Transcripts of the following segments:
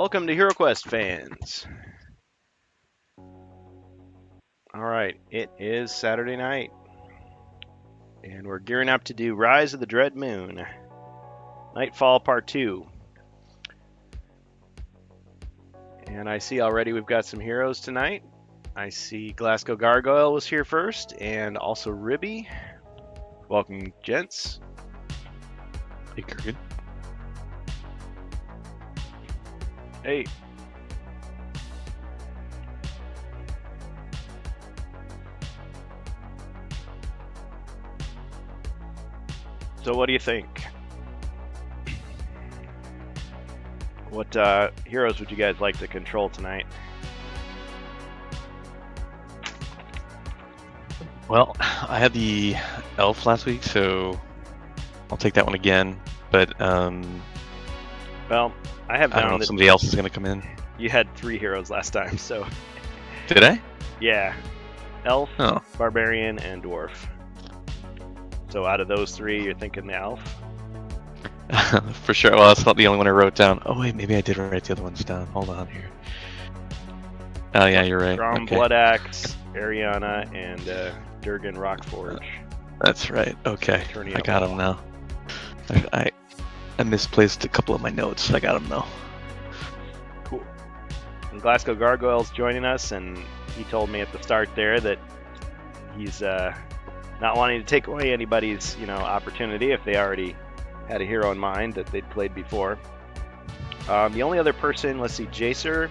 Welcome to HeroQuest fans. Alright, it is Saturday night, and we're gearing up to do Rise of the Dread Moon, Nightfall Part 2. And I see already we've got some heroes tonight. I see Glasgow Gargoyle was here first, and also Ribby. Welcome, gents. Hey, Kurgan. Hey. So what do you think? What heroes would you guys like to control tonight? Well, I had the elf last week, so I'll take that one again. But Well, I have I don't down know if that somebody else is going to come in. you had 3 heroes last time, so Did I? yeah. Elf, Oh, Barbarian, and Dwarf. So out of those 3, you're thinking the Elf? for sure. Well, that's not the only one I wrote down. Oh wait, maybe I did write the other ones down. Hold on here. Oh yeah, you're right. Grom Okay. Blood Axe, Ariana, and Durgan Rockforge. That's right. Okay, Attorney I at got law. them now. I misplaced a couple of my notes. I got them now. Cool. And Glasgow Gargoyle's joining us, and he told me at the start there that he's not wanting to take away anybody's opportunity if they already had a hero in mind that they'd played before. The only other person, let's see, Jacer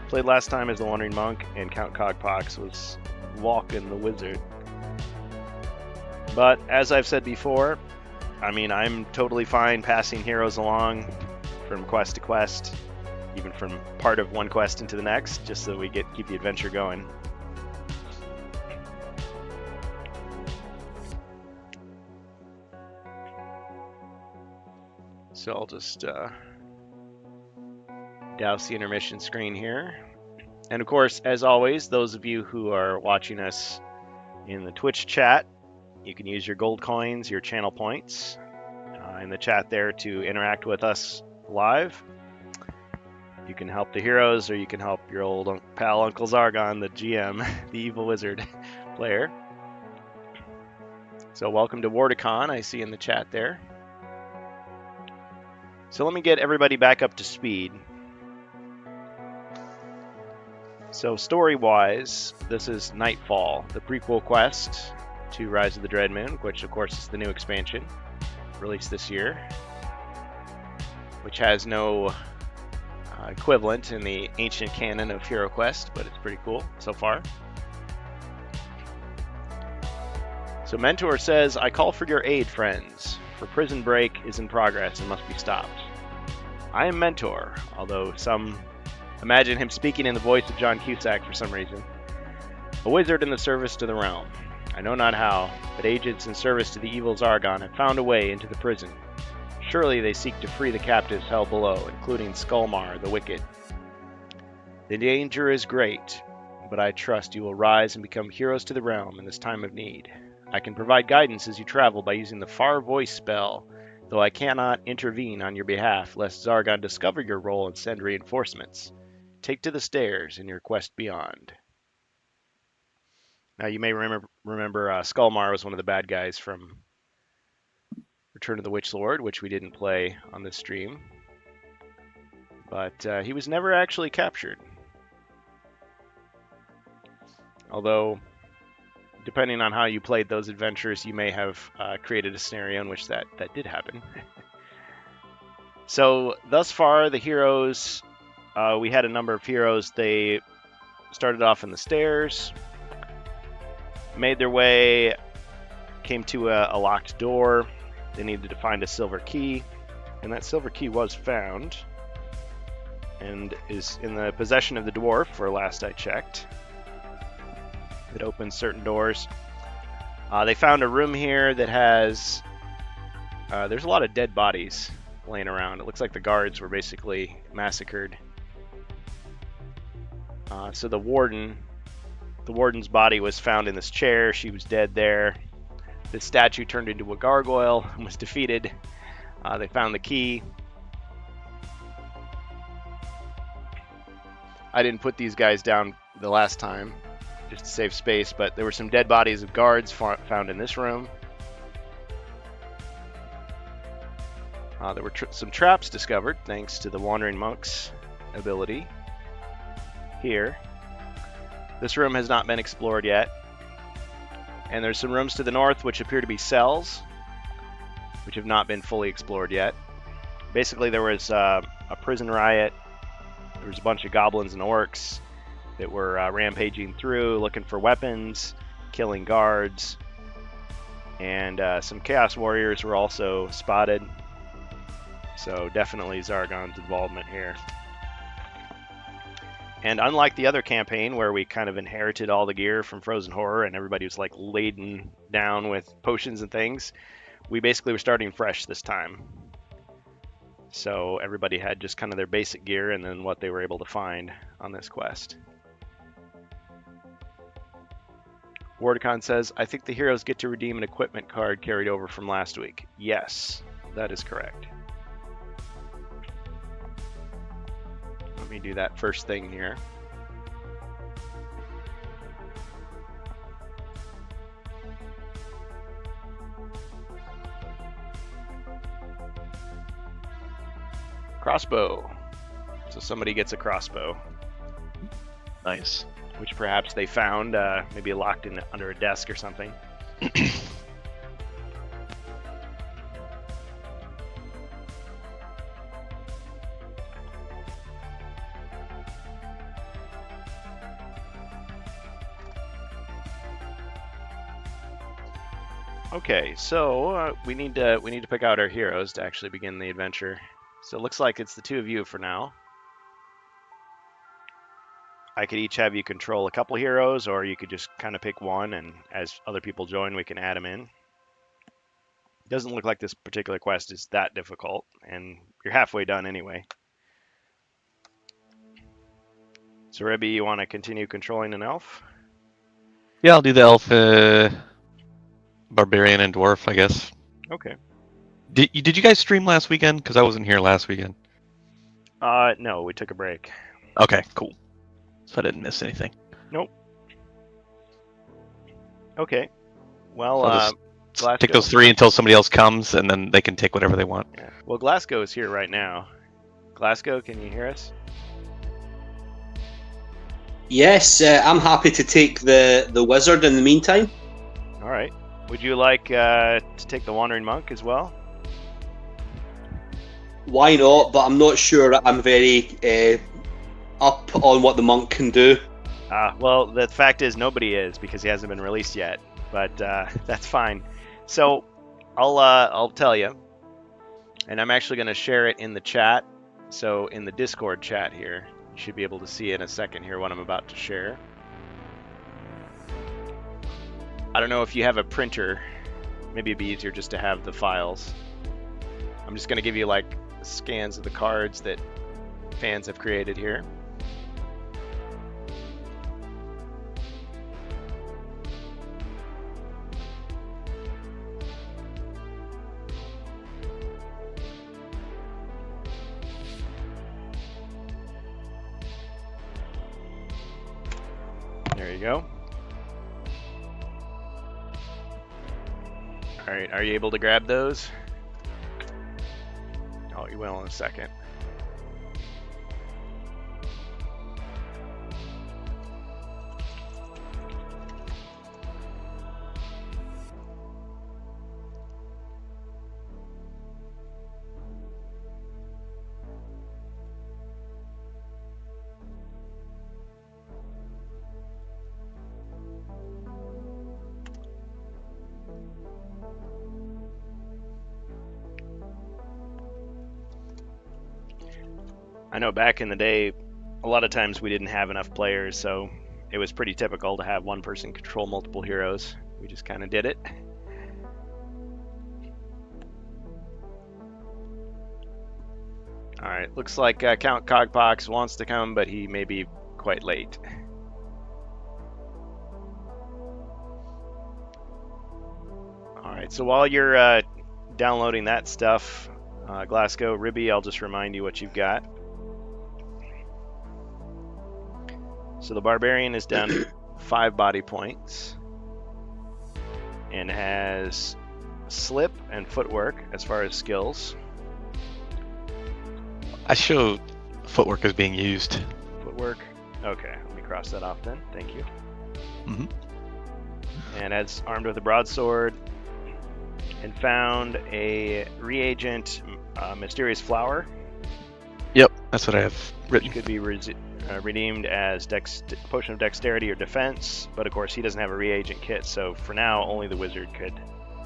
played last time as the Wandering Monk, and Count Cogpox was Walken the Wizard. But as I've said before, I mean, I'm totally fine passing heroes along from quest to quest, even from part of one quest into the next, just so we keep the adventure going. So I'll just douse the intermission screen here. And of course, as always, those of you who are watching us in the Twitch chat, you can use your gold coins, your channel points in the chat there to interact with us live. You can help the heroes, or you can help your old pal Uncle Zargon, the GM, the evil wizard player. So welcome to Wardicon, I see in the chat there. So let me get everybody back up to speed. So story-wise, this is Nightfall, the prequel quest to Rise of the Dread Moon, which of course is the new expansion released this year, which has no equivalent in the ancient canon of HeroQuest, but it's pretty cool so far. So Mentor says, I call for your aid, friends, for prison break is in progress and must be stopped. I am Mentor, although some imagine him speaking in the voice of John Cusack for some reason. A wizard in the service to the realm. I know not how, but agents in service to the evil Zargon have found a way into the prison. Surely they seek to free the captives held below, including Skullmar the Wicked. The danger is great, but I trust you will rise and become heroes to the realm in this time of need. I can provide guidance as you travel by using the Far Voice spell, though I cannot intervene on your behalf lest Zargon discover your role and send reinforcements. Take to the stairs in your quest beyond. Now you may remember Skullmar was one of the bad guys from Return of the Witch Lord, which we didn't play on this stream. But he was never actually captured. Although, depending on how you played those adventures, you may have created a scenario in which that did happen. So, thus far, the heroes, we had a number of heroes. They started off in the stairs, made their way, came to a locked door. They needed to find a silver key, and that silver key was found and is in the possession of the dwarf, for last I checked. It opens certain doors. They found a room here that has there's a lot of dead bodies laying around. It looks like the guards were basically massacred. So the warden's body was found in this chair. She was dead there. The statue turned into a gargoyle and was defeated. They found the key. I didn't put these guys down the last time, just to save space, but there were some dead bodies of guards found in this room. There were some traps discovered, thanks to the Wandering Monk's ability. Here. This room has not been explored yet. And there's some rooms to the north which appear to be cells, which have not been fully explored yet. Basically, there was a prison riot. There was a bunch of goblins and orcs that were rampaging through, looking for weapons, killing guards. And some Chaos Warriors were also spotted. So definitely Zargon's involvement here. And unlike the other campaign where we kind of inherited all the gear from Frozen Horror and everybody was like laden down with potions and things, we basically were starting fresh this time. So everybody had just kind of their basic gear and then what they were able to find on this quest. Wardicon says, I think the heroes get to redeem an equipment card carried over from last week. Yes, that is correct. Let me do that first thing here. Crossbow. So somebody gets a crossbow. Nice. Which perhaps they found, maybe locked in under a desk or something. Okay, so we need to pick out our heroes to actually begin the adventure. So it looks like it's the two of you for now. I could each have you control a couple heroes, or you could just kind of pick one, and as other people join, we can add them in. It doesn't look like this particular quest is that difficult, and you're halfway done anyway. So Ribby, you want to continue controlling an elf? Yeah, I'll do the elf, barbarian, and dwarf, I guess. Okay. Did you guys stream last weekend? Because I wasn't here last weekend. No, we took a break. Okay, cool. So I didn't miss anything. Nope. Okay. Well, Glasgow. Take those 3 until somebody else comes, and then they can take whatever they want. Yeah. Well, Glasgow is here right now. Glasgow, can you hear us? Yes, I'm happy to take the wizard in the meantime. All right. Would you like to take the Wandering Monk as well? Why not? But I'm not sure I'm very up on what the monk can do. Well, the fact is nobody is because he hasn't been released yet. But that's fine. So I'll tell you, and I'm actually going to share it in the chat. So in the Discord chat here, you should be able to see in a second here what I'm about to share. I don't know if you have a printer. Maybe it'd be easier just to have the files. I'm just going to give you like scans of the cards that fans have created here. There you go. All right, are you able to grab those? Oh, you will in a second. I know back in the day, a lot of times we didn't have enough players, so it was pretty typical to have one person control multiple heroes. We just kind of did it. Alright, looks like Count Cogpox wants to come, but he may be quite late. Alright, so while you're downloading that stuff, Glasgow, Ribby, I'll just remind you what you've got. So the barbarian is down to 5 body points and has slip and footwork as far as skills. I show footwork as being used. Footwork. Okay, let me cross that off then. Thank you. Mhm. And as armed with a broadsword, and found a reagent, mysterious flower. Yep, that's what I have written. Could be redeemed as potion of dexterity or defense, but of course he doesn't have a reagent kit, so for now only the wizard could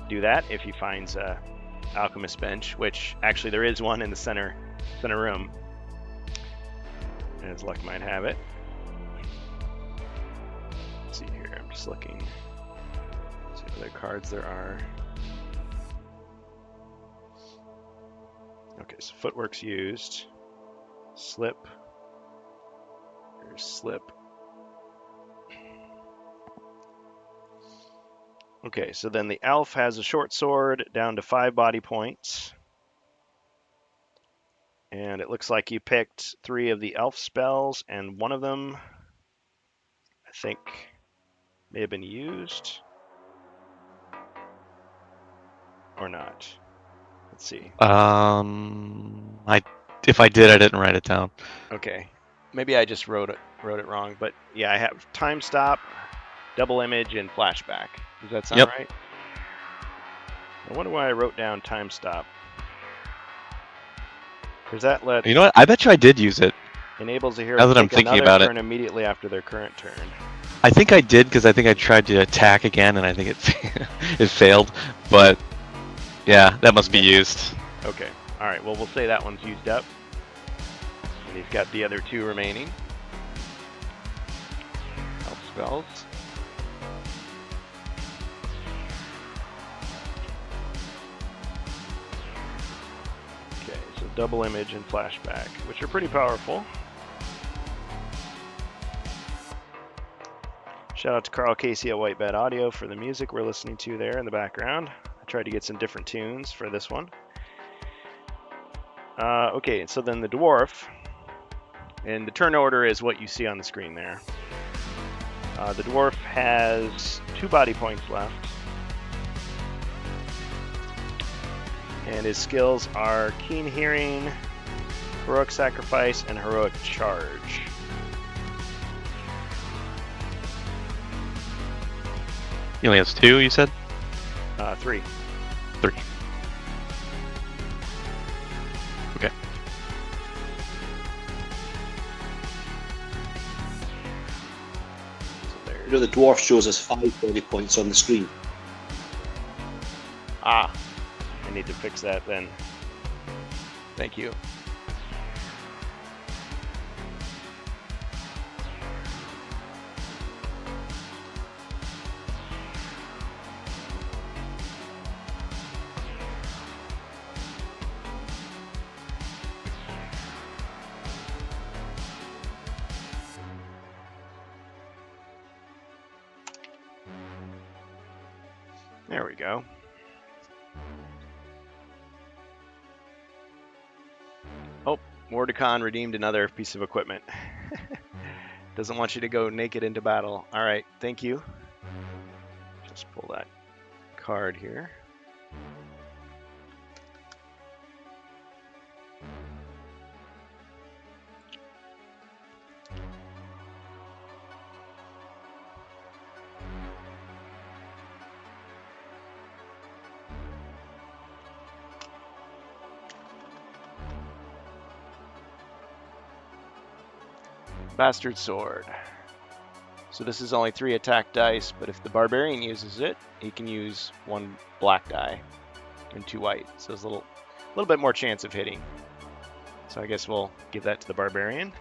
do that if he finds a alchemist bench, which actually there is one in the center room, as luck might have it. Let's see here, I'm just looking, see what other cards there are. Okay, so footwork's used. Slip. There's slip. Okay, so then the elf has a short sword down to 5 body points. And it looks like you picked 3 of the elf spells, and one of them, I think, may have been used. Or not. Let's see. If I did, I didn't write it down. Okay. Maybe I just wrote it wrong, but yeah, I have time stop, double image, and flashback. Does that sound right? I wonder why I wrote down time stop. Because that You know what? I bet you I did use it. enables a hero Now to that I'm take thinking another about it. turn immediately after their current turn. I think I did because I think I tried to attack again and I think it it failed. But yeah, that must be used. Okay. All right. Well, we'll say that one's used up. And he's got the other 2 remaining. Elf spells. Okay, so double image and flashback, which are pretty powerful. Shout out to Carl Casey at White Bat Audio for the music we're listening to there in the background. I tried to get some different tunes for this one. Okay, so then the dwarf, and the turn order is what you see on the screen there. The dwarf has 2 body points left, and his skills are Keen Hearing, Heroic Sacrifice, and Heroic Charge. He only has 2, you said? 3. 3. Okay. So You know, the dwarf shows us 5 body points on the screen. I need to fix that then. Thank you. There we go. Oh, Mordecon redeemed another piece of equipment. Doesn't want you to go naked into battle. All right, thank you. Just pull that card here. Bastard Sword. So this is only 3 attack dice, but if the Barbarian uses it, he can use 1 black die and 2 white. So there's a little bit more chance of hitting. So I guess we'll give that to the Barbarian.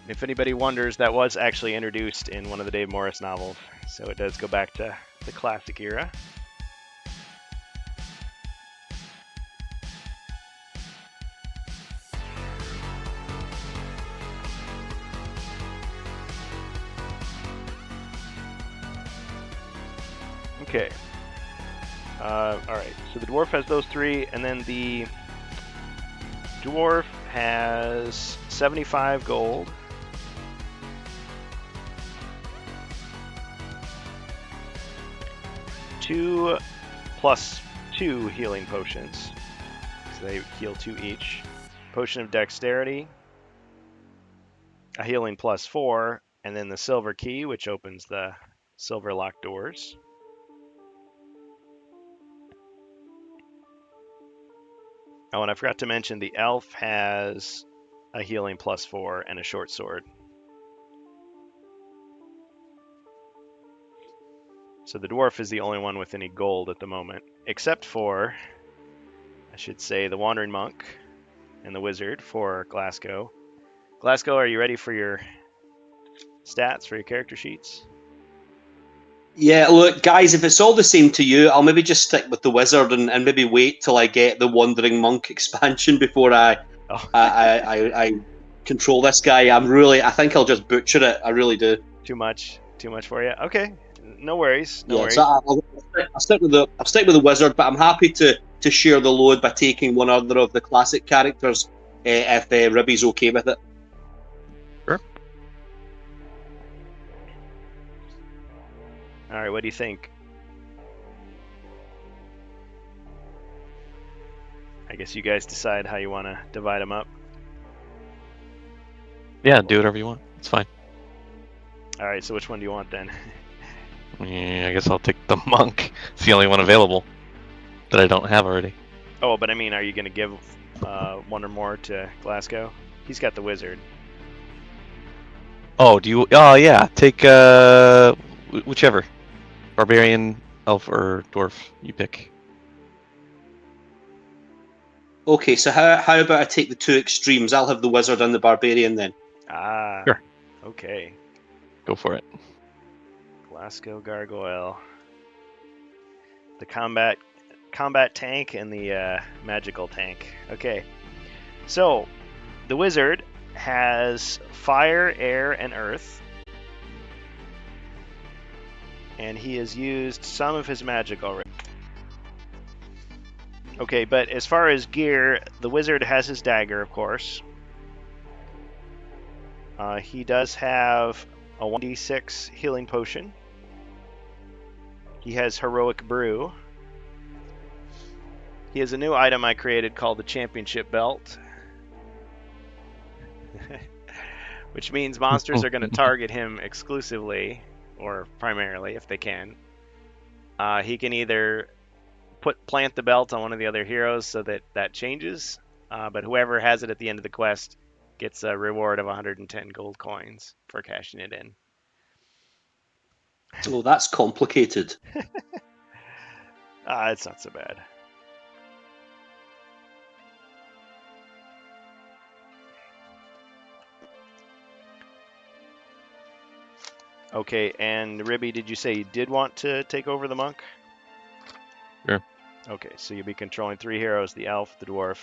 If anybody wonders, that was actually introduced in one of the Dave Morris novels, so it does go back to the classic era. Okay. Alright, so the dwarf has those 3, and then the dwarf has 75 gold. Two +2 healing potions. So they heal 2 each. Potion of Dexterity. A healing +4. And then the silver key, which opens the silver locked doors. Oh, and I forgot to mention the elf has a healing +4 and a short sword. So the dwarf is the only one with any gold at the moment, except for, I should say, the wandering monk and the wizard for Glasgow. Glasgow, are you ready for your stats, for your character sheets? Yeah, look, guys, if it's all the same to you, I'll maybe just stick with the wizard and maybe wait till I get the Wandering Monk expansion before I control this guy. I think I'll just butcher it. I really do. Too much for you. Okay, no worries. No worries. So I'll stick with the wizard, but I'm happy to share the load by taking one other of the classic characters if Ribby's okay with it. Sure. All right, what do you think? I guess you guys decide how you want to divide them up. Yeah, do whatever you want. It's fine. All right, so which one do you want then? Yeah, I guess I'll take the monk. It's the only one available that I don't have already. Oh, but I mean, are you going to give one or more to Glasgow? He's got the wizard. Oh, do you? Oh, yeah. Take whichever. Barbarian, elf, or dwarf. You pick. Okay, so how about I take the two extremes? I'll have the wizard and the barbarian then. Ah, sure. Okay. Go for it. Glasgow Gargoyle. The combat tank and the magical tank. Okay. So, the wizard has fire, air, and earth. And he has used some of his magic already. Okay, but as far as gear, the wizard has his dagger, of course. He does have a 1d6 healing potion. He has Heroic Brew. He has a new item I created called the Championship Belt. Which means monsters are going to target him exclusively, or primarily if they can. He can either plant the belt on one of the other heroes so that changes, but whoever has it at the end of the quest gets a reward of 110 gold coins for cashing it in. Oh, that's complicated. It's not so bad. Okay, and Ribby, did you say you did want to take over the monk? Sure. Okay, so you'll be controlling 3 heroes, the elf, the dwarf,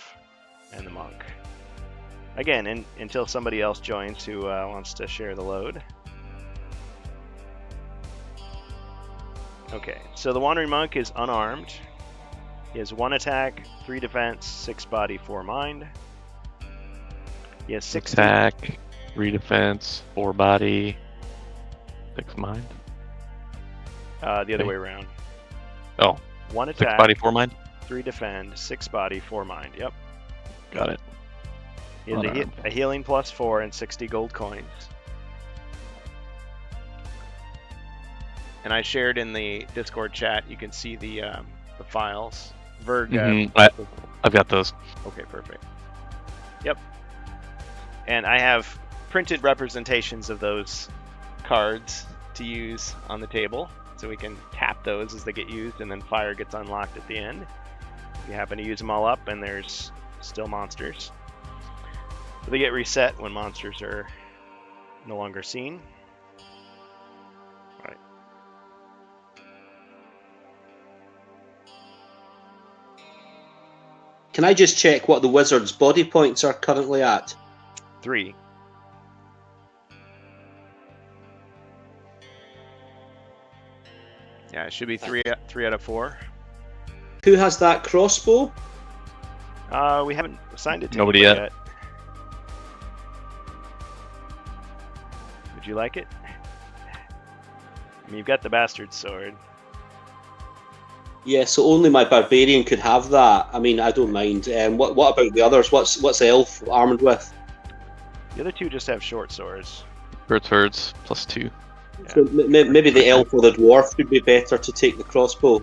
and the monk. Again, until somebody else joins who wants to share the load. Okay, so the Wandering Monk is unarmed. He has 1 attack, 3 defense, 6 body, 4 mind. He has 6 attack, 3 defense, 4 body, 6 mind. The other way around. Oh. 1 attack, 6 body, 4 mind? 3 defend, 6 body, 4 mind. Yep. Got it. He has a healing +4 and 60 gold coins. And I shared in the Discord chat. You can see the files. Verg. I've got those. Okay, perfect. Yep. And I have printed representations of those cards to use on the table, so we can tap those as they get used, and then fire gets unlocked at the end. If you happen to use them all up, and there's still monsters. So they get reset when monsters are no longer seen. All right. Can I just check what the wizard's body points are currently at? 3. Yeah, it should be 3 out of 4. Who has that crossbow? We haven't assigned it to nobody yet. you like it? I mean, you've got the bastard sword. Yeah, so only my barbarian could have that. I mean, I don't mind. What about the others? What's elf armored with? The other two just have short swords. Birds, +2. Yeah. So maybe the elf or the dwarf would be better to take the crossbow.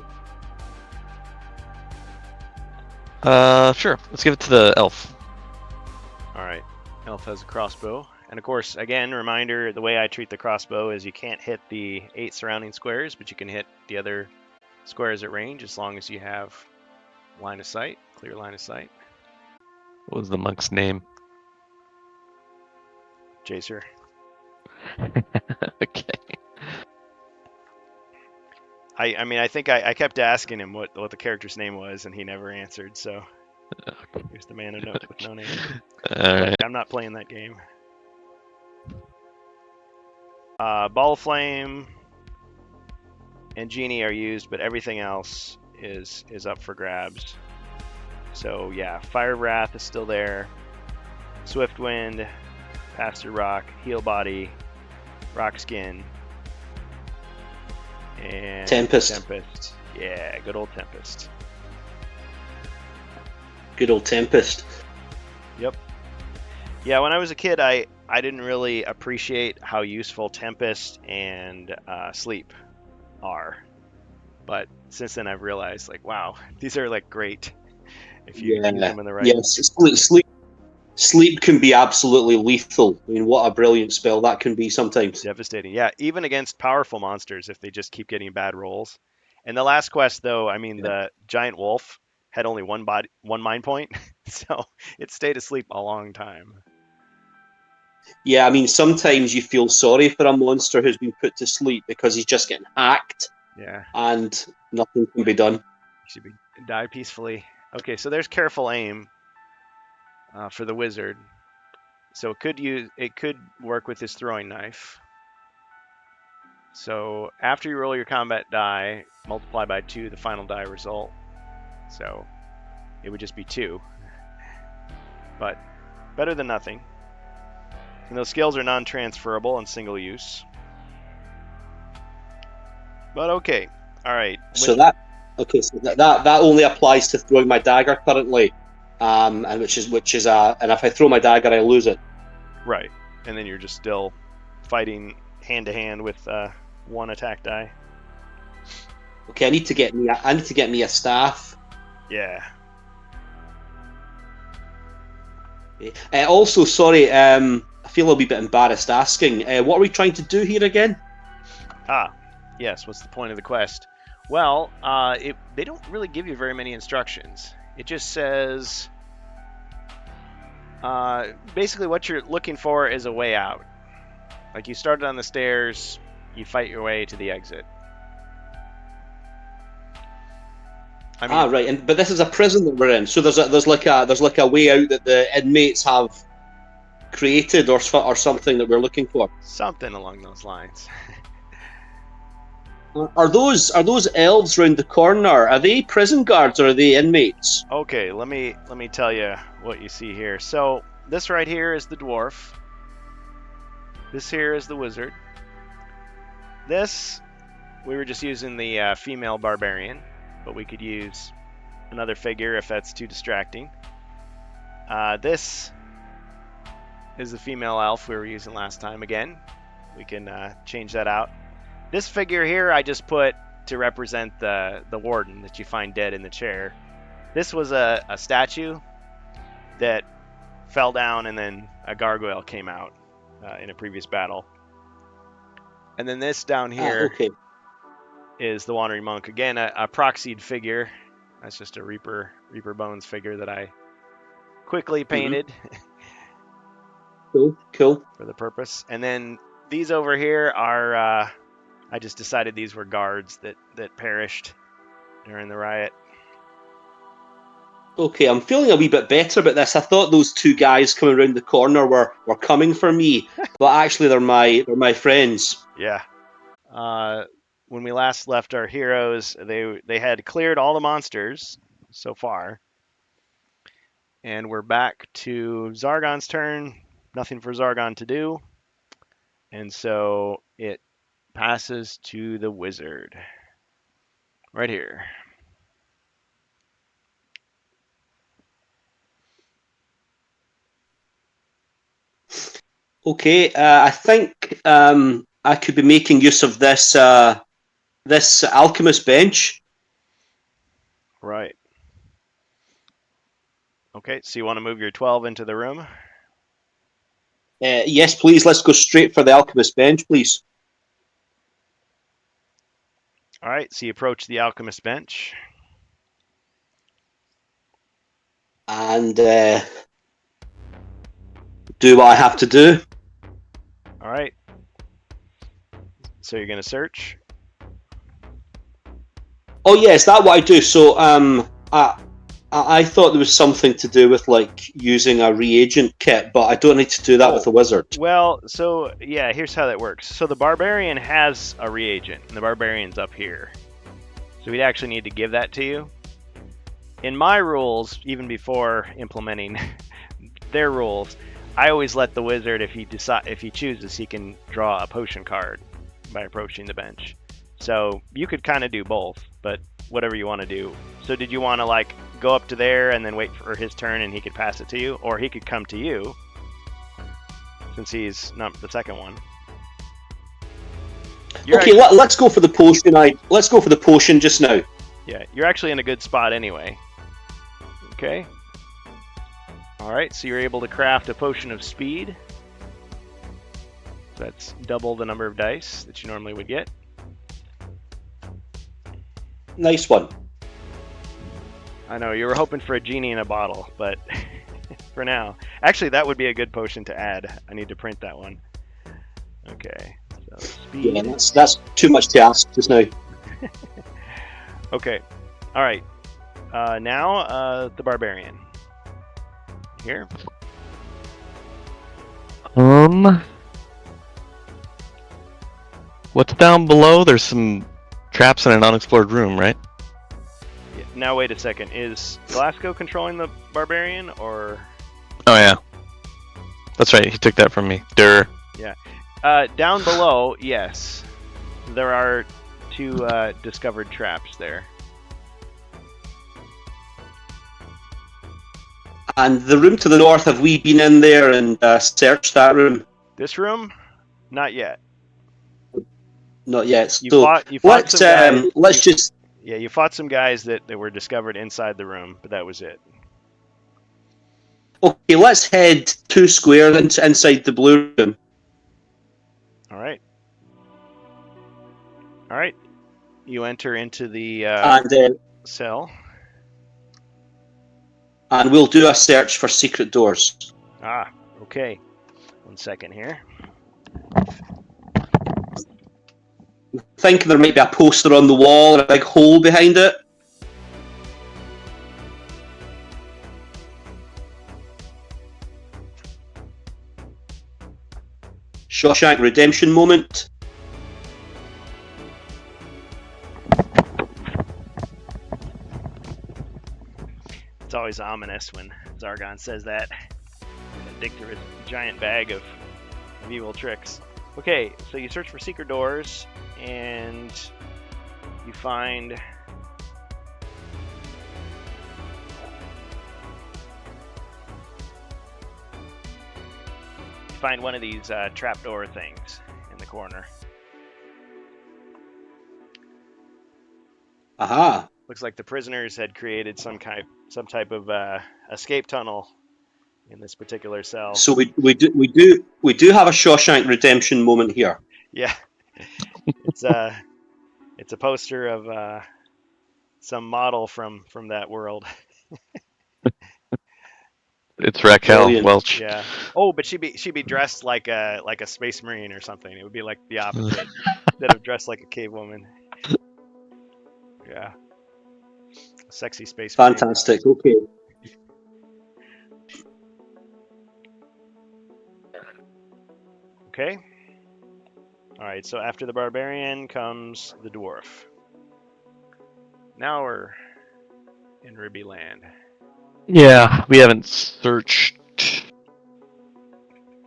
Sure. Let's give it to the elf. All right. Elf has a crossbow. And of course, again, reminder, the way I treat the crossbow is you can't hit the 8 surrounding squares, but you can hit the other squares at range as long as you have line of sight, clear line of sight. What was the monk's name? Jacer. Okay. I mean, I think I kept asking him what the character's name was, and he never answered, so here's the man with no name. Alright. I'm not playing that game. Ball of Flame and Genie are used, but everything else is up for grabs. So yeah, Fire Wrath is still there. Swift Wind, Pastor Rock, Heal Body, Rock Skin, and Tempest. Yeah, good old Tempest. Good old Tempest. Yep. Yeah, when I was a kid, I didn't really appreciate how useful Tempest and Sleep are. But since then, I've realized, like, wow, these are like great if you use them in the right. Yes, sleep can be absolutely lethal. I mean, what a brilliant spell that can be sometimes. Devastating. Yeah, even against powerful monsters if they just keep getting bad rolls. And the last quest, though, I mean, the giant wolf had only one mind point, so it stayed asleep a long time. Yeah, I mean, sometimes you feel sorry for a monster who's been put to sleep because he's just getting hacked. Yeah. And nothing can be done. He should die peacefully. Okay, so there's careful aim for the wizard. So it could work with his throwing knife. So after you roll your combat die, multiply by 2 the final die result. So it would just be 2. But better than nothing. And those skills are non-transferable and single use. But okay. All right. So that only applies to throwing my dagger currently. And which is and if I throw my dagger I lose it. Right. And then you're just still fighting hand to hand with 1 attack die. Okay, I need to get me a staff. Yeah. Also, sorry, I feel a wee bit embarrassed asking. What are we trying to do here again? Yes. What's the point of the quest? Well, they don't really give you very many instructions. It just says basically what you're looking for is a way out. Like you started on the stairs, you fight your way to the exit. I mean, right. But this is a prison that we're in, so there's like a way out that the inmates have created or something that we're looking for. Something along those lines. Are those elves round the corner? Are they prison guards or are they inmates? Okay, let me tell you what you see here. So this right here is the dwarf. This here is the wizard. This, we were just using the female barbarian, but we could use another figure if that's too distracting. This is the female elf we were using last time. Again, we can change that out. This figure here I just put to represent the warden that you find dead in the chair. This was a statue that fell down and then a gargoyle came out in a previous battle. And then this down here is the Wandering Monk. Again, a proxied figure. That's just a Reaper Bones figure that I quickly painted. Cool. For the purpose. And then these over here are... I just decided these were guards that perished during the riot. Okay, I'm feeling a wee bit better about this. I thought those 2 guys coming around the corner were coming for me, but actually they're my friends. Yeah. When we last left our heroes, they had cleared all the monsters so far, and we're back to Zargon's turn. Nothing for Zargon to do. And so it passes to the wizard. Right here. Okay, I think I could be making use of this this alchemist bench. Right. Okay, so you want to move your 12 into the room? Yes, please. Let's go straight for the alchemist bench, please. All right, so you approach the alchemist bench. And do what I have to do. All right. So you're going to search. Oh, yeah, is that what I do? So I thought there was something to do with like using a reagent kit, but I don't need to do that with a wizard. Well, so yeah, here's how that works. So the barbarian has a reagent, and the barbarian's up here. So we'd actually need to give that to you. In my rules, even before implementing their rules, I always let the wizard, if he chooses, he can draw a potion card by approaching the bench. So you could kind of do both, but whatever you want to do. So did you want to like go up to there and then wait for his turn and he could pass it to you, or he could come to you since he's not the second one? Okay, let's go for the potion. Let's go for the potion just now. Yeah, you're actually in a good spot anyway. Okay. All right, so you're able to craft a potion of speed. That's double the number of dice that you normally would get. Nice one. I know, you were hoping for a genie in a bottle, but for now. Actually, that would be a good potion to add. I need to print that one. Okay, so speed. Yeah, that's too much to ask just now. Okay, all right. Now, the barbarian. Here. What's down below? There's some traps in an unexplored room, right? Yeah, now, wait a second. Is Glasgow controlling the barbarian, or? Oh yeah, that's right. He took that from me. Durr. Yeah. Down below, yes, there are two discovered traps there. And the room to the north, have we been in there and searched that room? This room, not yet. Not yet. You So fought some guys. let's just. Yeah, you fought some guys that were discovered inside the room, but that was it. Okay, let's head 2 squares inside the blue room. All right. All right. You enter into the cell. And we'll do a search for secret doors. Ah, okay. 1 second here. Thinking there might be a poster on the wall and a big hole behind it. Shawshank Redemption moment. It's always ominous when Zargon says that. Dig through his giant bag of evil tricks. Okay, so you search for secret doors, and you find one of these trapdoor things in the corner. Aha. Looks like the prisoners had created some type of escape tunnel in this particular cell. So we do have a Shawshank Redemption moment here. Yeah, it's a poster of some model from that world. It's Raquel Brilliant. Welch. Yeah. Oh, but she'd be dressed like a space marine or something. It would be like the opposite instead of dressed like a cave woman. Yeah. Sexy space. Fantastic. Marine. Okay. Okay. All right. So after the barbarian comes the dwarf. Now we're in Ruby Land. Yeah, we haven't searched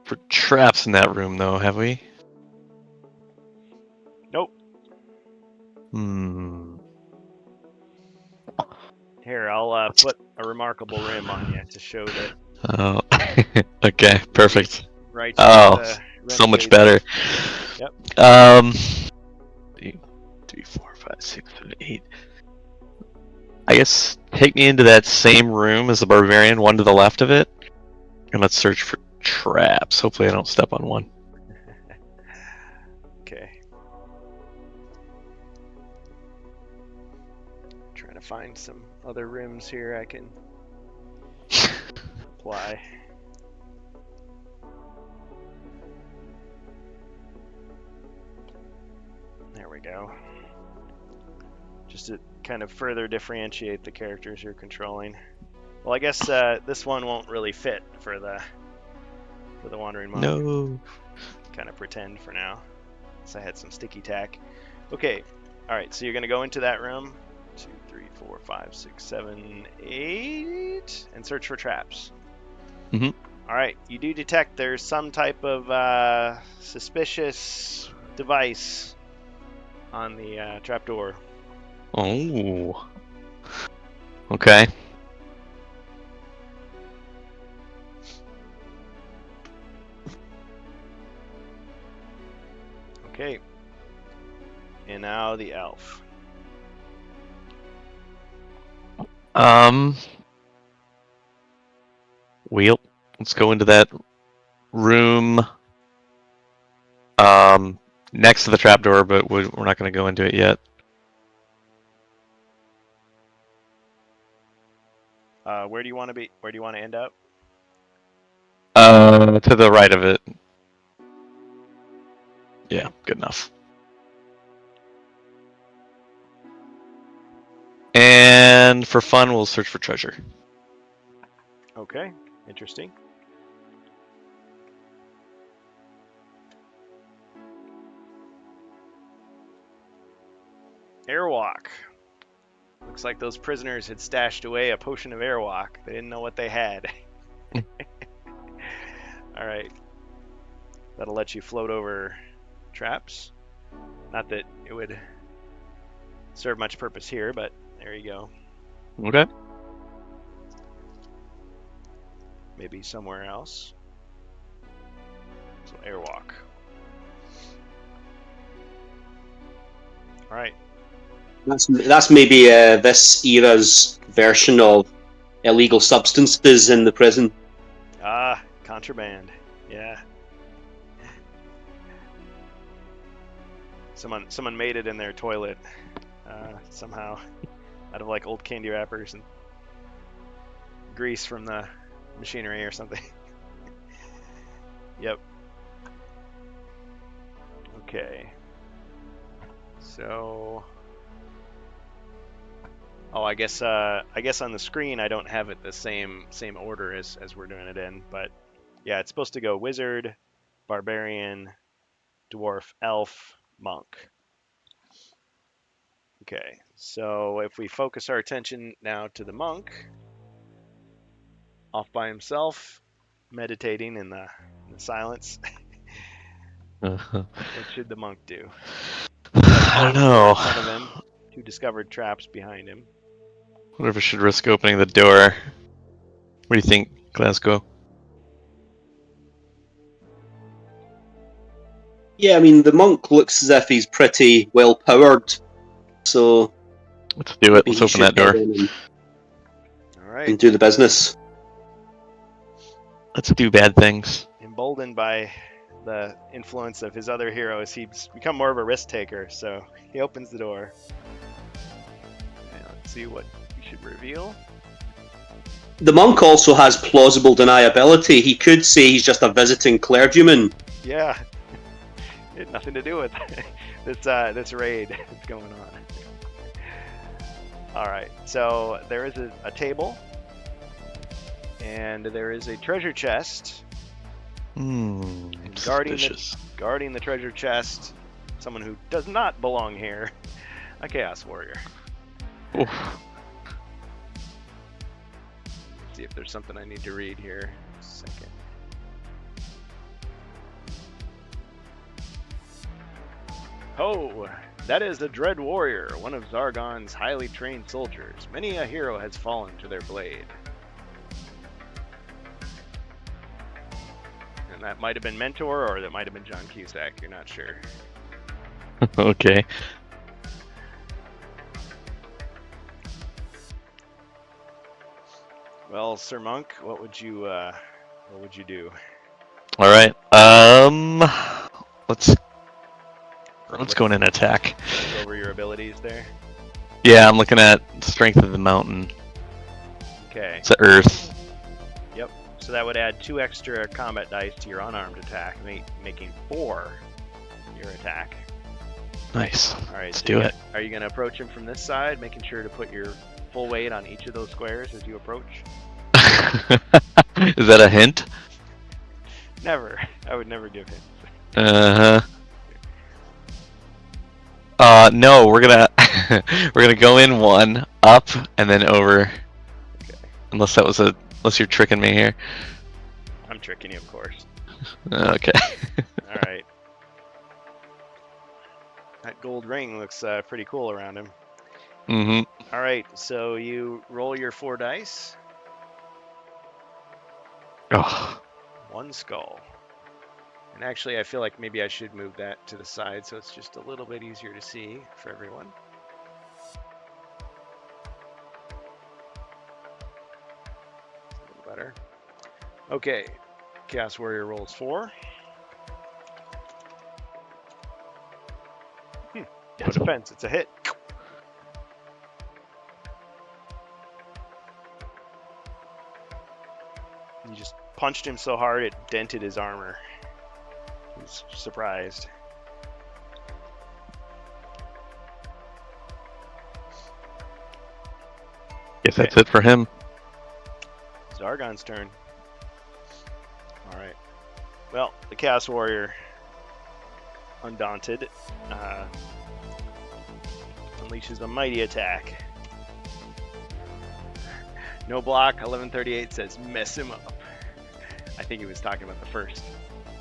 for traps in that room, though, have we? Nope. Here, I'll put a remarkable rim on you to show that. Oh, okay, perfect. Right. Oh, so much better. Yep. 2, 3, 4, 5, 6, 7, 8. I guess take me into that same room as the barbarian, one to the left of it, and let's search for traps. Hopefully, I don't step on one. Okay. Trying to find some other rims here I can apply. There we go. Just to kind of further differentiate the characters you're controlling. Well, I guess this one won't really fit for the Wandering Monk. No. Kind of pretend for now. So I had some sticky tack. Okay. All right. So you're gonna go into that room. 2, 3, 4, 5, 6, 7, 8, and search for traps. Mhm. All right. You do detect there's some type of suspicious device on the trapdoor. Oh. Okay. Okay. And now the elf. Let's go into that room next to the trapdoor, but we're not going to go into it yet. Where do you want to be? Where do you want to end up? To the right of it. Yeah, good enough. And for fun, we'll search for treasure. Okay, interesting. Airwalk. Looks like those prisoners had stashed away a potion of airwalk. They didn't know what they had. All right. That'll let you float over traps. Not that it would serve much purpose here, but there you go. Okay. Maybe somewhere else. So airwalk. All right. That's maybe this era's version of illegal substances in the prison. Ah, contraband. Yeah. Someone made it in their toilet somehow, out of like old candy wrappers and grease from the machinery or something. Yep. Okay. So, oh, I guess on the screen I don't have it the same order as we're doing it in, but yeah, it's supposed to go wizard, barbarian, dwarf, elf, monk. Okay, so if we focus our attention now to the monk, off by himself, meditating in the silence, what should the monk do? I don't know. In front of him, 2 discovered traps behind him. I wonder if I should risk opening the door. What do you think, Glasgow? Yeah, I mean, the monk looks as if he's pretty well powered, so Let's do it. Let's open that door. All right. And do the business. Let's do bad things. Emboldened by the influence of his other heroes, he's become more of a risk taker, so he opens the door. And let's see what we should reveal. The monk also has plausible deniability. He could say he's just a visiting clergyman. Yeah. It had nothing to do with this raid that's going on. All right, so there is a table, and there is a treasure chest. Guarding the treasure chest, someone who does not belong here, a Chaos Warrior. Oof. Let's see if there's something I need to read here. Second. Ho! That is the Dread Warrior, one of Zargon's highly trained soldiers. Many a hero has fallen to their blade. And that might have been Mentor, or that might have been John Cusack. You're not sure. Okay. Well, Sir Monk, what would you do? All right. Let's go in and attack. Look over your abilities there. Yeah, I'm looking at Strength of the Mountain. Okay. It's the Earth. Yep. So that would add 2 extra combat dice to your unarmed attack, making 4 your attack. Nice. All right. Let's do it. Are you going to approach him from this side, making sure to put your full weight on each of those squares as you approach? Is that a hint? Never. I would never give him. No, we're gonna we're gonna go in 1, up, and then over. Okay. Unless you're tricking me here. I'm tricking you, of course. Okay. All right. That gold ring looks pretty cool around him. Mm-hmm. All right, so you roll your 4 dice. Oh. 1 skull. And actually, I feel like maybe I should move that to the side so it's just a little bit easier to see for everyone. A little better. Okay, Chaos Warrior rolls 4. No defense, it's a hit. You just punched him so hard it dented his armor. He's surprised. Guess that's it for him. Zargon's turn. Alright. Well, the Chaos Warrior, undaunted, unleashes a mighty attack. No block, 1138 says mess him up. I think he was talking about the first.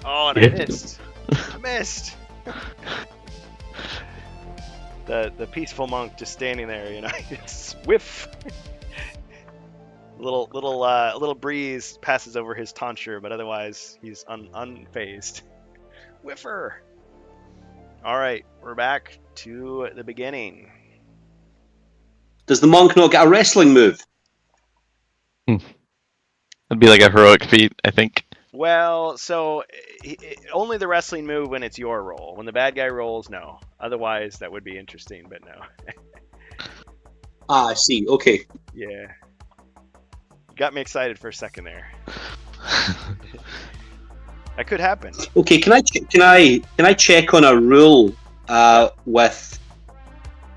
Oh, and I missed. I missed. The peaceful monk just standing there, you know, just whiff. little breeze passes over his tonsure, but otherwise he's unfazed. Whiffer. All right, we're back to the beginning. Does the monk not get a wrestling move? It'd be like a heroic feat, I think. Well, so only the wrestling move when it's your roll. When the bad guy rolls, no. Otherwise, that would be interesting, but no. I see. Okay. Yeah. You got me excited for a second there. That could happen. Okay. Can I check on a rule with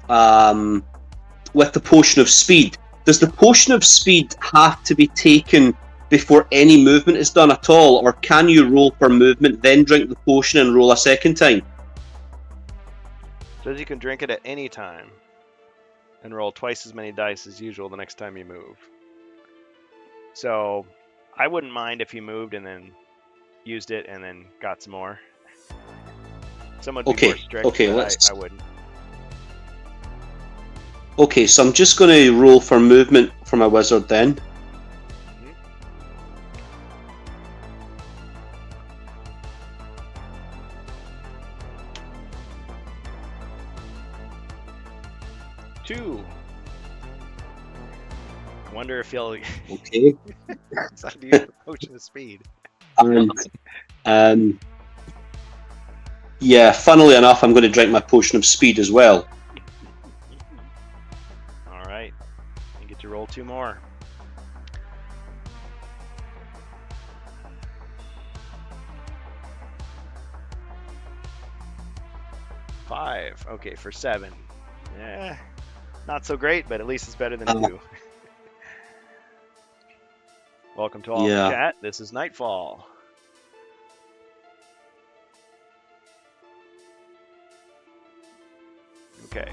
the potion of speed? Does the potion of speed have to be taken before any movement is done at all, or can you roll for movement, then drink the potion and roll a second time? Says you can drink it at any time and roll twice as many dice as usual the next time you move. So I wouldn't mind if you moved and then used it and then got some more. Some would be more strict, but I wouldn't. Okay, so I'm just going to roll for movement for my wizard then. Two. I wonder if he'll. Okay. So do you potion of speed? And yeah, funnily enough, I'm going to drink my potion of speed as well. All right, you get to roll 2 more. Five. Okay, for 7. Yeah, not so great, but at least it's better than 2. Welcome to all in the chat. This is Nightfall. Okay.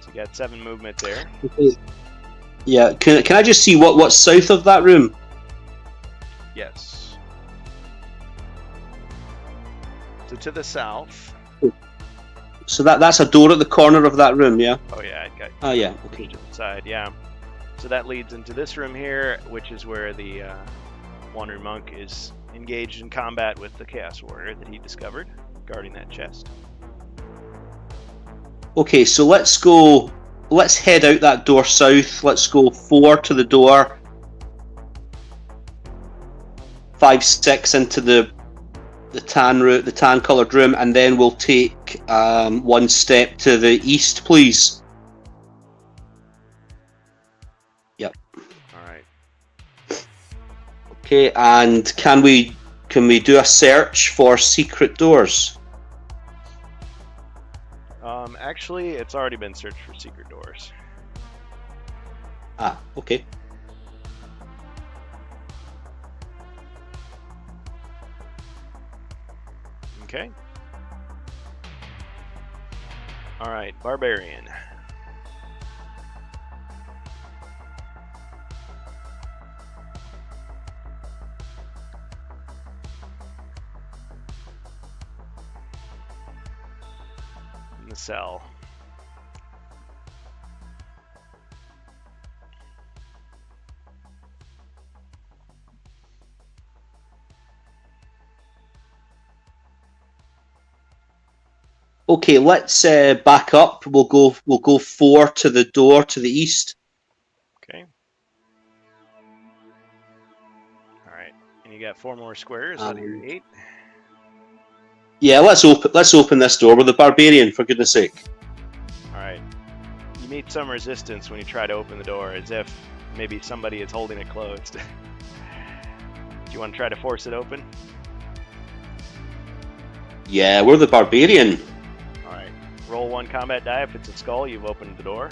So you got 7 movement there. Yeah. Can I just see what's south of that room? Yes. So to the south, So that's a door at the corner of that room, yeah? Oh yeah, I got Oh, yeah, okay. to the side, yeah. So that leads into this room here, which is where the Wandering Monk is engaged in combat with the Chaos Warrior that he discovered, guarding that chest. Okay, so let's head out that door south. Let's go 4 to the door. 5, 6 into the tan coloured room, and then we'll take 1 step to the east, please. Yep. All right. Okay, and can we do a search for secret doors? Actually, it's already been searched for secret doors. Ah, okay. Okay. All right, Barbarian. In the cell. Okay, let's back up. We'll go 4 to the door to the east. Okay. All right, and you got 4 more squares out of your 8. Yeah, let's open this door. We're the Barbarian, for goodness sake. All right. You meet some resistance when you try to open the door, as if maybe somebody is holding it closed. Do you want to try to force it open? Yeah, we're the Barbarian. All right. Roll 1 combat die. If it's a skull, you've opened the door.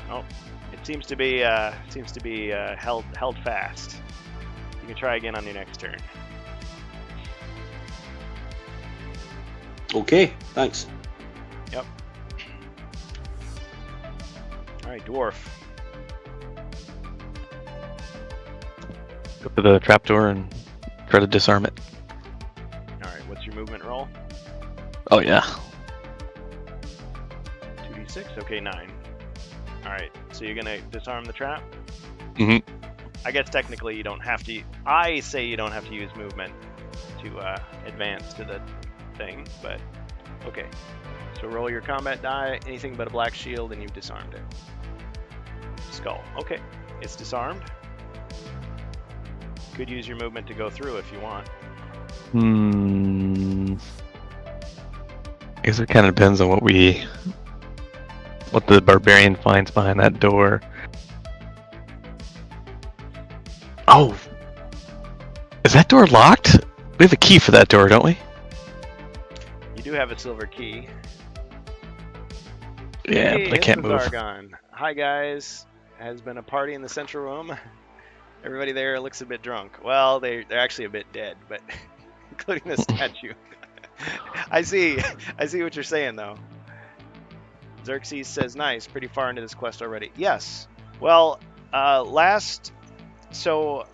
Oh, it seems to be held fast. You can try again on your next turn. Okay, thanks. Yep. All right, dwarf. Go to the trapdoor and try to disarm it. All right, what's your movement roll? Oh yeah. 2d6. Okay, 9. All right, so you're gonna disarm the trap. Mhm. I guess technically you don't have to. I say you don't have to use movement to advance to the thing, but okay. So roll your combat die. Anything but a black shield, and you've disarmed it. Skull. Okay, it's disarmed. Could use your movement to go through if you want. I guess it kind of depends on what the barbarian finds behind that door. Oh, is that door locked? We have a key for that door, don't we? You do have a silver key. Yeah, Hey, but I can't it's move. Zargon. Hi guys. Has been a party in the central room. Everybody there looks a bit drunk. Well, they're actually a bit dead, but including the statue. I see what you're saying though. Xerxes says, "Nice, pretty far into this quest already." Yes. Well, last 2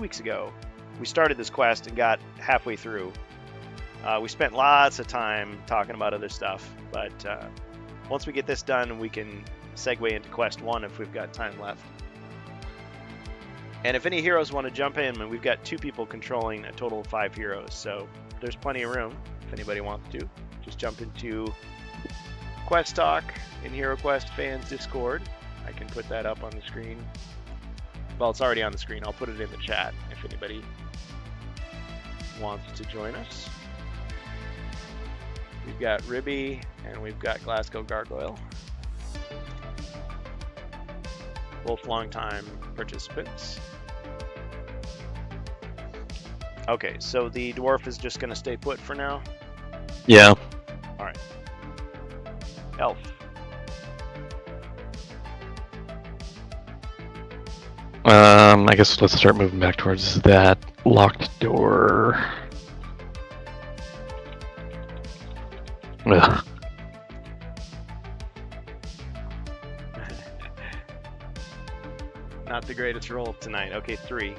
weeks ago, we started this quest and got halfway through. We spent lots of time talking about other stuff, but once we get this done, we can segue into quest 1 if we've got time left. And if any heroes want to jump in, we've got 2 people controlling a total of 5 heroes, so there's plenty of room if anybody wants to. Just jump into Quest Talk in HeroQuest Fans Discord. I can put that up on the screen. Well, it's already on the screen. I'll put it in the chat if anybody wants to join us. We've got Ribby and we've got Glasgow Gargoyle. Both long-time participants. Okay, so the dwarf is just going to stay put for now? Yeah. Alright. Elf. I guess let's start moving back towards that locked door. Ugh. Not the greatest roll tonight. Okay, 3.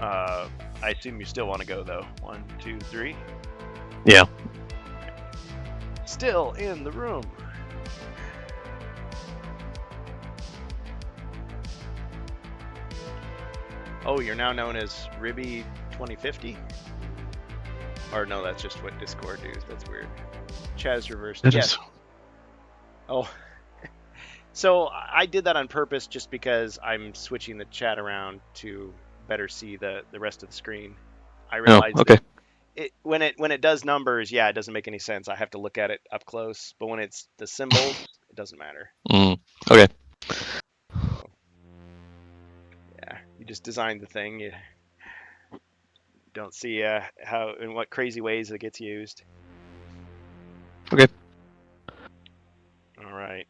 I assume you still want to go though. 1, 2, 3. Yeah. Still in the room. Oh, you're now known as Ribby 2050. Or no, that's just what Discord does. That's weird. Chaz reversed. It Yes. is. Oh. So I did that on purpose just because I'm switching the chat around to better see the rest of the screen. I Oh, realized okay. when it does numbers, yeah, it doesn't make any sense. I have to look at it up close. But when it's the symbols, it doesn't matter. Okay. So, yeah, you just designed the thing. You don't see how in what crazy ways it gets used. Okay. All right,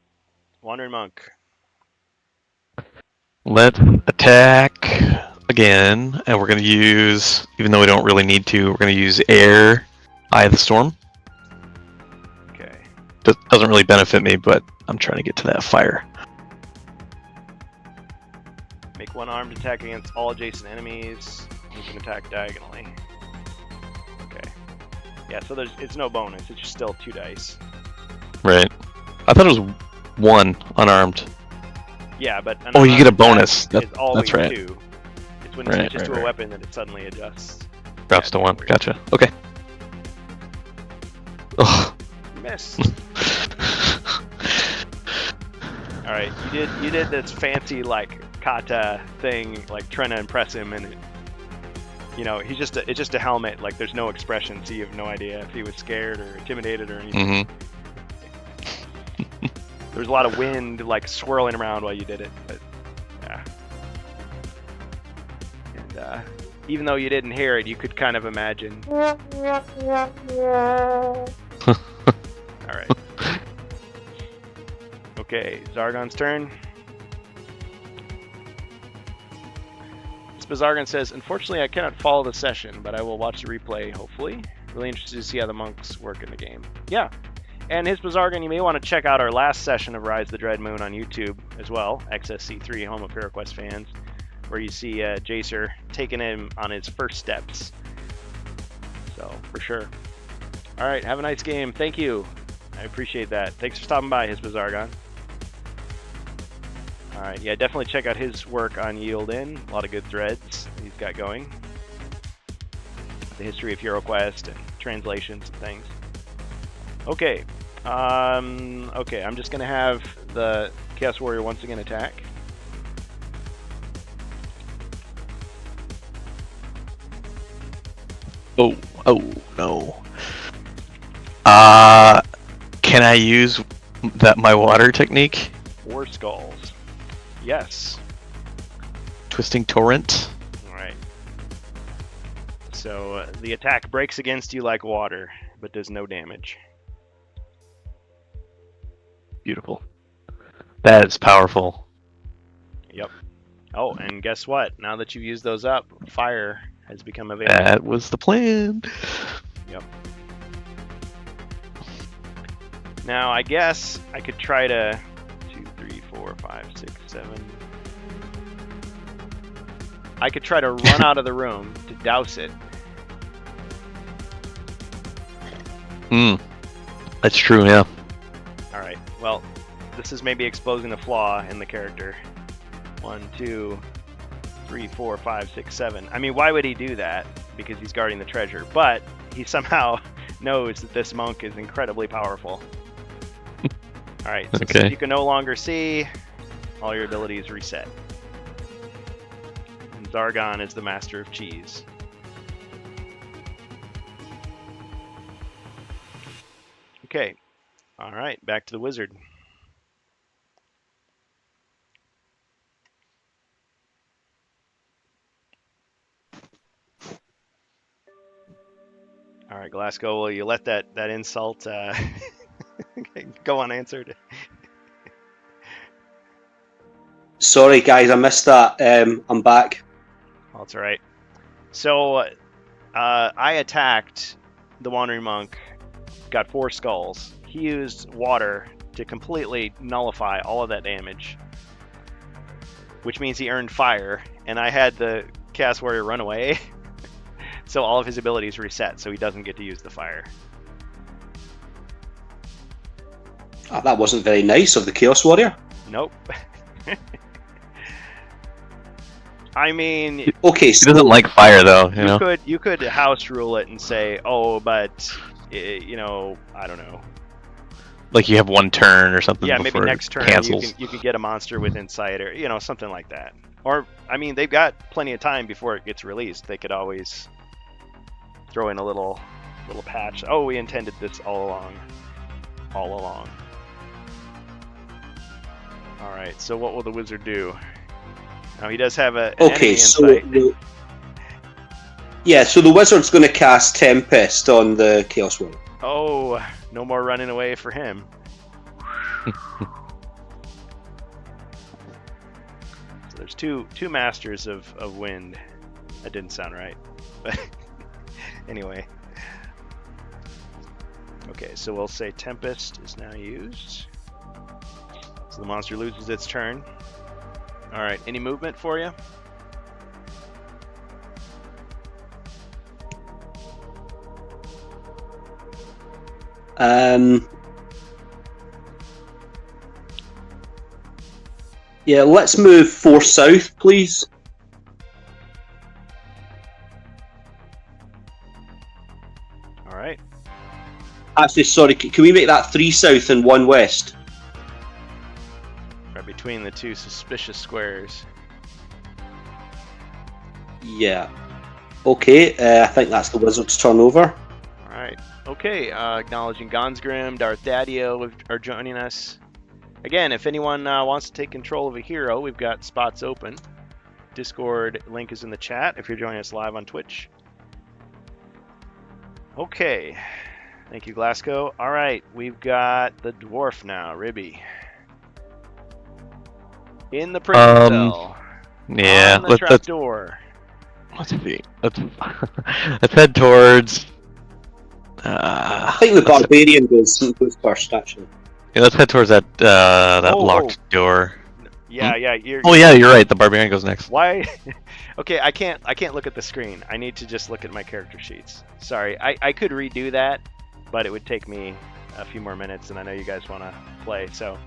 Wandering Monk. Let's attack again, and we're going to use, even though we don't really need to, we're going to use Air, Eye of the Storm. Okay. Doesn't really benefit me, but I'm trying to get to that fire. Make one armed attack against all adjacent enemies. You can attack diagonally. Okay. Yeah, so it's no bonus. It's just still 2 dice. Right. I thought it was 1 unarmed. Yeah, but Oh, you get a bonus. It's always That's right. 2. It's when you Right, switch to right. a weapon that it suddenly adjusts. Drops to 1. weird. Gotcha. Okay. Ugh. Miss. All right, you did this fancy like kata thing, like trying to impress him, and it's just a helmet. Like there's no expression, so you have no idea if he was scared or intimidated or anything. There was a lot of wind like swirling around while you did it, but yeah. And even though you didn't hear it, you could kind of imagine. All right. Okay, Zargon's turn. Spazargon says, unfortunately I cannot follow the session, but I will watch the replay, hopefully. Really interested to see how the monks work in the game. Yeah. And his Spazargon, you may want to check out our last session of Rise of the Dread Moon on YouTube as well, XSC3, home of HeroQuest fans, where you see Jacer taking him on his first steps. So, for sure. Alright, have a nice game. Thank you. I appreciate that. Thanks for stopping by, his Spazargon. Alright, yeah, definitely check out his work on Yield In. A lot of good threads he's got going. The history of HeroQuest and translations and things. Okay. Okay, I'm just going to have the Chaos Warrior once again attack. Oh no. Can I use my water technique? 4 skulls. Yes. Twisting Torrent. Alright. So the attack breaks against you like water, but does no damage. Beautiful. That is powerful. Yep. Oh, and guess what? Now that you've used those up, fire has become available. That was the plan. Yep. Now, I guess I could try to 2, 3, 4, 5, 6, 7. I could try to run out of the room to douse it. That's true, yeah. Alright, well, this is maybe exposing a flaw in the character. 1, 2, 3, 4, 5, 6, 7. I mean, why would he do that? Because he's guarding the treasure. But he somehow knows that this monk is incredibly powerful. Alright, so Okay. since you can no longer see, all your abilities reset. And Zargon is the master of cheese. Okay. Alright, back to the wizard. Alright, Glasgow, will you let that insult go unanswered? Sorry, guys, I missed that. I'm back. Well, that's alright. So, I attacked the Wandering Monk, got 4 skulls. He used water to completely nullify all of that damage, which means he earned fire, and I had the Chaos Warrior run away, so all of his abilities reset, so he doesn't get to use the fire. That wasn't very nice of the Chaos Warrior. Nope. I mean, Okay, He so doesn't like fire, though. You know. you could house rule it and say, oh, but you know, I don't know. Like you have one turn or something. Yeah, maybe before next turn cancels. you can get a monster with insight, or you know, something like that. Or I mean, they've got plenty of time before it gets released. They could always throw in a little patch. Oh, we intended this all along. All along. All right. So what will the wizard do? Now he does have an enemy insight. Yeah, so the wizard's going to cast Tempest on the Chaos Warrior. Oh, no more running away for him. So there's two masters of wind. That didn't sound right, but anyway. Okay, so we'll say Tempest is now used. So the monster loses its turn. All right, any movement for you? Yeah, let's move 4 south, please. All right. Actually, sorry, can we make that 3 south and 1 west? Right between the two suspicious squares. Yeah. Okay, I think that's the wizard's turn over. All right. Okay, acknowledging Gonsgrim, Darth Dadio are joining us. Again, if anyone wants to take control of a hero, we've got spots open. Discord link is in the chat if you're joining us live on Twitch. Okay. Thank you, Glasgow. All right, we've got the dwarf now, Ribby. In the prison cell. Yeah. On the trapdoor. Let's see. Let's head towards. I think the barbarian goes first, actually. Yeah, let's head towards that locked door. Yeah, yeah. Oh yeah, you're right. The barbarian goes next. Why? Okay, I can't look at the screen. I need to just look at my character sheets. Sorry, I could redo that, but it would take me a few more minutes, and I know you guys want to play. So,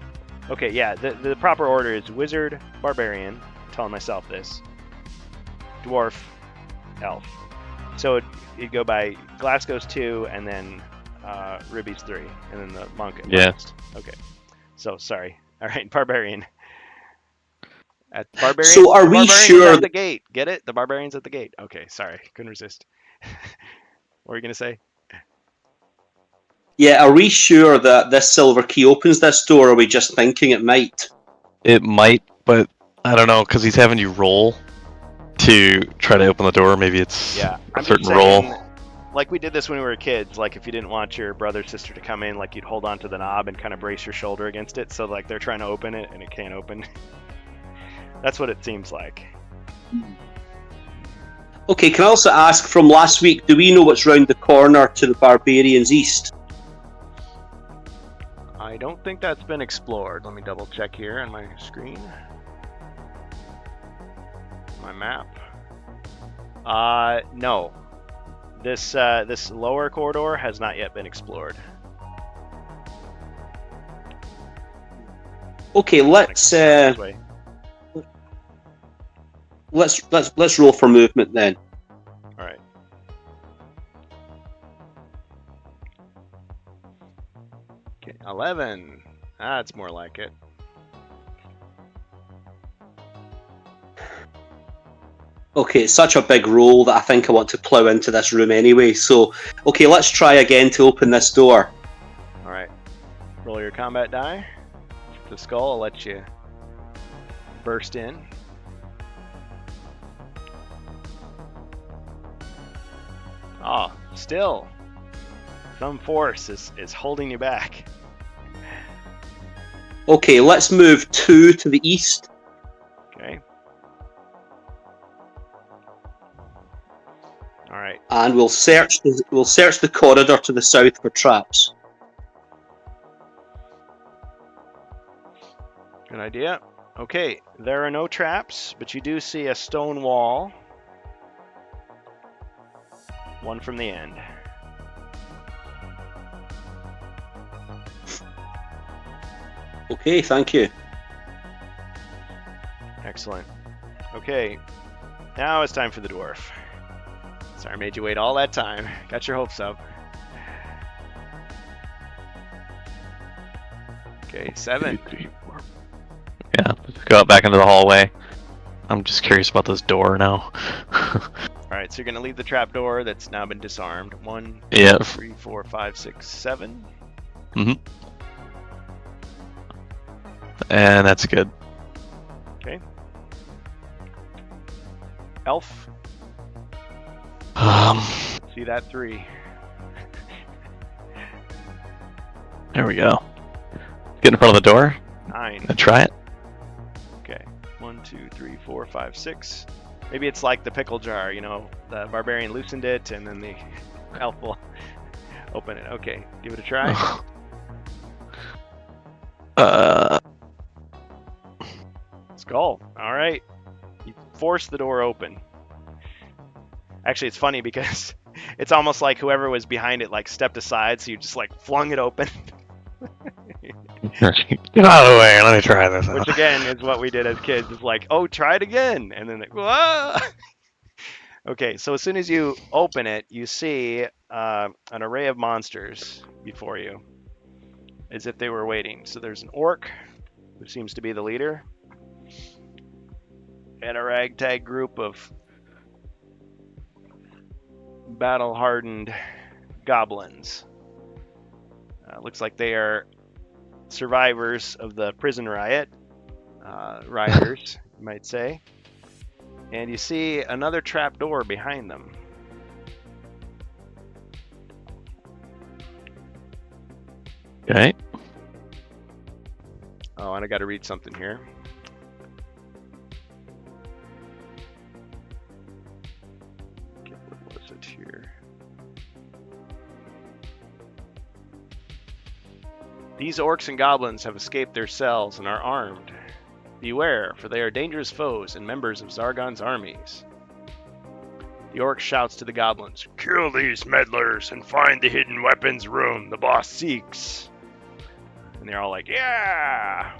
okay, yeah. The proper order is wizard, barbarian. I'm telling myself this. Dwarf, elf. So it'd go by Glasgow's 2, and then Ribby's 3, and then the monk. Yes. Okay. So sorry. All right, barbarian. At barbarian. So are we sure at the gate? Get it? The barbarian's at the gate. Okay, sorry, couldn't resist. What were you gonna say? Yeah, are we sure that this silver key opens this door, or are we just thinking it might? It might, but I don't know because he's having you roll to try to open the door. Maybe it's a certain roll. Like we did this when we were kids. Like if you didn't want your brother or sister to come in, like you'd hold on to the knob and kind of brace your shoulder against it. So like they're trying to open it and it can't open. That's what it seems like. Okay, can I also ask from last week, do we know what's round the corner to the barbarian's east? I don't think that's been explored. Let me double check here on my screen. My map. No. This lower corridor has not yet been explored. Okay, let's roll for movement then. All right. Okay, 11. That's more like it. Okay, it's such a big roll that I think I want to plough into this room anyway. So, okay, let's try again to open this door. All right. Roll your combat die. The skull will let you burst in. Oh, still. Some force is holding you back. Okay, let's move 2 to the east. Okay. All right. And we'll search the corridor to the south for traps. Good idea. Okay, there are no traps, but you do see a stone wall. One from the end. Okay, thank you. Excellent. Okay, now it's time for the dwarf. Sorry, I made you wait all that time. Got your hopes up. Okay, 7. 2, 3, 4. Yeah, go out back into the hallway. I'm just curious about this door now. Alright, so you're going to leave the trap door that's now been disarmed. 1, 2, Yeah. 3, 4, 5, 6, 7. And that's good. Okay. Elf, see that 3. There we go. Get in front of the door 9. and try it. Okay. 1, 2, 3, 4, 5, 6. Maybe it's like the pickle jar, you know, the barbarian loosened it and then the elf will open it. Okay, give it a try. Skull. All right. You force the door open. Actually, it's funny because it's almost like whoever was behind it like stepped aside, so you just like flung it open. Get out of the way. Let me try this. Which again is what we did as kids. It's like, oh, try it again, and then whoa. Okay, so as soon as you open it, you see an array of monsters before you, as if they were waiting. So there's an orc, who seems to be the leader, and a ragtag group of battle-hardened goblins. Looks like they are survivors of the prison riot, rioters, you might say. And you see another trap door behind them. Okay. Oh, and I got to read something here. Okay, what was it here? These orcs and goblins have escaped their cells and are armed. Beware, for they are dangerous foes and members of Zargon's armies. The orc shouts to the goblins, "Kill these meddlers and find the hidden weapons room the boss seeks." And they're all like, "Yeah!"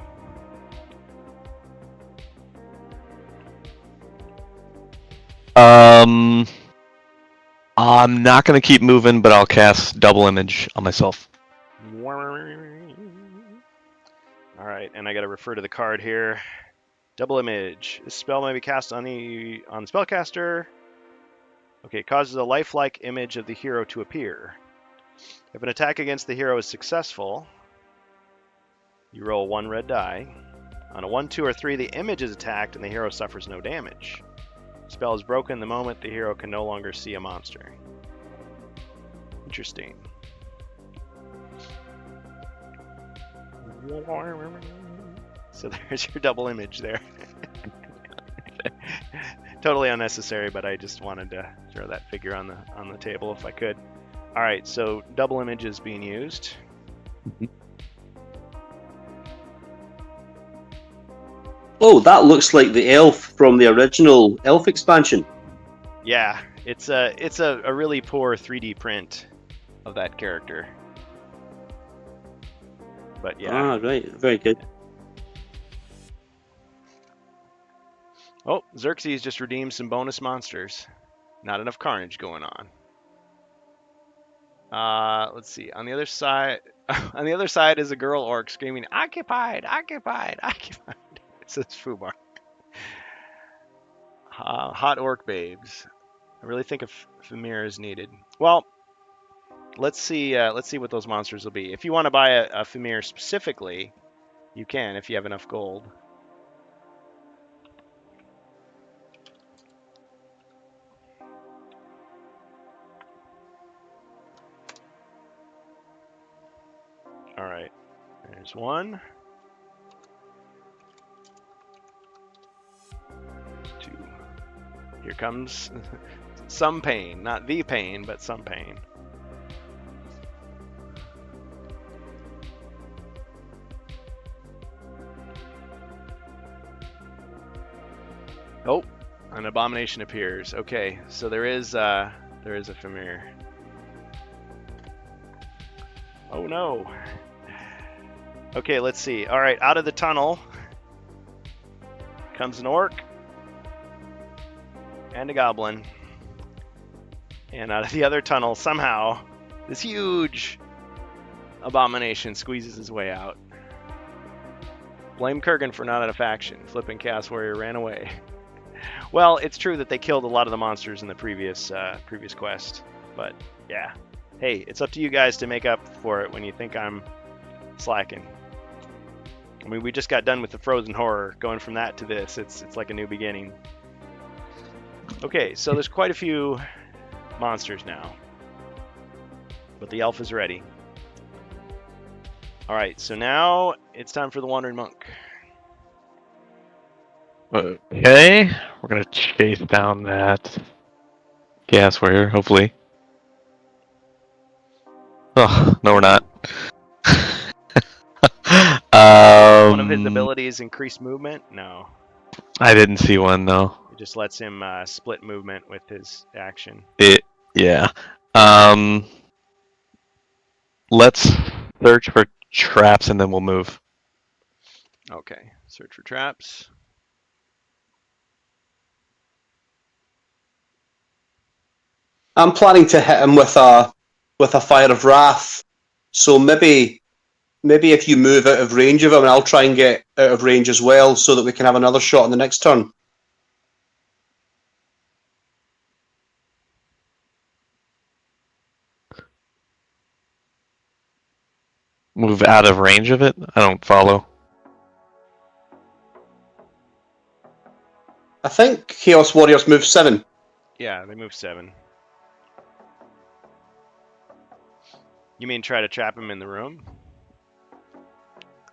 I'm not going to keep moving, but I'll cast double image on myself. Alright, and I gotta refer to the card here. Double image. This spell may be cast on the spellcaster. Okay, it causes a lifelike image of the hero to appear. If an attack against the hero is successful, you roll 1 red die. On a 1, 2, or 3, the image is attacked and the hero suffers no damage. The spell is broken the moment the hero can no longer see a monster. Interesting. So there's your double image there. Totally unnecessary, but I just wanted to throw that figure on the table if I could. All right, so double image is being used. Oh, that looks like the elf from the original elf expansion. Yeah, it's a really poor 3D print of that character. But yeah. Ah, right. Very good. Oh, Xerxes just redeemed some bonus monsters. Not enough carnage going on. Let's see. On the other side is a girl orc screaming, "Occupied! Occupied! Occupied!" Says Fubar. Hot orc babes. I really think a Fimir is needed. Well, let's see what those monsters will be. If you want to buy a Fimir specifically, you can if you have enough gold. All right, there's one. 2. Here comes some pain, not the pain, but some pain. Oh, an abomination appears. Okay, so there is a Fimir. Oh no. Okay, let's see. All right, out of the tunnel comes an orc and a goblin. And out of the other tunnel, somehow, this huge abomination squeezes his way out. Blame Kurgan for not out of faction. Flipping Chaos Warrior ran away. Well, it's true that they killed a lot of the monsters in the previous quest, but yeah. Hey, it's up to you guys to make up for it when you think I'm slacking. I mean, we just got done with the Frozen Horror. Going from that to this, it's like a new beginning. Okay, so there's quite a few monsters now, but the elf is ready. All right, so now it's time for the Wandering Monk. Okay, we're gonna chase down that gas warrior, hopefully. Oh, no, we're not. One of his abilities increased movement? No. I didn't see one though. It just lets him split movement with his action. Yeah. Let's search for traps and then we'll move. Okay, search for traps. I'm planning to hit him with a Fire of Wrath. So maybe if you move out of range of him, I'll try and get out of range as well, so that we can have another shot on the next turn. Move out of range of it? I don't follow. I think Chaos Warriors move 7. Yeah, they move 7. You mean try to trap him in the room?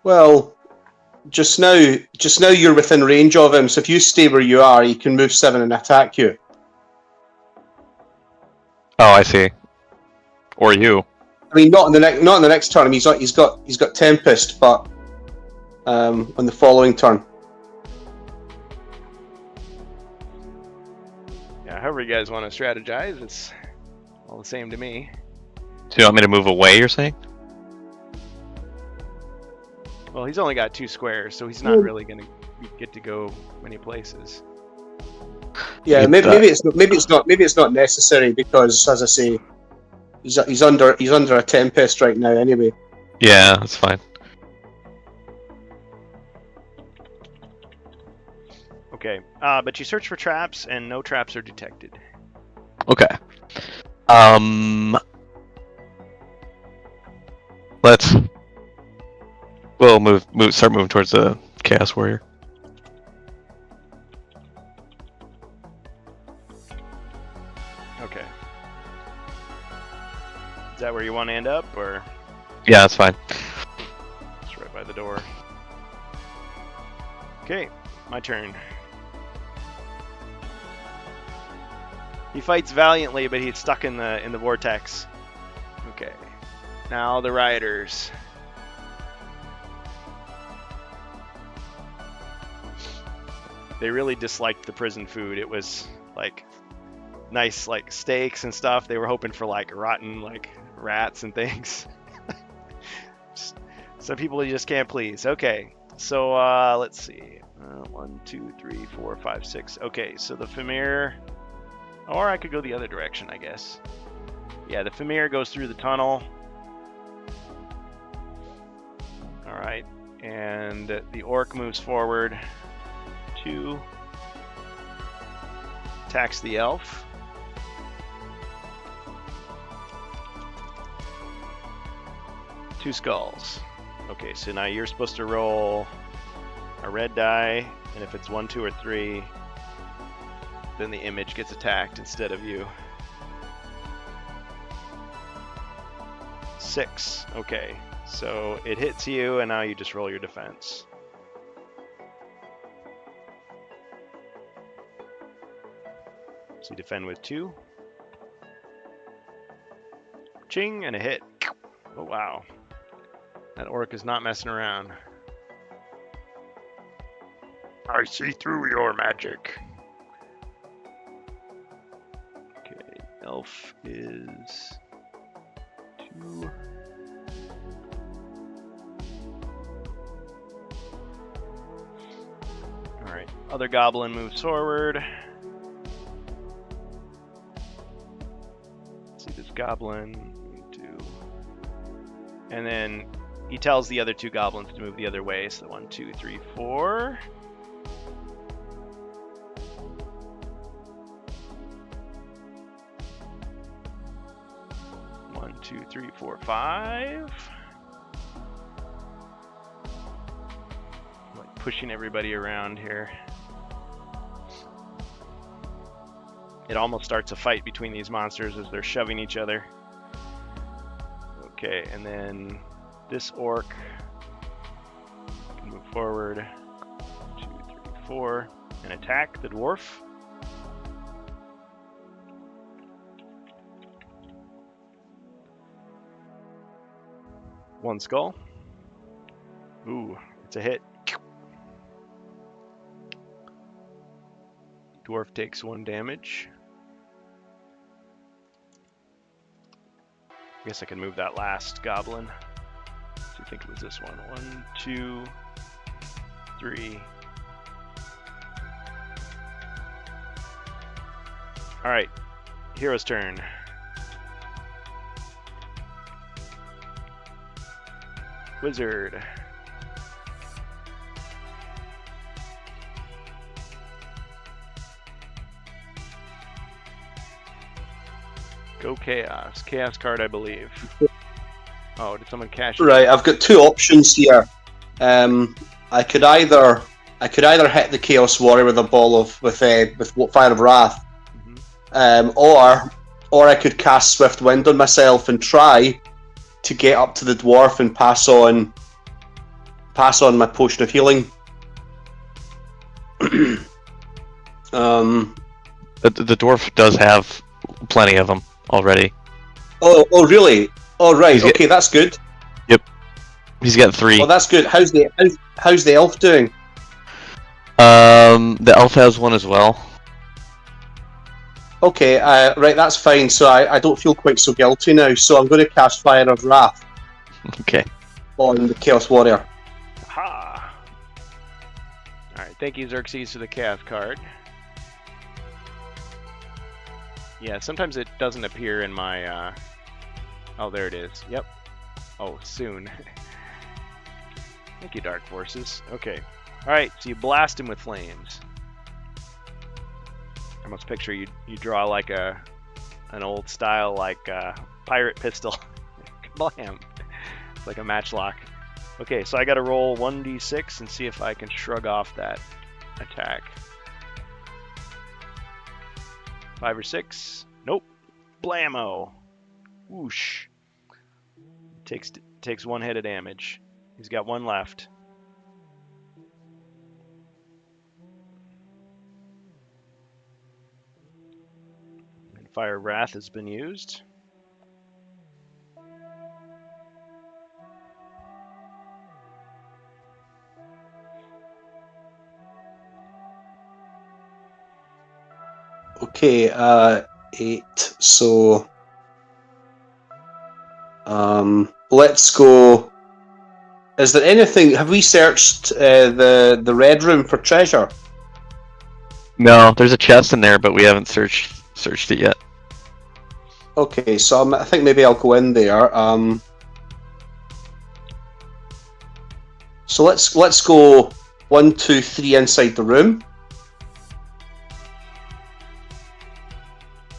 Well, just now you're within range of him, so if you stay where you are, he can move 7 and attack you. Oh, I see. Or you. I mean, not in the next turn. He's got Tempest, but on the following turn. Yeah, however you guys want to strategize, it's all the same to me. So you want me to move away, you're saying? Well, he's only got 2 squares, so he's not really going to get to go many places. Yeah, maybe it's not necessary, because, as I say, he's under a Tempest right now anyway. Yeah, that's fine. Okay, but you search for traps, and no traps are detected. Okay. We'll start moving towards the Chaos Warrior. Okay. Is that where you want to end up, or? Yeah, that's fine. It's right by the door. Okay, my turn. He fights valiantly, but he's stuck in the vortex. Okay. Now the rioters. They really disliked the prison food. It was like nice like steaks and stuff. They were hoping for like rotten like rats and things. Some people you just can't please. Okay. So let's see. 1, 2, 3, 4, 5, 6. Okay, so the Fimir. Or I could go the other direction, I guess. Yeah, the Fimir goes through the tunnel. Alright, and the orc moves forward. 2. Attacks the elf. Two skulls. Okay, so now you're supposed to roll a red die, and if it's 1, 2, or 3, then the image gets attacked instead of you. 6. Okay, so it hits you, and now you just roll your defense. So you defend with 2. Ching, and a hit. Oh, wow. That orc is not messing around. I see through your magic. elf is 2. Alright, other goblin moves forward. Let's see this goblin. 2. And then he tells the other 2 goblins to move the other way. So 1, 2, 3, 4. 1, 2, 3, 4, 5. Like pushing everybody around here. It almost starts a fight between these monsters as they're shoving each other. Okay, and then this orc can move forward. 1, 2, 3, 4, and attack the dwarf. One skull. Ooh, it's a hit. Dwarf takes 1 damage. I guess I can move that last goblin. I think it was this one. 1, 2, 3. Alright, hero's turn. Wizard. Go Chaos. Chaos card, I believe. Oh, did someone cash it? Right, I've got 2 options here. I could either hit the Chaos Warrior with a ball of with Fire of Wrath, or I could cast Swift Wind on myself and try to get up to the dwarf and pass on my potion of healing. The dwarf does have plenty of them already. Oh, really? Oh, right. Okay, that's good. Yep, he's got 3. Oh, that's good. How's the elf doing? The elf has 1 as well. Okay, right, that's fine. So I don't feel quite so guilty now. So I'm going to cast Fire of Wrath. Okay. On the Chaos Warrior. Ha! Alright, thank you, Xerxes, for the Chaos card. Yeah, sometimes it doesn't appear in my, Oh, there it is. Yep. Oh, soon. Thank you, Dark Forces. Okay. Alright, so you blast him with flames. I must picture you draw like an old style, like, pirate pistol. Blam! It's like a matchlock. Okay, so I gotta roll 1d6 and see if I can shrug off that attack. 5 or 6. Nope. Blammo. Whoosh. Takes 1 hit of damage. He's got 1 left. And Fire Wrath has been used. Okay, 8. So, let's go. Is there anything? Have we searched the red room for treasure? No, there's a chest in there, but we haven't searched it yet. Okay, so I think maybe I'll go in there. So let's go 1, 2, 3 inside the room.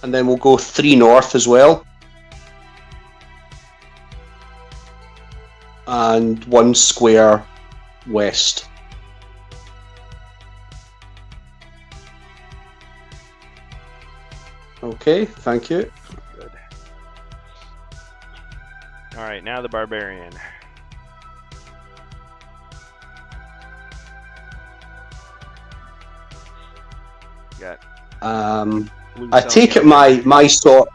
And then we'll go 3 north as well. And 1 square west. Okay, thank you. Good. Alright, now the barbarian. Got I take it my sword.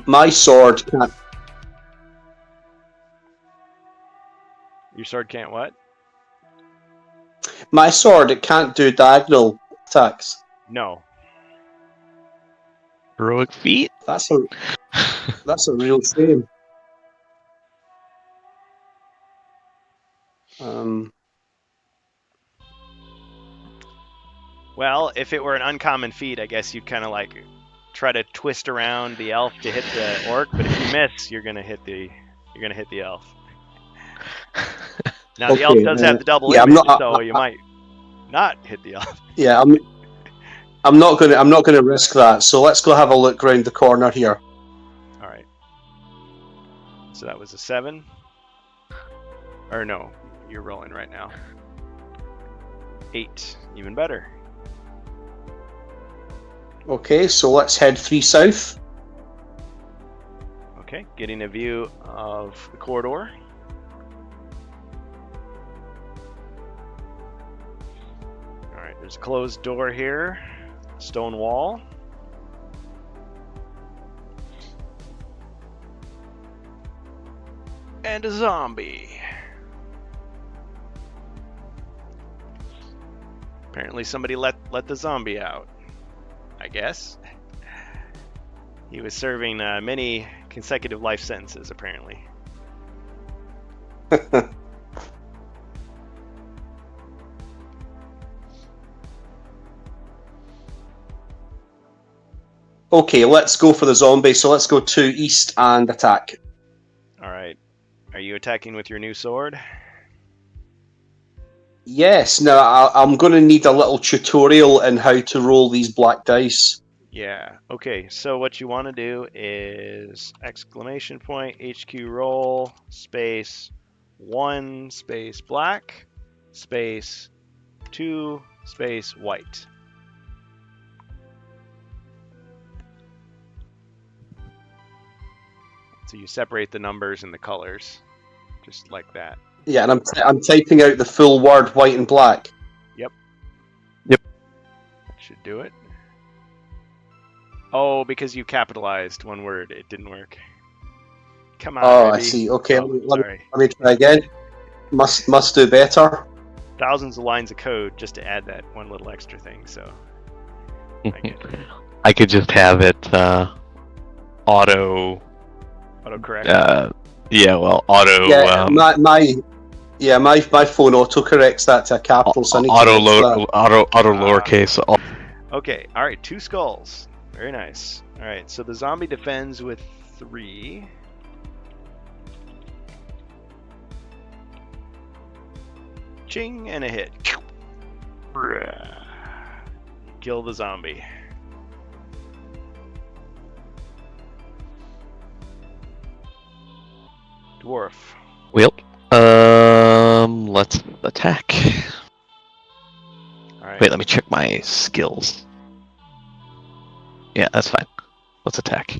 My sword can't. Your sword can't what? My sword, it can't do diagonal attacks. No. Heroic feat. That's a real shame. Well, if it were an uncommon feat, I guess you'd kind of like try to twist around the elf to hit the orc, but if you miss, you're gonna hit the elf. Now the elf Okay, does have the double yeah, image, so you might not hit the elf. Yeah, I'm not gonna risk that. So let's go have a look round the corner here. All right. So that was a 7. Or no, you're rolling right now. 8, even better. Okay, so let's head 3 south. Okay, getting a view of the corridor. All right, there's a closed door here, stone wall. And a zombie. Apparently somebody let the zombie out, I guess. He was serving many consecutive life sentences, apparently. Okay, let's go for the zombie. So let's go to east and attack. All right. Are you attacking with your new sword? Yes. Now I'm going to need a little tutorial in how to roll these black dice. Yeah. Okay, so what you want to do is exclamation point HQ roll space 1 space black space 2 space white. So you separate the numbers and the colors, just like that. Yeah, and I'm typing out the full word white and black. Yep. Yep. Should do it. Oh, because you capitalized one word, it didn't work. Come on, Oh, baby. I see. Okay, Oh, sorry. let me try again. Must do better. Thousands of lines of code just to add that one little extra thing, so I get it. I could just have it auto. Autocorrect. Yeah, well, auto. Yeah, my phone autocorrects that to a capital, so I need auto to fix that. auto lowercase. Okay, all right, 2 skulls. Very nice. All right, so the zombie defends with 3. Ching, and a hit. Kill the zombie. Dwarf. Well, let's attack. All right. Wait, let me check my skills. Yeah, that's fine. Let's attack.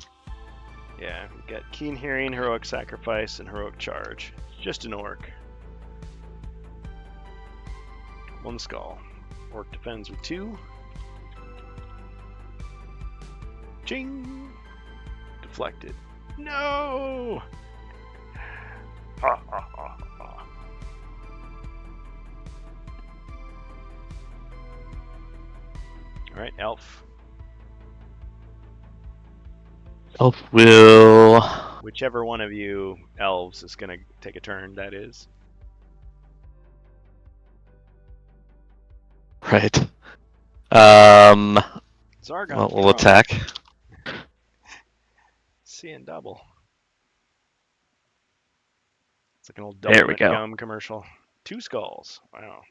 Yeah, we got keen hearing, heroic sacrifice, and heroic charge. Just an orc. 1 skull. Orc defends with 2. Ching! Deflected. No! Ha ha ha ha. Alright, elf. Elf will. Whichever one of you elves is gonna take a turn, that is. Right. Zargon. Well, we'll attack. Seeing double. It's like an old There we double go. gum commercial. 2 skulls. Wow.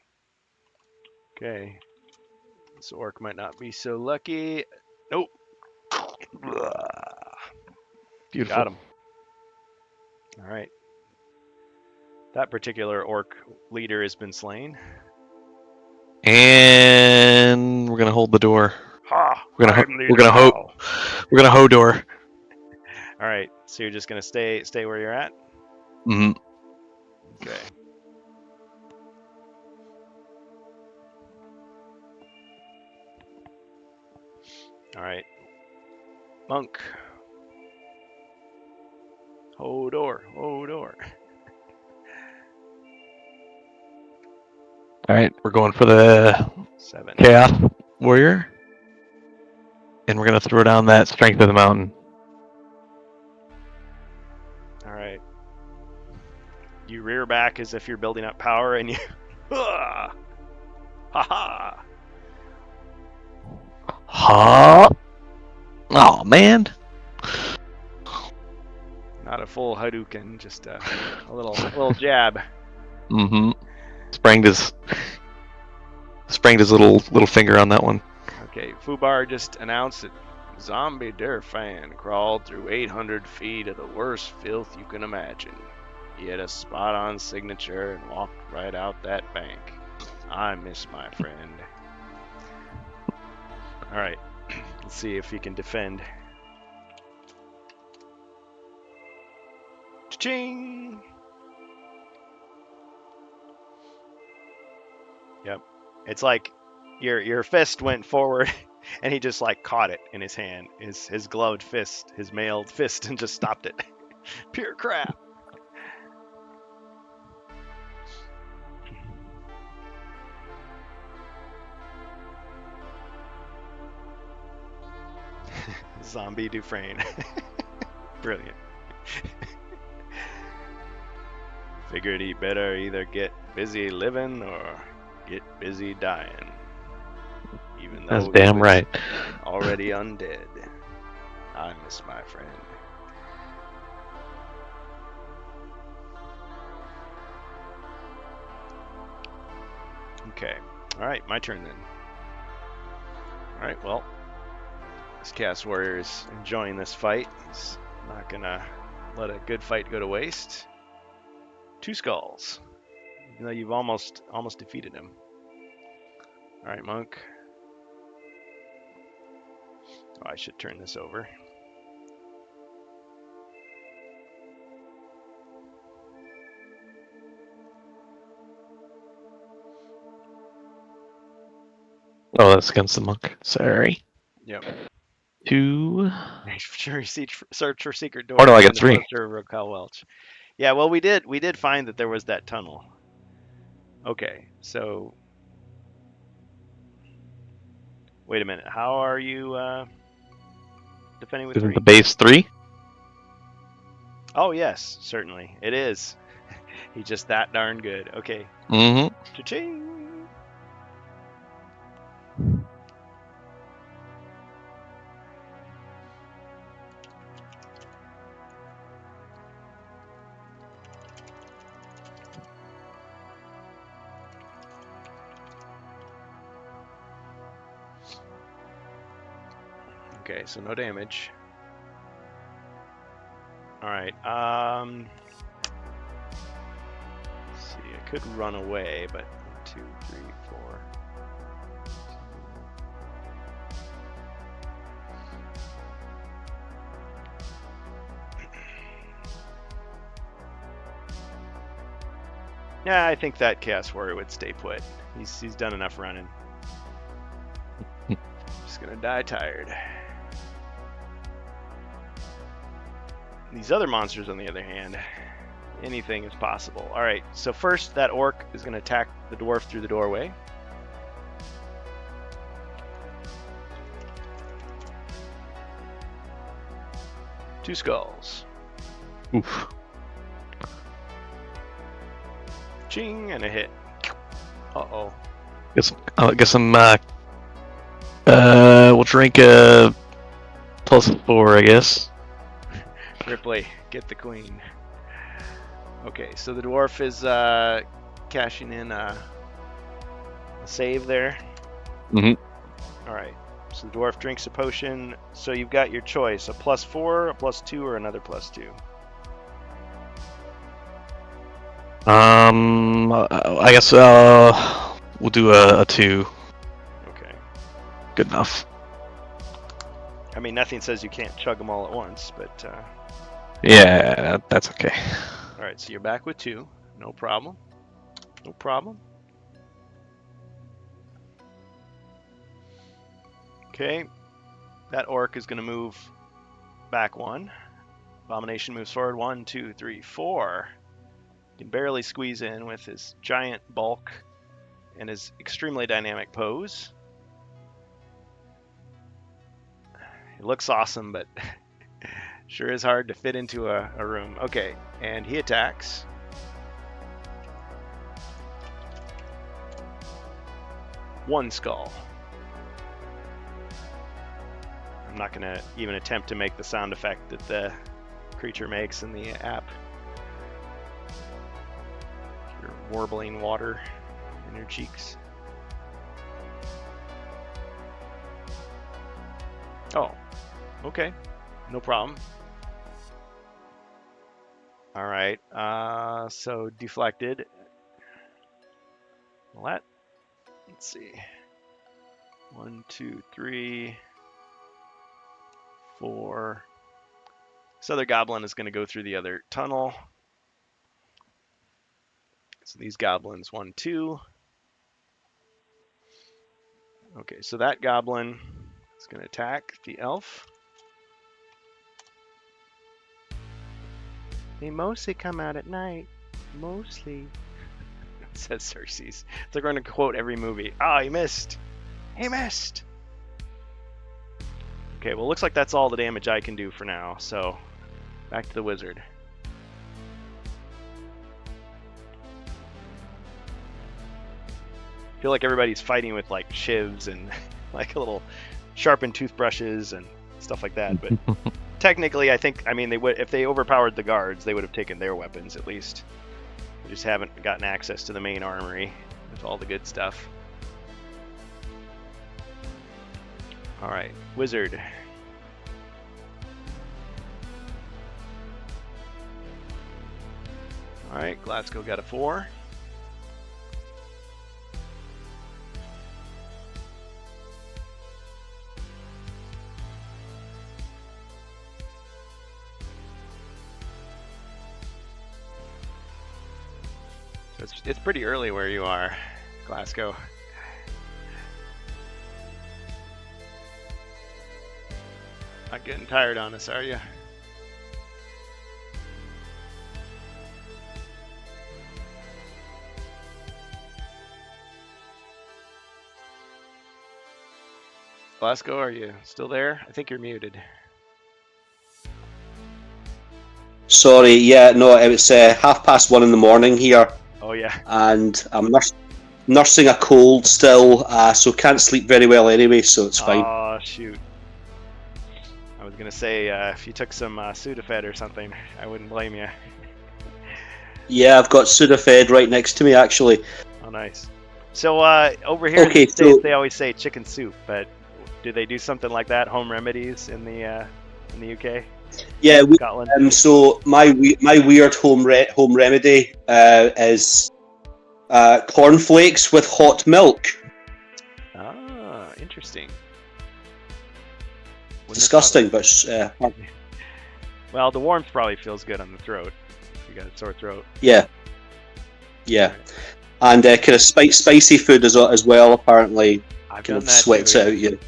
Okay. This orc might not be so lucky. Nope. Beautiful. Got him. All right. That particular orc leader has been slain. And we're gonna hold the door. Ha! We're gonna I'm leader we're gonna now. we're gonna hoe door. All right. So you're just gonna stay where you're at. Mm-hmm. Okay. All right. Monk. Hodor. Hodor. All right, we're going for the 7. Chaos Warrior. and we're gonna throw down that strength of the mountain. All right. You rear back as if you're building up power, and you. Ha ha! Ha! Oh man! Not a full Hadouken, just a little jab. Mm-hmm. Spranged his little finger on that one. Okay, Fubar just announced that Zombie Durfan crawled through 800 feet of the worst filth you can imagine. He had a spot-on signature and walked right out that bank. I miss my friend. All right, let's see if he can defend. Cha-ching! Yep, it's like your fist went forward, and he just like caught it in his hand, his gloved fist, his mailed fist, and just stopped it. Pure crap. Zombie Dufresne. Brilliant. Figured he better either get busy living or get busy dying. Even though That's damn he was right. already undead. I miss my friend. Okay. Alright, my turn then. Alright, well, this Chaos Warrior is enjoying this fight. He's not gonna let a good fight go to waste. 2 skulls. Even though you've almost defeated him. Alright, Monk. Oh, I should turn this over. Oh, that's against the monk. Sorry. Yep. 2. Make sure you search for secret doors. Oh no, I got in the 3. poster of Raquel Welch. Yeah, well, we did find that there was that tunnel. Okay, so wait a minute. How are you defending with Isn't 3? the base 3? Oh yes, certainly it is. He's just that darn good. Okay. Mm-hmm. Cha-ching. Okay, so no damage. All right. Let's see. I could run away, but 1, 2, 3, 4. Yeah, I think that Chaos Warrior would stay put. He's done enough running. Just gonna die tired. These other monsters, on the other hand, anything is possible. All right, so first that orc is gonna attack the dwarf through the doorway. Two skulls. Oof. Ching, and a hit. Uh-oh. Guess some. We'll drink a +4, I guess. Ripley, get the queen. Okay, so the dwarf is cashing in a save there. Mm-hmm. All right, so the dwarf drinks a potion. So you've got your choice: a +4, a +2, or another +2. I guess we'll do a 2. Okay. Good enough. I mean, nothing says you can't chug them all at once, but Yeah, that's okay. all right. So you're back with 2. No problem. No problem. Okay, that orc is going to move back 1. Abomination moves forward 1, 2, 3, 4. Can barely squeeze in with his giant bulk and his extremely dynamic pose. It looks awesome, but sure is hard to fit into a room. Okay, and he attacks. One skull. I'm not going to even attempt to make the sound effect that the creature makes in the app. You're warbling water in your cheeks. Oh, okay. No problem. All right. So deflected. Well, that. Let's see. 1, 2, 3, 4. This other goblin is going to go through the other tunnel. So these goblins, 1, 2. Okay, so that goblin is going to attack the elf. They mostly come out at night. Mostly. Says Xerxes. They're going to quote every movie. Ah, he missed. He missed. Okay, well, looks like that's all the damage I can do for now. So, back to the wizard. I feel like everybody's fighting with like shivs and like little sharpened toothbrushes and stuff like that. But technically, I mean, they would, if they overpowered the guards, they would have taken their weapons at least. We just haven't gotten access to the main armory with all the good stuff. Alright, wizard. Alright, Glasgow got a 4. It's pretty early where you are, Glasgow. Not getting tired on us, are you? Glasgow, are you still there? I think you're muted. Sorry, yeah, no, it was 1:30 in the morning here. Oh yeah. And I'm nursing a cold still, so can't sleep very well anyway, so it's fine. Oh shoot. I was gonna say if you took some Sudafed or something, I wouldn't blame you. Yeah, I've got Sudafed right next to me actually. Oh nice. So over here in the States they always say chicken soup, but do they do something like that? Home remedies in the UK? Yeah, Scotland. So my weird home remedy is cornflakes with hot milk. Ah, interesting. Disgusting, but well, the warmth probably feels good on the throat. You got a sore throat. Yeah. Right. And kind of spicy food as well. Apparently, I've kind done of that sweats too. it out you.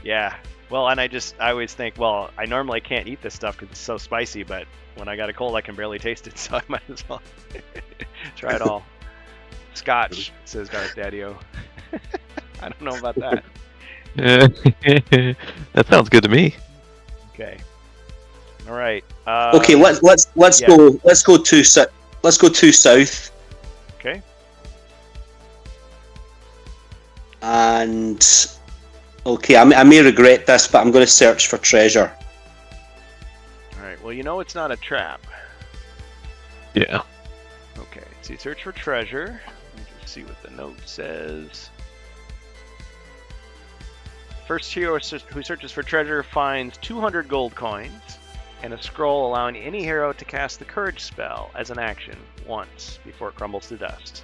Yeah. Well, and I always think, well, I normally can't eat this stuff because it's so spicy, but when I got a cold, I can barely taste it, so I might as well try it all. Scotch, says Darth Daddy-O. I don't know about that. That sounds good to me. Okay. All right. Okay, let's go to south. Okay. And okay, I may regret this, but I'm going to search for treasure. All right. Well, you know it's not a trap. Yeah. Okay. So you search for treasure. Let me just see what the note says. First hero who searches for treasure finds 200 gold coins and a scroll allowing any hero to cast the courage spell as an action once before it crumbles to dust.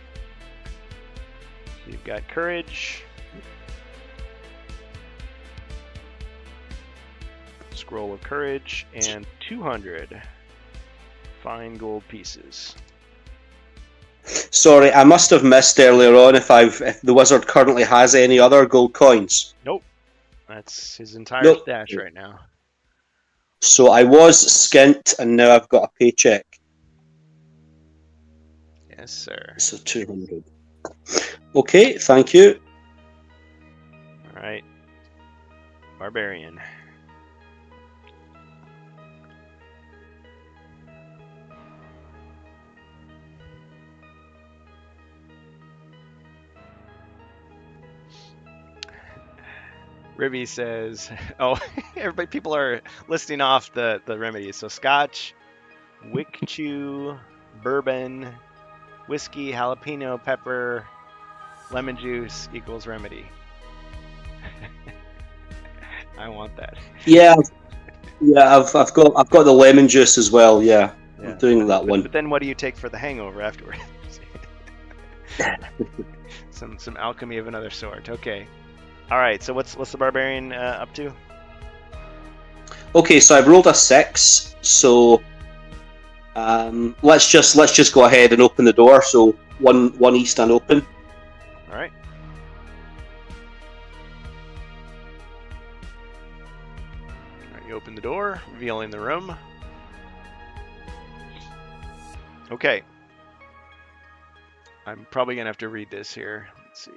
So you've got courage. Scroll of courage and 200 fine gold pieces. Sorry, I must have missed earlier on if the wizard currently has any other gold coins. Nope. That's his entire stash right now. So I was skint and now I've got a paycheck. Yes, sir. So 200. Okay, thank you. All right. Barbarian. Ribby says, "Oh, everybody, people are listing off the remedies. So Scotch, Wick Chew, bourbon, whiskey, jalapeno pepper, lemon juice equals remedy." I want that. Yeah, I've got the lemon juice as well. Yeah, I'm doing that one. But then, what do you take for the hangover afterwards? some alchemy of another sort. Okay. All right. So what's the barbarian up to? Okay, so I've rolled a 6. So let's just go ahead and open the door. So one east and open. All right. You open the door, revealing the room. Okay. I'm probably going to have to read this here. Let's see.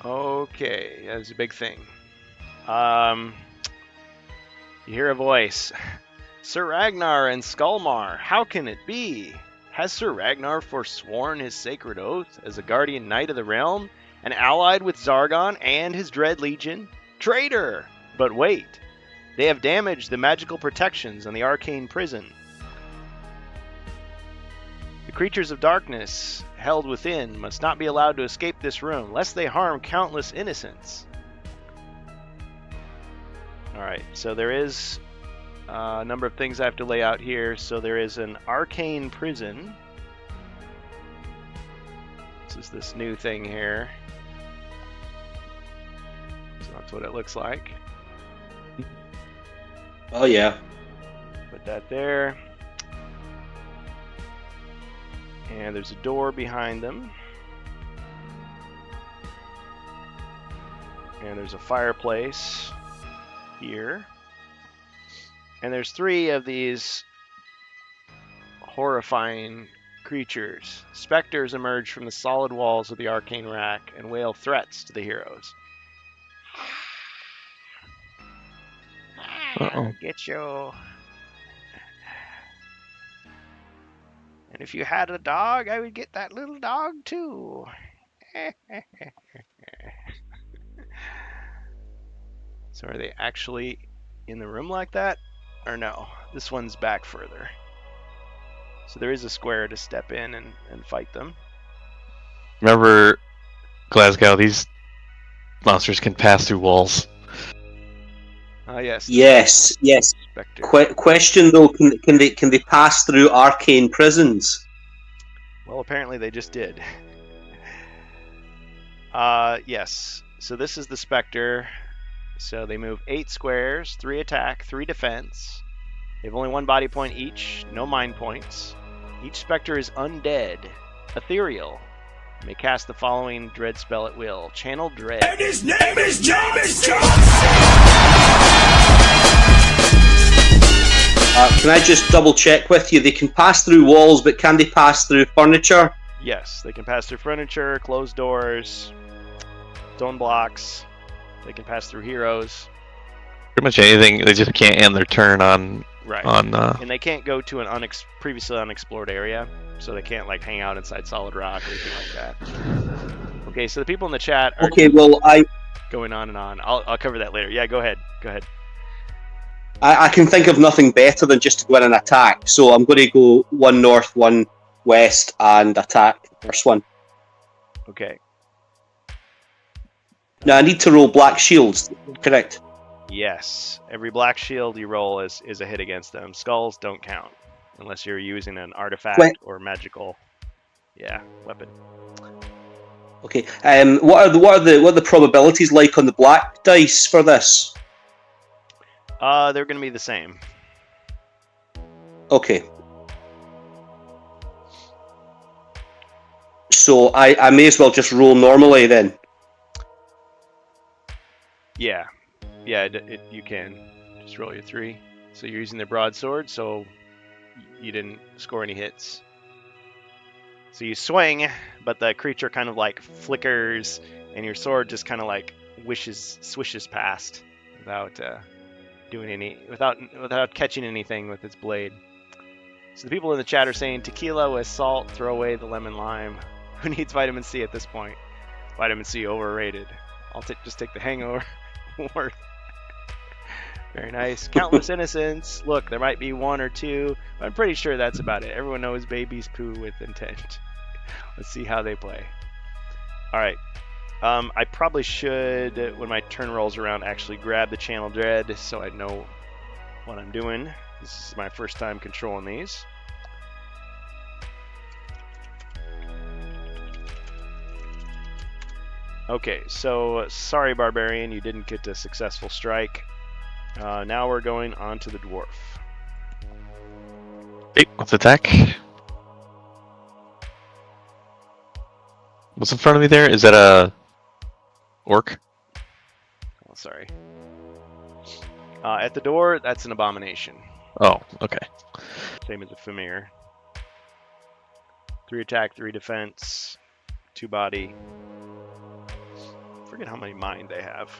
Okay, that's a big thing. You hear a voice. Sir Ragnar and Skullmar, how can it be? Has Sir Ragnar forsworn his sacred oath as a guardian knight of the realm and allied with Zargon and his Dread Legion? Traitor! But wait, they have damaged the magical protections on the arcane prison. The creatures of darkness held within must not be allowed to escape this room, lest they harm countless innocents. Alright, so there is a number of things I have to lay out here. So there is an arcane prison. This is this new thing here. So that's what it looks like. Oh yeah. Put that there. And there's a door behind them. And there's a fireplace here. And there's 3 of these horrifying creatures. Specters emerge from the solid walls of the arcane rack and wail threats to the heroes. Uh-oh. Get you. And if you had a dog, I would get that little dog too. So are they actually in the room like that? Or no? This one's back further. So there is a square to step in and fight them. Remember, Glasgow, these monsters can pass through walls. Yes. Yes. Spectre. Question though, can they pass through arcane prisons? Well, apparently they just did. Yes. So this is the Spectre. So they move 8 squares, 3 attack, 3 defense. They have only 1 body point each, no mind points. Each Spectre is undead, ethereal. May cast the following dread spell at will. Channel Dread. And his name is James Johnson! Can I just double check with you? They can pass through walls, but can they pass through furniture? Yes, they can pass through furniture, closed doors, stone blocks. They can pass through heroes. Pretty much anything. They just can't end their turn on. Right. And they can't go to an previously unexplored area, so they can't like hang out inside solid rock or anything like that. Okay, so the people in the chat are going on and on. I'll cover that later. Yeah, go ahead. I can think of nothing better than just to go in and attack. So I'm going to go 1 north, 1 west, and attack the first one. Okay. Now I need to roll black shields. Correct. Yes. Every black shield you roll is a hit against them. Skulls don't count unless you're using an artifact or magical, weapon. Okay. What are the probabilities like on the black dice for this? They're going to be the same. Okay. So I may as well just roll normally then. Yeah, you can just roll your 3. So you're using the broadsword, so you didn't score any hits. So you swing, but the creature kind of like flickers, and your sword just kind of like swishes past without without catching anything with its blade. So the people in the chat are saying tequila with salt, throw away the lemon lime. Who needs vitamin C at this point? Vitamin C overrated. I'll just take the hangover. Very nice. Countless innocents. Look, there might be one or two, but I'm pretty sure that's about it. Everyone knows babies poo with intent. Let's see how they play. All right. I probably should, when my turn rolls around, actually grab the Channel Dread so I know what I'm doing. This is my first time controlling these. Okay, so sorry, Barbarian, you didn't get a successful strike. Now we're going on to the Dwarf. Hey, let's attack. What's in front of me there? Is that a orc? Oh, sorry. At the door, that's an abomination. Oh, okay. Same as a Famir. 3 attack, 3 defense, 2 body. Forget how many mind they have.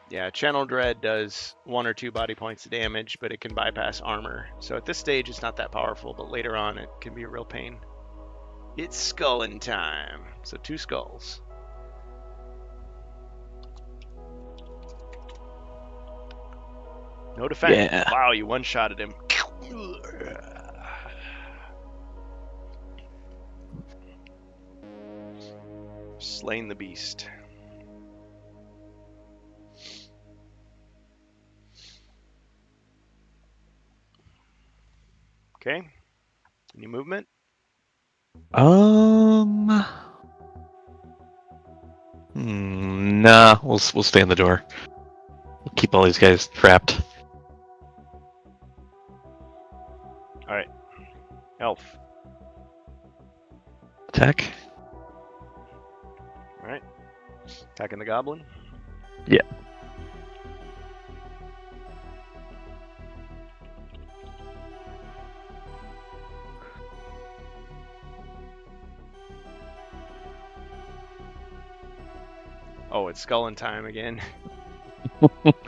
Yeah, Channel Dread does 1 or 2 body points of damage, but it can bypass armor. So at this stage, it's not that powerful, but later on, it can be a real pain. It's skulling time. So 2 skulls. No defense. Yeah. Wow, you one-shotted him. Slain the beast. Okay. Any movement? Nah, we'll stay in the door. We'll keep all these guys trapped. All right. Elf. Attack. All right. Attacking the goblin. Yeah. Oh, it's skull and time again.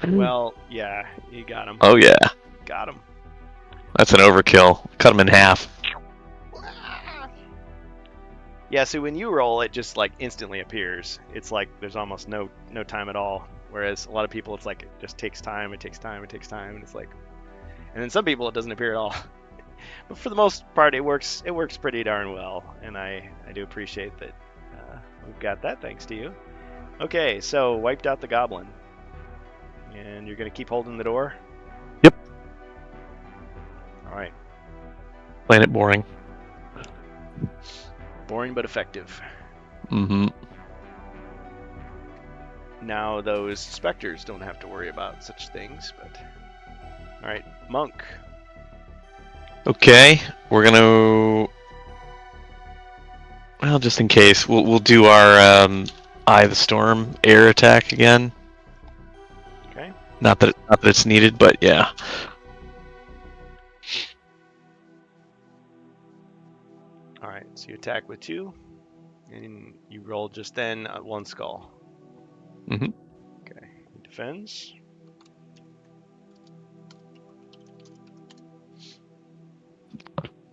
Well, yeah, you got him. Oh yeah, Got him. that's an overkill. Cut him in half. Yeah, so when you roll, it just like instantly appears. It's like there's almost no time at all. Whereas a lot of people, it's like it just takes time. It takes time. It takes time, and it's like, and then some people it doesn't appear at all. But for the most part, it works. It works pretty darn well, and I do appreciate that we've got that thanks to you. Okay, so wiped out the goblin, and you're gonna keep holding the door. Yep. All right. Playing it boring. Boring but effective. Mm-hmm. Now those specters don't have to worry about such things, but... Alright, Monk. Okay, we're gonna... Well, just in case, we'll do our Eye of the Storm air attack again. Okay. Not that it's needed, but yeah. Alright, so you attack with 2, and you roll just then 1 skull. Mm-hmm. Okay, he defends.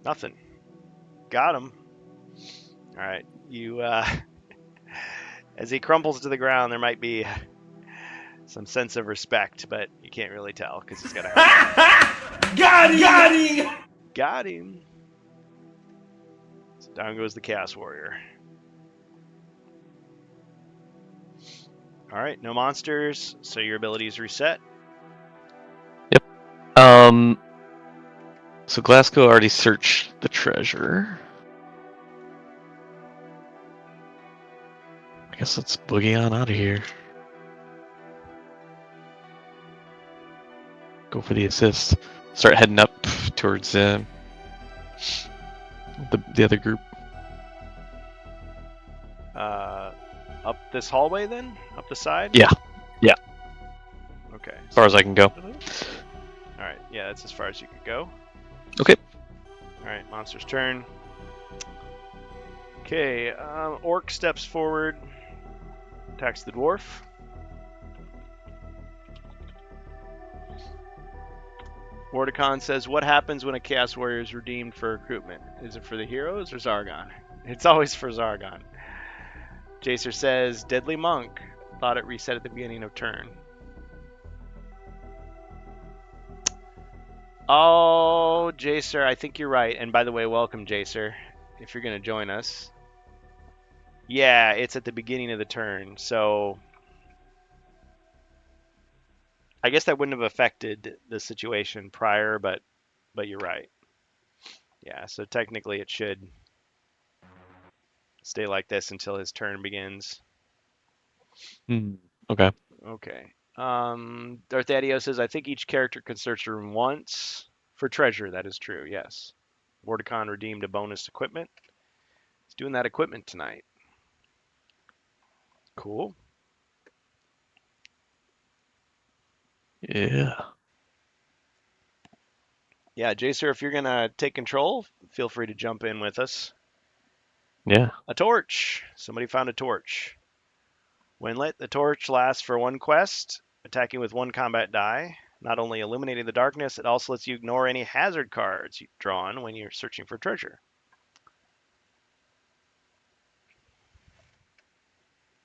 Nothing. Got him. Alright, you, as he crumples to the ground, there might be some sense of respect, but you can't really tell, because he's got a... Got him! Got him! So down goes the Chaos Warrior. Alright, no monsters, so your abilities reset. So Glasgow already searched the treasure. I guess let's boogie on out of here. Go for the assist. Start heading up towards the other group. Up this hallway then? Up the side? Yeah. Yeah. Okay. As far as I can go. Alright, yeah, that's as far as you could go. Okay. Alright, monster's turn. Okay, Orc steps forward, attacks the dwarf. Mordecon says, what happens when a Chaos Warrior is redeemed for recruitment? Is it for the heroes or Zargon? It's always for Zargon. Jacer says, Deadly Monk. Thought it reset at the beginning of turn. Oh, Jacer, I think you're right. And by the way, welcome, Jacer, if you're going to join us. Yeah, it's at the beginning of the turn, so I guess that wouldn't have affected the situation prior, but you're right. Yeah, so technically it should stay like this until his turn begins. Okay. Okay. Darth Adio says, I think each character can search the room once. For treasure, that is true, yes. Mordecon redeemed a bonus equipment. He's doing that equipment tonight. Cool. Yeah. Yeah, Jacer, if you're going to take control, feel free to jump in with us. Yeah. A torch. Somebody found a torch. When lit, the torch lasts for one quest, attacking with one combat die. Not only illuminating the darkness, it also lets you ignore any hazard cards you've drawn when you're searching for treasure.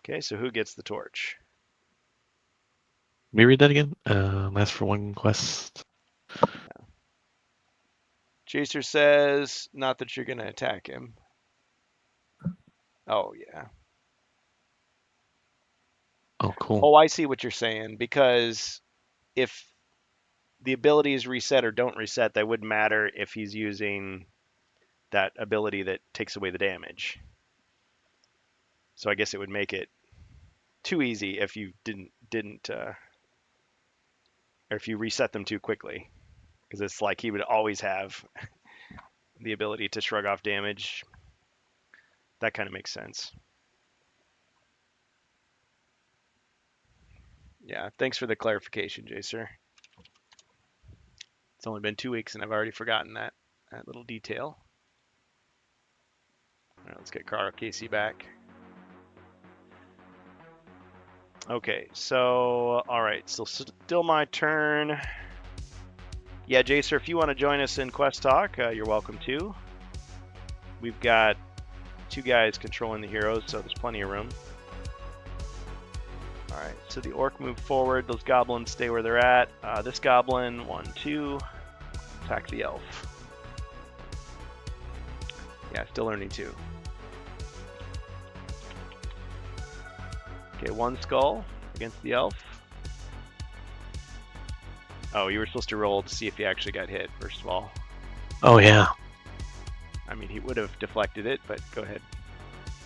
Okay, so who gets the torch? Let me read that again. Lasts for one quest. Jacer says, not that you're going to attack him. Oh, yeah. Oh, cool. Oh, I see what you're saying, because if the abilities reset or don't reset, that wouldn't matter if he's using that ability that takes away the damage. So I guess it would make it too easy if you didn't or if you reset them too quickly, because it's like he would always have the ability to shrug off damage. That kind of makes sense. Yeah, thanks for the clarification, Jacer. It's only been 2 weeks and I've already forgotten that little detail. All right, let's get Carl Casey back. Okay, so, all right, so still my turn. Yeah, Jacer, if you want to join us in Quest Talk, you're welcome to. We've got 2 guys controlling the heroes, so there's plenty of room. All right, so the orc moved forward. Those goblins stay where they're at. This goblin, 1, 2, attack the elf. Yeah, still learning 2. Okay, 1 skull against the elf. Oh, you were supposed to roll to see if he actually got hit, first of all. Oh, yeah. I mean, he would have deflected it, but go ahead.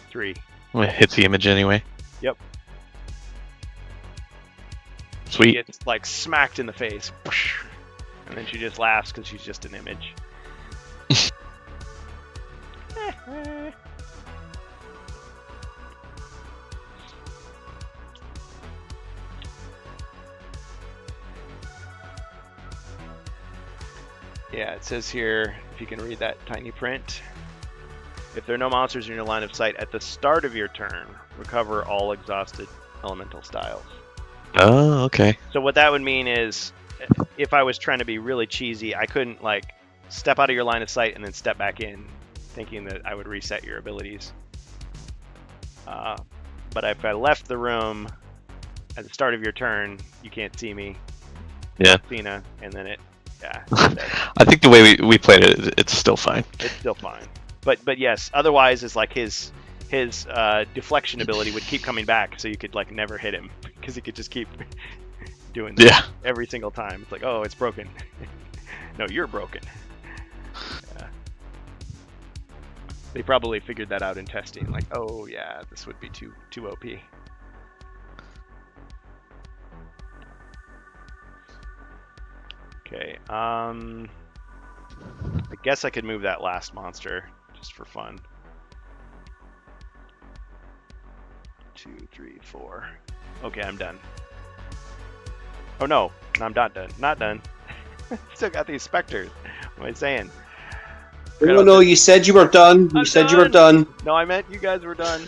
3. Well, it hits the image anyway. Yep. Sweet. She gets, like, smacked in the face. And then she just laughs because she's just an image. Yeah, it says here, if you can read that tiny print, if there are no monsters in your line of sight at the start of your turn, recover all exhausted elemental styles. Oh, okay. So what that would mean is, if I was trying to be really cheesy, I couldn't, like, step out of your line of sight and then step back in, thinking that I would reset your abilities. But if I left the room at the start of your turn, you can't see me. Yeah. Cena, and then it, yeah. I think the way we played it, it's still fine. It's still fine. But yes, otherwise it's like his deflection ability would keep coming back, so you could, like, never hit him because he could just keep doing that every single time. It's like, oh, it's broken. No, you're broken. Yeah. They probably figured that out in testing. Like, oh yeah, this would be too OP. Okay. I guess I could move that last monster just for fun. 2, 3, 4. Okay, I'm done. Oh no, I'm not done. Not done. Still got these specters. What am I saying? No, you said you were done. You I'm said you were done. done. No, I meant you guys were done.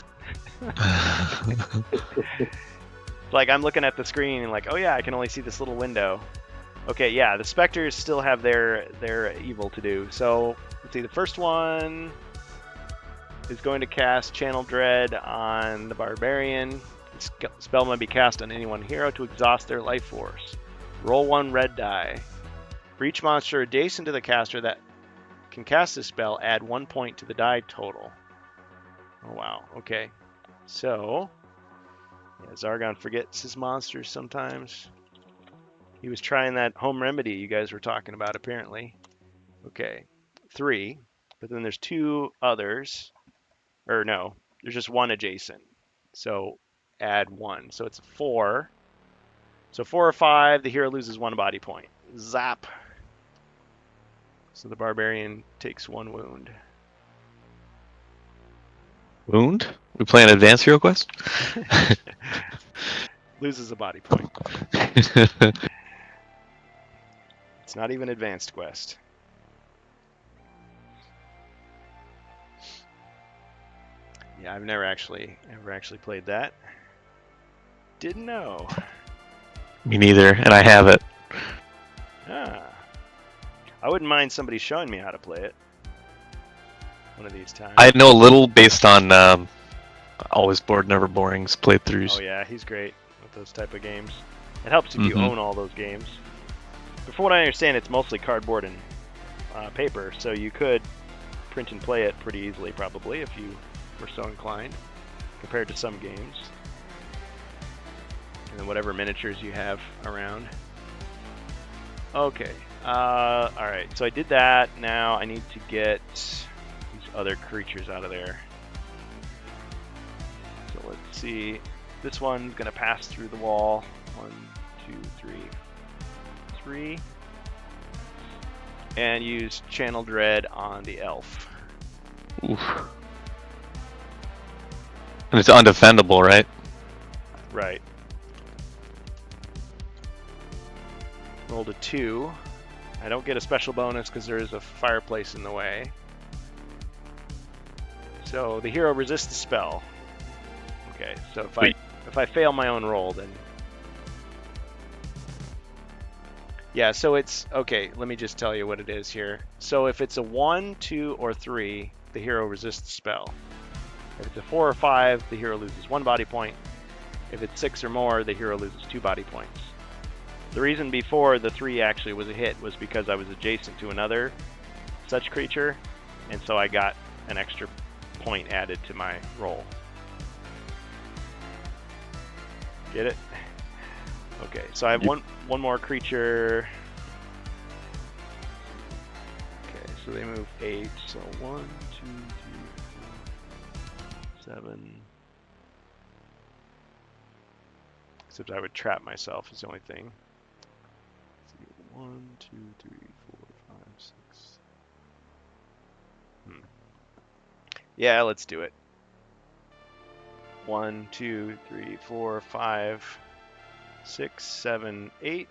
Like I'm looking at the screen and like, oh yeah, I can only see this little window. Okay, yeah, the specters still have their evil to do. So let's see, the first one is going to cast Channel Dread on the Barbarian. The spell may be cast on any one hero to exhaust their life force. Roll 1 red die. For each monster adjacent to the caster that can cast this spell, add 1 point to the die total. Oh wow, okay. So, yeah, Zargon forgets his monsters sometimes. He was trying that home remedy you guys were talking about, apparently. Okay, 3. But then there's 2 others. Or no, there's just 1 adjacent. So add 1. So it's 4. So 4 or 5, the hero loses 1 body point. Zap. So the barbarian takes 1 wound. Wound? We play an advanced hero quest? Loses a body point. It's not even advanced quest. Yeah, I've never actually played that. Didn't know. Me neither, and I have it. Ah. I wouldn't mind somebody showing me how to play it. One of these times. I know a little based on Always Bored, Never Boring's playthroughs. Oh yeah, he's great with those type of games. It helps if you own all those games. But from what I understand, it's mostly cardboard and paper, so you could print and play it pretty easily, probably, if you were so inclined, compared to some games. And then whatever miniatures you have around. Okay. Alright, so I did that. Now I need to get these other creatures out of there. So let's see. This one's going to pass through the wall. 1, 2, 3, 3. And use Channel Dread on the elf. Oof. And it's undefendable, right? Right. Rolled a 2. I don't get a special bonus because there is a fireplace in the way. So the hero resists the spell. Okay, so if I fail my own roll, then yeah. So it's okay. Let me just tell you what it is here. So if it's a 1, 2, or 3, the hero resists the spell. If it's a 4 or 5, the hero loses 1 body point. If it's 6 or more, the hero loses 2 body points. The reason before the 3 actually was a hit was because I was adjacent to another such creature, and so I got an extra point added to my roll. Get it? Okay, so I have one more creature. Okay, so they move 8. So 1, 2, 3, 4, 7. Except I would trap myself is the only thing. 1, 2, 3, 4, 5, 6. Yeah, let's do it. 1, 2, 3, 4, 5, 6, 7, 8.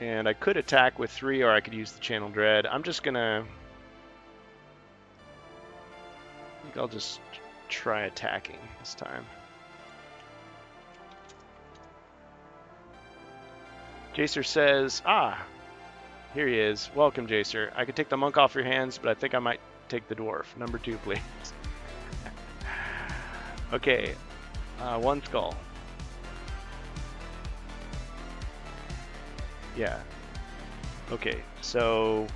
And I could attack with 3, or I could use the Channel Dread. I'm just gonna... I think I'll just try attacking this time. Jacer says, here he is. Welcome, Jacer. I could take the monk off your hands, but I think I might take the dwarf. Number 2, please. Okay, 1 skull. Yeah. Okay, so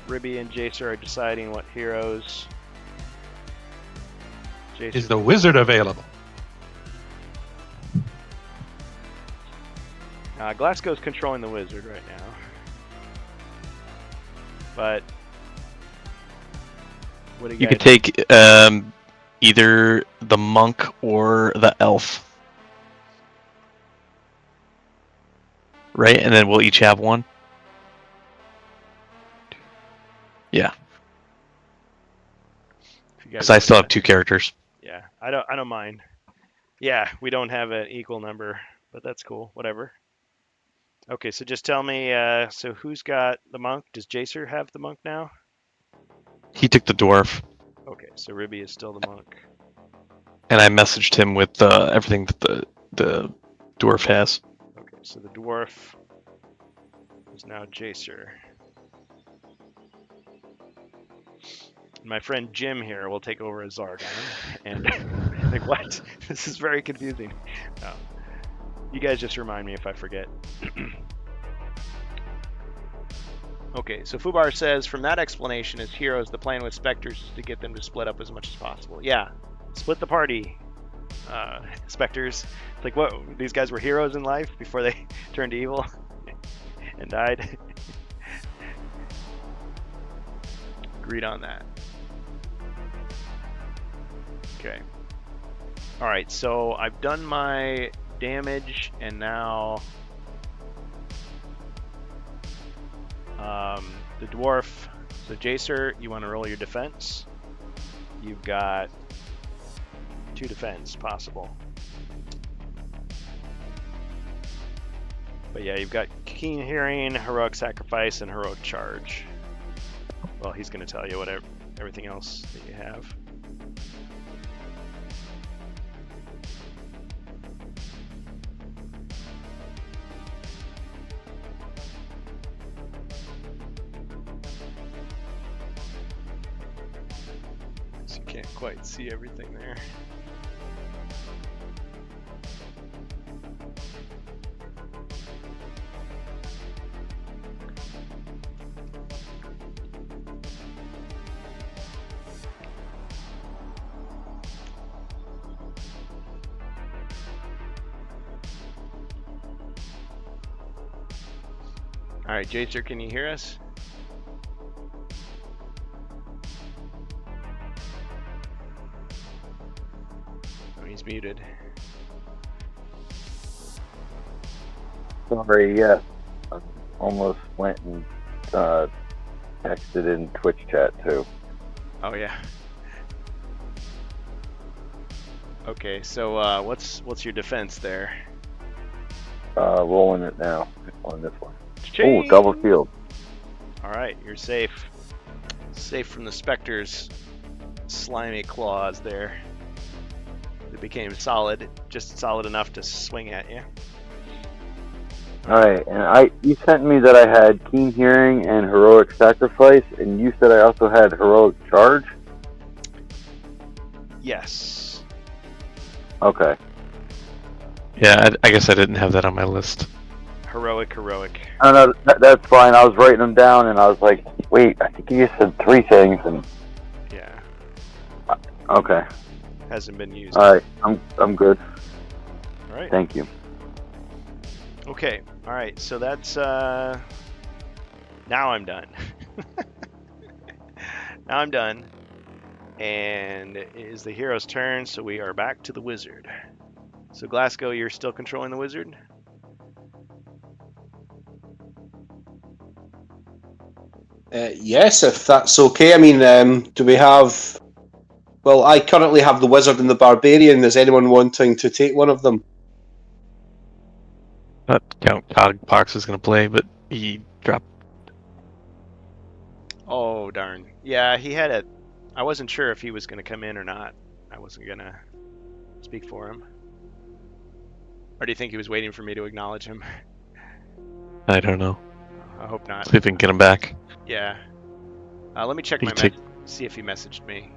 Ribby and Jacer are deciding what heroes. Jacer. Is the wizard available? Glasgow's controlling the wizard right now. But what do You guys could take either the monk or the elf. Right? And then we'll each have 1. Yeah. You guys Because I still wanna- have 2 characters. Yeah, I don't mind. Yeah, we don't have an equal number, but that's cool. Whatever. Okay, so just tell me. So who's got the monk? Does Jacer have the monk now? He took the dwarf, Okay, so Ribby is still the monk. and I messaged him with everything that the dwarf has. Okay, so the dwarf is now Jacer. My friend Jim here will take over as Zargon. And like, what? This is very confusing. No. You guys just remind me if I forget. Okay, so Fubar says, from that explanation, as heroes, the plan with specters is to get them to split up as much as possible. Yeah, split the party, specters. It's like, what? These guys were heroes in life before they turned evil and died. Agreed on that. Okay. All right, so I've done my damage, and now the dwarf. So Jacer, you want to roll your defense. You've got 2 defense possible. But yeah, you've got keen hearing, heroic sacrifice, and heroic charge. Well, he's going to tell you whatever everything else that you have. So you can't quite see everything there. All right, Jacer, can you hear us? Oh, he's muted. Sorry, yes. I almost went and texted in Twitch chat too. Oh yeah. Okay, so what's your defense there? Rolling it now on this one. Cha-ching! Oh, double shield. All right, you're safe. Safe from the specter's slimy claws there. It became solid, just solid enough to swing at you. Alright, and you sent me that I had keen hearing and heroic sacrifice, and you said I also had heroic charge? Yes. Okay. Yeah, I guess I didn't have that on my list. Heroic. I don't know, that's fine. I was writing them down, and I was like, wait, I think you just said 3 things, and... Yeah. Okay. Hasn't been used. Alright, I'm good. All right. Thank you. Okay. All right. So that's now I'm done. Now I'm done. And it is the hero's turn, so we are back to the wizard. So Glasgow, you're still controlling the wizard? Yes, if that's okay. I mean, do we have... Well, I currently have the wizard and the barbarian. Is anyone wanting to take one of them? Count Cogpox is going to play, but he dropped. Oh, darn. Yeah, he had a... I wasn't sure if he was going to come in or not. I wasn't going to speak for him. Or do you think he was waiting for me to acknowledge him? I don't know. I hope not. See if we can get him back. Yeah. Let me check He my take- see if he messaged me.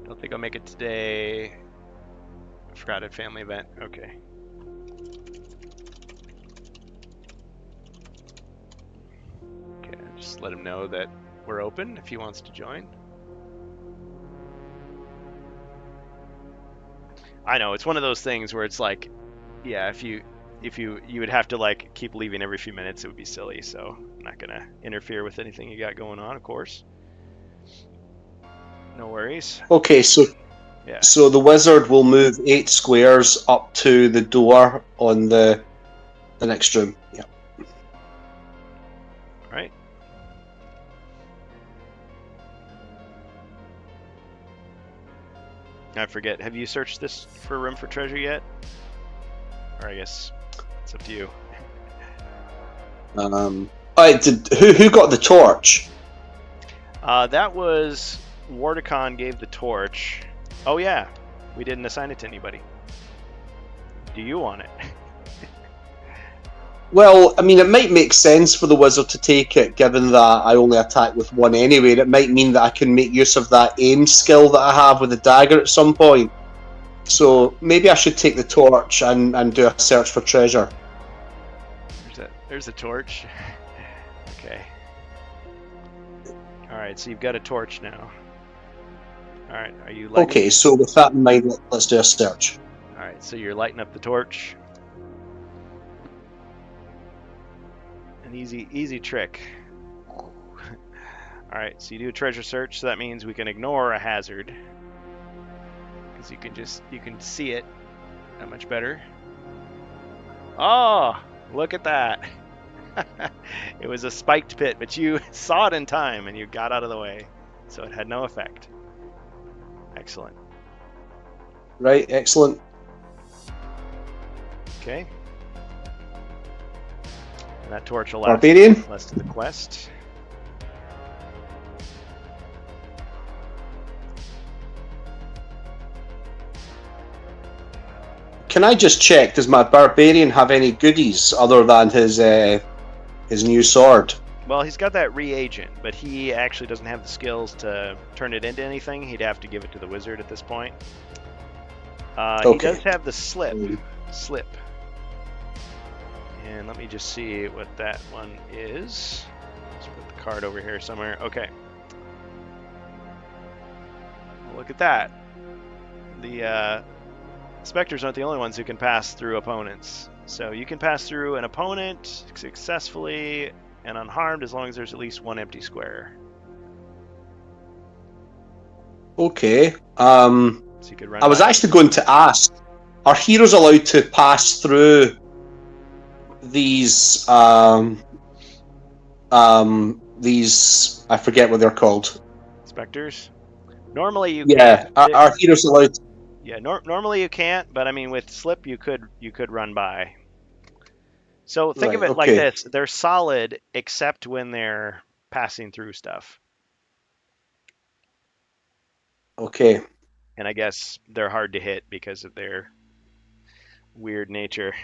Don't think I'll make it today. I forgot a family event. Okay. Okay, just let him know that we're open if he wants to join. I know it's one of those things where it's like, yeah, if you would have to like keep leaving every few minutes, it would be silly. So I'm not gonna interfere with anything you got going on, of course. No worries. Okay, so Yeah. so the wizard will move 8 squares up to the door on the next room. Yeah. All right. I forget. Have you searched this for room for treasure yet? Or I guess it's up to you. Who got the torch? That was Wardicon gave the torch. Oh yeah, we didn't assign it to anybody. Do you want it? Well, I mean, it might make sense for the wizard to take it, given that I only attack with one anyway. It might mean that I can make use of that aim skill that I have with the dagger at some point. So maybe I should take the torch and do a search for treasure. There's a torch. Okay. Alright, so you've got a torch now. Alright, are you lighting? Okay, so with that in mind, let's do a search. Alright, so you're lighting up the torch. An easy trick. Alright, so you do a treasure search, so that means we can ignore a hazard. Because you can see it that much better. Oh, look at that. It was a spiked pit, but you saw it in time and you got out of the way. So it had no effect. Excellent. Right, excellent. Okay. And that torch will Barbarian? last to the quest. Can I just check, does my barbarian have any goodies other than his new sword? Well, he's got that reagent, but he actually doesn't have the skills to turn it into anything. He'd have to give it to the wizard at this point. Okay. He does have the slip. And let me just see what that one is. Let's put the card over here somewhere. Okay. Well, look at that. The specters aren't the only ones who can pass through opponents. So you can pass through an opponent successfully and unharmed as long as there's at least one empty square. Okay. So you could run I was by. actually going to ask, are heroes allowed to pass through these I forget what they're called. Specters? Normally you Yeah, can't. are heroes allowed? Yeah, normally you can't, but I mean with slip you could run by. So think of Right, it like okay. this: they're solid except when they're passing through stuff, Okay. and I guess they're hard to hit because of their weird nature.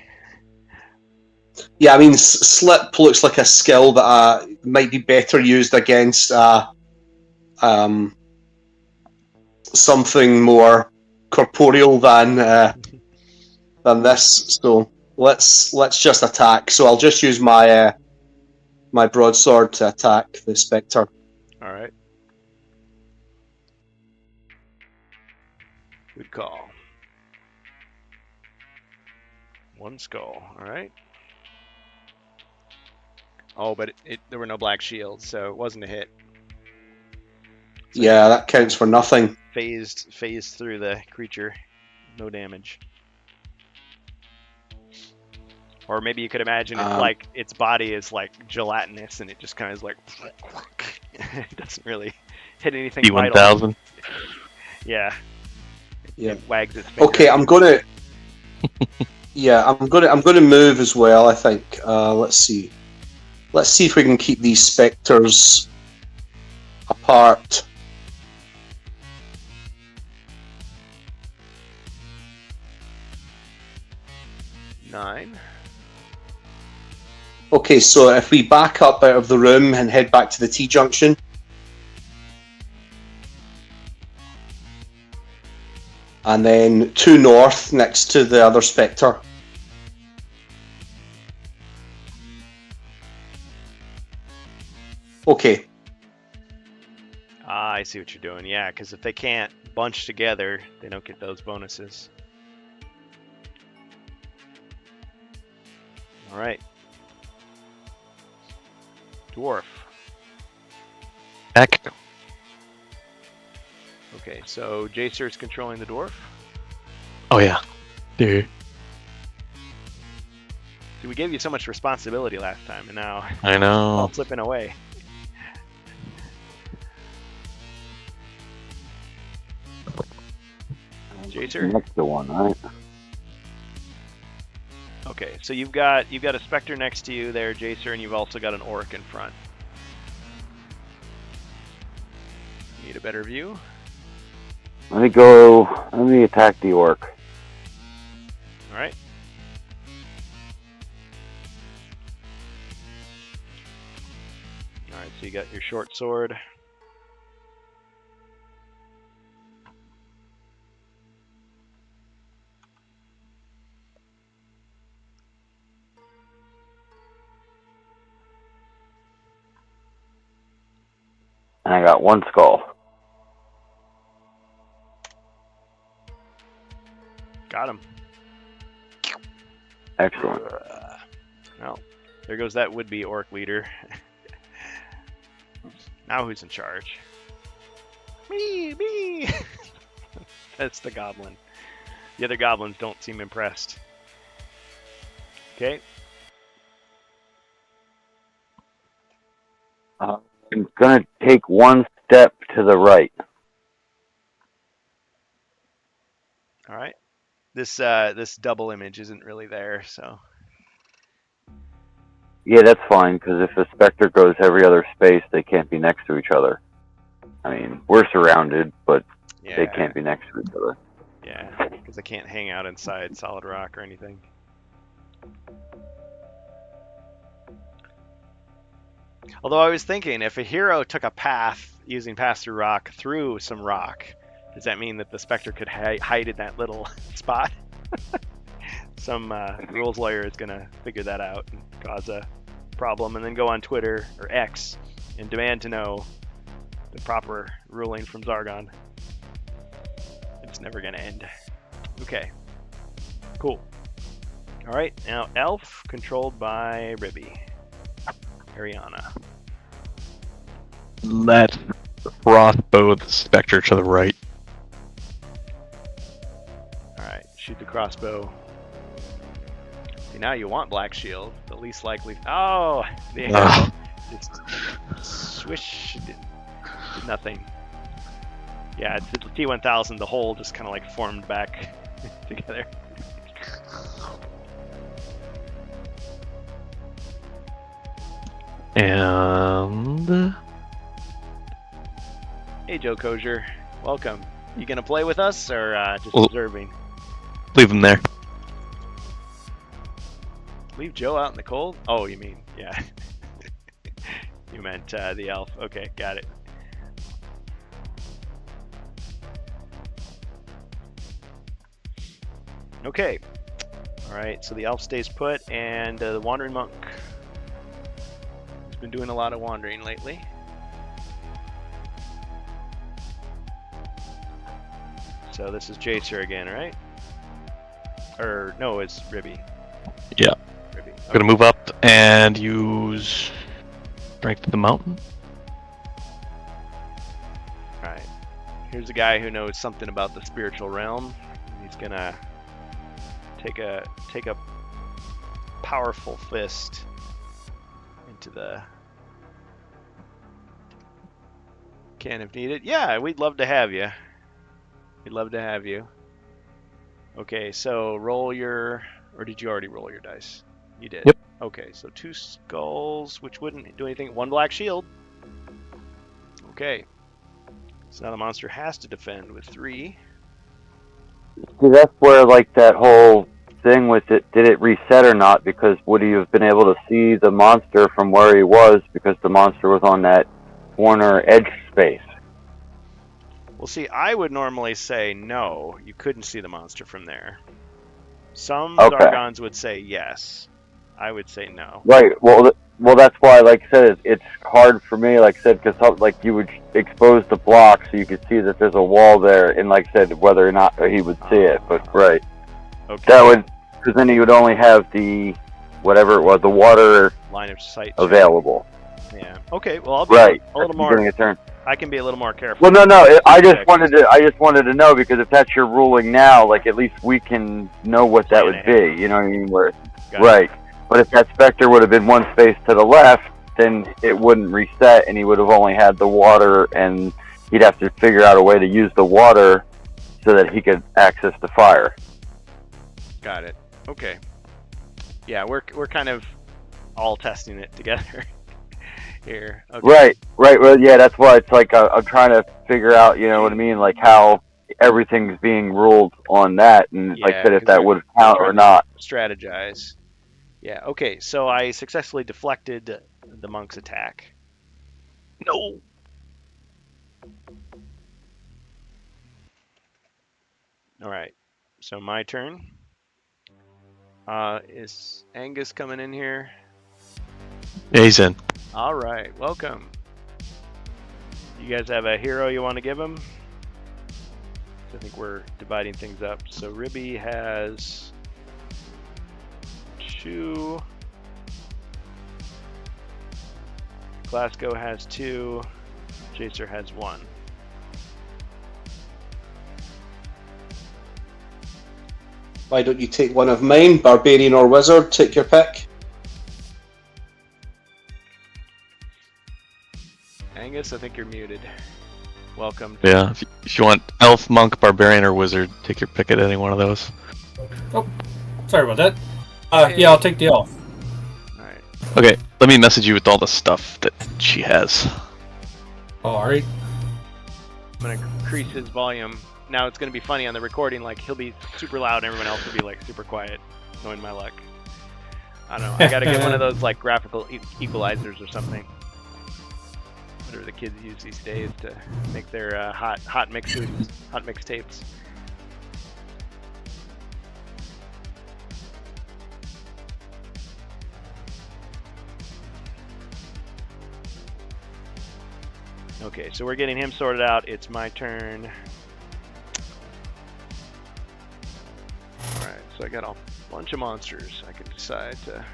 Yeah, I mean, slip looks like a skill that might be better used against something more corporeal than this. So let's just attack. So I'll just use my my broadsword to attack the spectre. All right. Good call. One skull. All right. Oh, but there were no black shields, so it wasn't a hit. So Yeah, that counts for nothing. phased through the creature, no damage. Or maybe you could imagine it's like its body is like gelatinous and it just kind of is like it doesn't really hit anything vital. P1000. Yeah. Yeah. It wags its finger. Okay, I'm gonna. Yeah, I'm gonna move as well. I think. Let's see. Let's see if we can keep these specters apart. Nine. Okay, so if we back up out of the room and head back to the T-junction. And then 2 north next to the other spectre. Okay. Ah, I see what you're doing. Yeah, because if they can't bunch together, they don't get those bonuses. All right. Dwarf. Heck. Okay, so Jacer is controlling the dwarf. Oh yeah. Dude. See, we gave you so much responsibility last time, and now I it's all know. slipping away. Jacer? Next to one, right? Okay, so you've got a Spectre next to you there, Jacer, and you've also got an Orc in front. Need a better view? Let me attack the Orc. Alright. Alright, so you got your short sword. And I got one skull. Got him. Excellent. Well, there goes that would-be Orc leader. Now who's in charge? Me! That's the goblin. The other goblins don't seem impressed. Okay. I'm gonna take one step to the right. All right. This double image isn't really there, so. Yeah, that's fine, because if the Spectre goes every other space, they can't be next to each other. I mean, we're surrounded, but Yeah. they can't be next to each other. Yeah, because they can't hang out inside solid rock or anything. Although I was thinking, if a hero took a path using pass-through rock through some rock, does that mean that the Spectre could hide in that little spot? Some rules lawyer is going to figure that out and cause a problem, and then go on Twitter or X and demand to know the proper ruling from Zargon. It's never going to end. Okay. Cool. All right, now Elf, controlled by Ribby. Ariana. Let's crossbow the Spectre to the right. Alright, shoot the crossbow. See, now you want Black Shield. The least likely. Oh! The arrow just swish. Did nothing. Yeah, it's the T-1000. The hole just kind of like formed back together. And Hey, Joe Kozier. Welcome. You gonna play with us or just Well- observing? leave him there. Leave Joe out in the cold? Oh, you mean, yeah. You meant the elf. Okay, got it. Okay. Alright, so the elf stays put, and the wandering monk has been doing a lot of wandering lately. So this is Jacer again, right? Or, no, it's Ribby. Yeah. Ribby. I'm gonna move up and use Strength of the Mountain. Alright. Here's a guy who knows something about the spiritual realm. He's gonna take a powerful fist into the can if needed. Yeah, we'd love to have you. We'd love to have you. Okay, so roll your, or did you already roll your dice? You did. Yep. Okay, so 2 skulls, which wouldn't do anything. 1 black shield. Okay. So now the monster has to defend with 3. See, that's where, like, that whole thing with it, did it reset or not? Because would he have been able to see the monster from where he was because the monster was on that corner edge space? Well, see, I would normally say no, you couldn't see the monster from there. Some Okay. Zargons would say yes. I would say no. Right. Well, that's why, like I said, it's hard for me, like I said, because like you would expose the block so you could see that there's a wall there, and like I said, whether or not he would see it. But right, Okay. that would, because then he would only have the whatever it was, the water Line of sight. check. available. Yeah. Okay. Well, I'll be Right. a little At the more. beginning of turn. I can be a little more careful. Well, no. I just Okay. wanted to know, because if that's your ruling now, like at least we can know what that would be. You know what I mean? Where, Got it. right. But if that Spectre would have been one space to the left, then it wouldn't reset, and he would have only had the water, and he'd have to figure out a way to use the water so that he could access the fire. Got it. Okay. Yeah, we're kind of all testing it together here. Okay. Right. Well, yeah, that's why it's like I'm trying to figure out, you know what I mean, like how everything's being ruled on that, and like Yeah, that if 'cause that would count or not. Strategize. Yeah. Okay. So I successfully deflected the monk's attack. No. All right. So my turn. Is Angus coming in here? Yeah, he's in. All right. Welcome. You guys have a hero you want to give him? I think we're dividing things up. So Ribby has 2. Glasgow has 2. Jacer has 1. Why don't you take one of mine, barbarian or wizard? Take your pick. Angus, I think you're muted. Welcome. Yeah. If you want elf, monk, barbarian, or wizard, take your pick at any one of those. Oh, sorry about that. Yeah, I'll take the elf. All right. Okay. Let me message you with all the stuff that she has. Alright. I'm gonna increase his volume. Now it's gonna be funny on the recording. Like he'll be super loud, and everyone else will be like super quiet. Knowing my luck. I don't know. I gotta get one of those like graphical equalizers or something. Whatever the kids use these days to make their hot mixes, hot mix tapes. Okay, so we're getting him sorted out. It's my turn. Alright, so I got a bunch of monsters I can decide to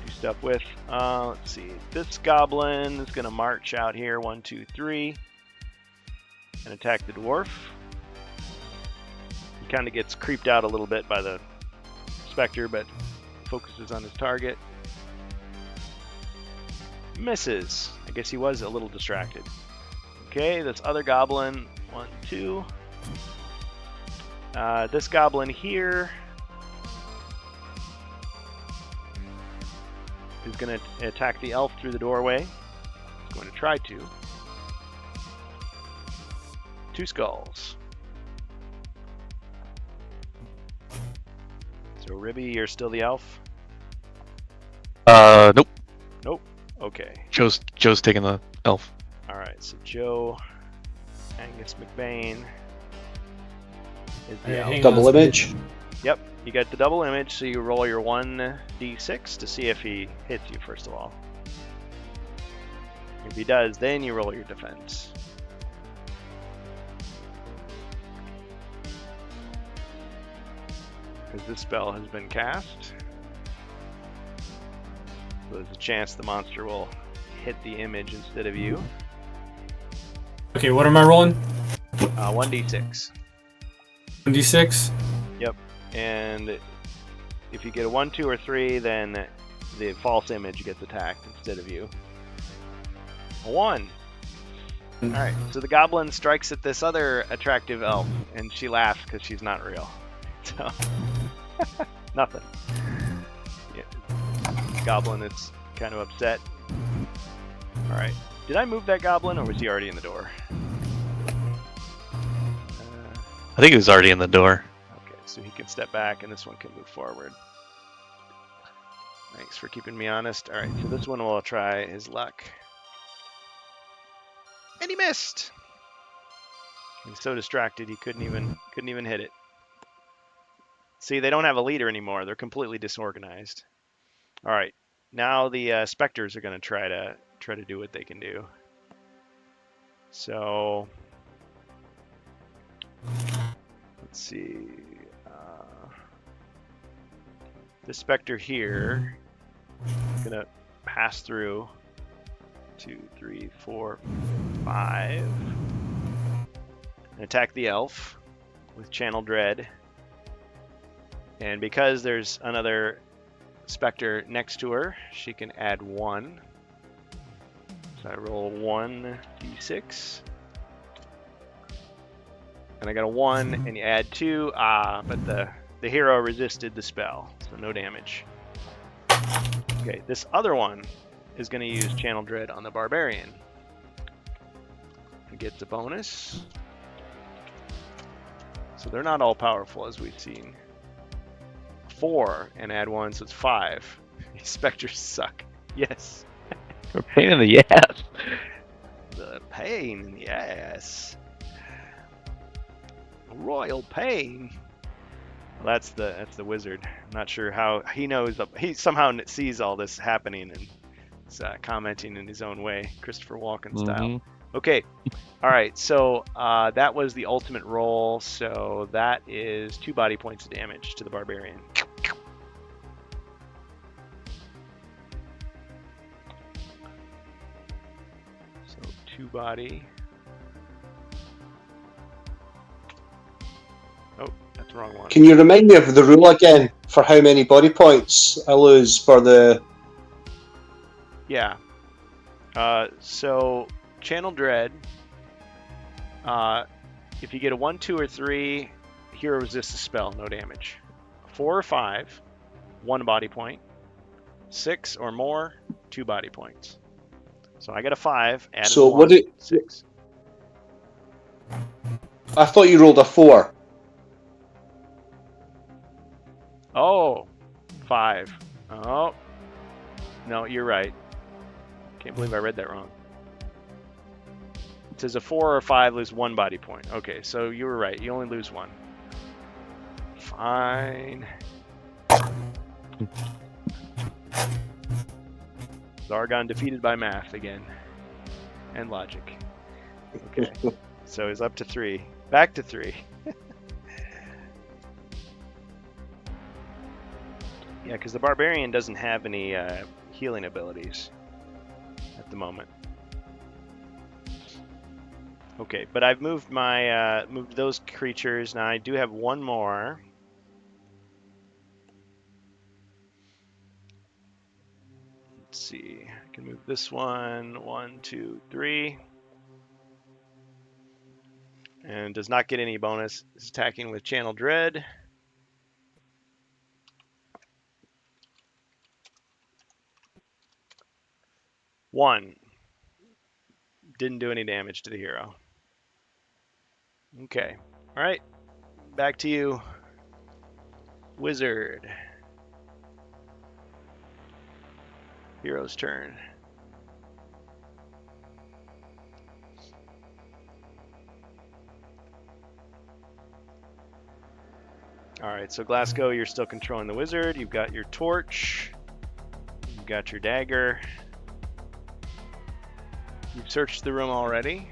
do stuff with. Let's see. This goblin is going to march out here. 1, 2, 3. And attack the dwarf. He kind of gets creeped out a little bit by the specter, but focuses on his target. Misses. I guess he was a little distracted. Okay, this other goblin, 1, 2. This goblin here is going to attack the elf through the doorway. He's going to try to. 2 skulls. So Ribby, you're still the elf? Nope. Nope. Okay. Joe's taking the elf. Alright, so Joe, Angus McBain is the elf. Double image. Yep, you get the double image, so you roll your 1d6 to see if he hits you, first of all. If he does, then you roll your defense. Because this spell has been cast. So there's a chance the monster will hit the image instead of you. Okay, what am I rolling? 1d6. 1d6? Yep. And if you get a 1, 2, or 3, then the false image gets attacked instead of you. A 1. Alright, so the goblin strikes at this other attractive elf, and she laughs because she's not real. So, nothing. Yeah. Goblin is kind of upset. Alright. Did I move that goblin, or was he already in the door? I think he was already in the door. Okay, so he can step back, and this one can move forward. Thanks for keeping me honest. Alright, so this one will try his luck. And he missed! He's so distracted he couldn't even hit it. See, they don't have a leader anymore. They're completely disorganized. Alright, now the specters are going to try to do what they can do. So let's see. This specter here is going to pass through 2, 3, 4, 5 and attack the elf with Channel Dread. And because there's another specter next to her, she can add 1. So I roll 1d6. And I got a 1, and you add 2. But the hero resisted the spell, so no damage. Okay, this other one is going to use Channel Dread on the Barbarian. It gets a bonus. So they're not all powerful, as we've seen. 4 and add 1, so it's 5. These specters suck. Yes. A pain in the ass. The pain in the ass. Royal pain. Well, that's the wizard. I'm not sure how he knows. He somehow sees all this happening and is commenting in his own way, Christopher Walken style. Okay. All right. So that was the ultimate roll. So that is 2 body points of damage to the barbarian. So 2 body. Oh, that's the wrong one. Can you remind me of the rule again for how many body points I lose for the... Yeah. So Channel Dread. If you get a 1, 2, or 3, hero resists a spell, no damage. 4 or 5, 1 body point. 6 or more, 2 body points. So I got a 5. Added So 1, what did... 6. I thought you rolled a 4. Oh, 5. Oh, no, you're right. Can't believe I read that wrong. It says a 4 or 5 lose 1 body point. Okay, so you were right. You only lose 1. Fine. Zargon defeated by math again. And logic. Okay. So he's up to 3. Back to 3. Yeah, because the Barbarian doesn't have any healing abilities at the moment. Okay, but I've moved my moved those creatures. Now I do have one more. Let's see. I can move this one. 1, 2, 3. And does not get any bonus. It's attacking with Channel Dread. One. Didn't do any damage to the hero. Okay. All right. Back to you, Wizard. Hero's turn. All right. So Glasgow, you're still controlling the wizard. You've got your torch. You've got your dagger. You've searched the room already.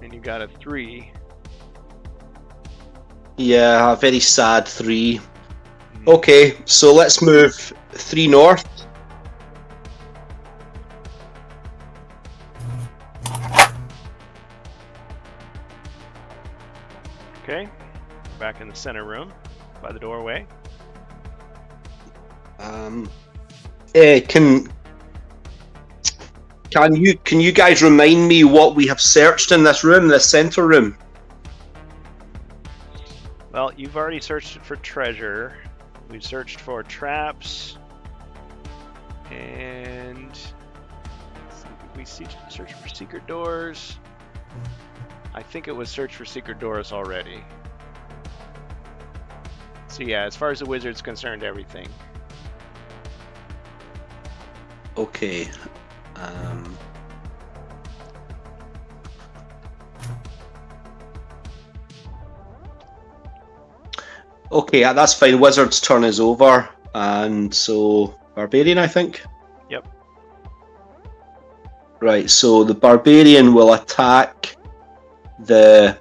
And you got a 3. Yeah, a very sad 3. Okay, so let's move 3 north. Okay. Back in the center room by the doorway. Can you guys remind me what we have searched in this room, this center room? Well, you've already searched for treasure. We've searched for traps. And we searched for secret doors. I think it was search for secret doors already. So yeah, as far as the wizard's concerned, everything. Okay. Okay, that's fine. Wizard's turn is over, and so Barbarian, I think. Yep. Right. So the Barbarian will attack the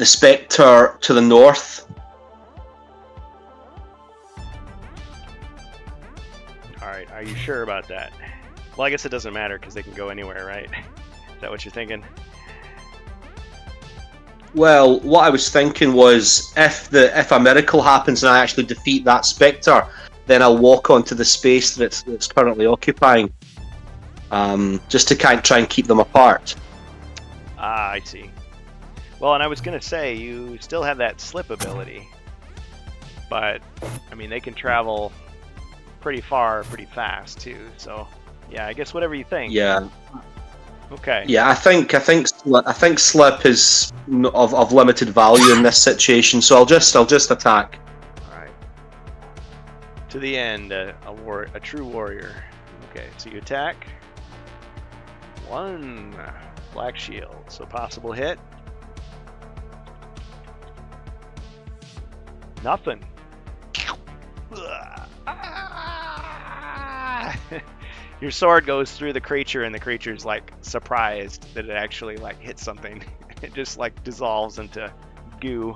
Spectre to the north. Alright, are you sure about that? Well, I guess it doesn't matter because they can go anywhere, right? Is that what you're thinking? Well, what I was thinking was if a miracle happens and I actually defeat that Spectre, then I'll walk onto the space that it's currently occupying. just to kind of try and keep them apart. Ah, I see. Well, and I was gonna say you still have that slip ability, but I mean they can travel pretty far, pretty fast too. So yeah, I guess whatever you think. Yeah, Okay. yeah. I think slip is of limited value in this situation, so I'll just attack. All right. To the end, a true warrior. Okay, so you attack. 1 black shield, so possible hit. Nothing. Your sword goes through the creature, and the creature's like surprised that it actually like hit something. It just like dissolves into goo.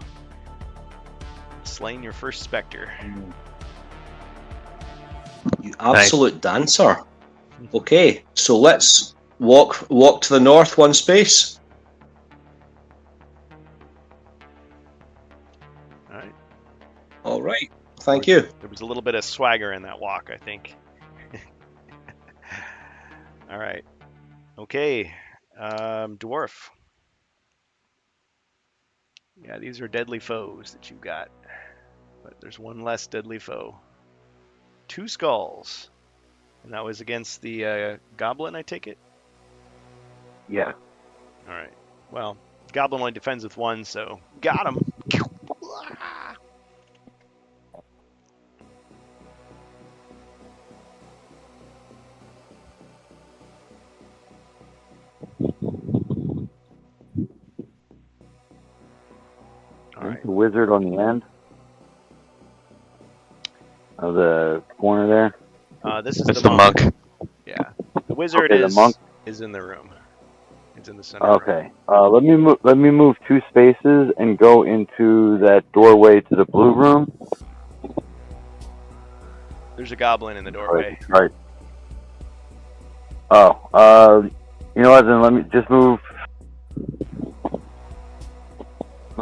Slain your first specter. You absolute dancer. Okay, so let's walk to the north one space. All right. All right. Thank you. There was a little bit of swagger in that walk, I think. All right. Okay. Dwarf. Yeah, these are deadly foes that you've got. But there's one less deadly foe. 2 skulls. And that was against the goblin, I take it? Yeah. All right. Well, goblin only defends with 1, so got him. All right. The wizard on the end of the corner there. This is It's the the monk. monk. Yeah. The wizard Okay, the monk. is in the room. It's in the center. Room. Okay. Let me move 2 spaces and go into that doorway to the blue room. There's a goblin in the doorway. Right. Oh. You know what? Then let me just move.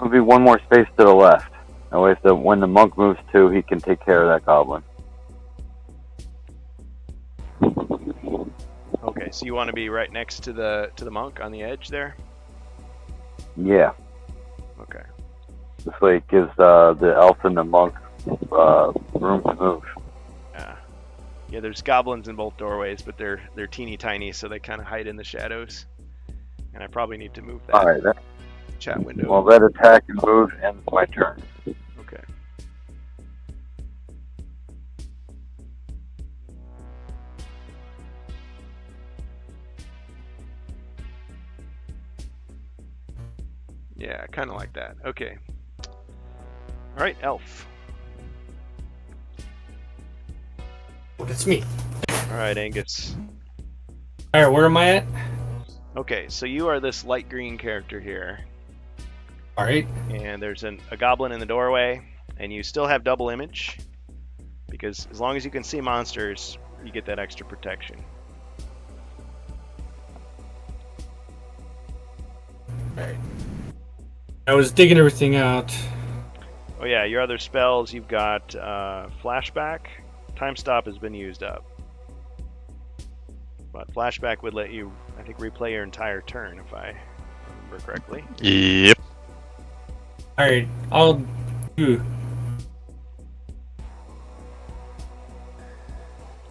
Maybe 1 more space to the left. That way, when the monk moves 2, he can take care of that goblin. Okay, so you want to be right next to the monk on the edge there? Yeah. Okay. This way, it gives the elf and the monk room to move. Yeah. Yeah, there's goblins in both doorways, but they're teeny tiny, so they kind of hide in the shadows. And I probably need to move that All right. chat window. Well, that attack and move ends my turn. Okay. Yeah, kind of like that. Okay. All right, elf. Oh, that's me. All right, Angus. All right, where am I at? Okay, so you are this light green character here, All right. and there's a goblin in the doorway, and you still have double image, because as long as you can see monsters, you get that extra protection. All right. I was digging everything out. Oh yeah, your other spells, you've got flashback. Time stop has been used up. But flashback would let you, I think, replay your entire turn, if I remember correctly. Yep. All right, I'll do.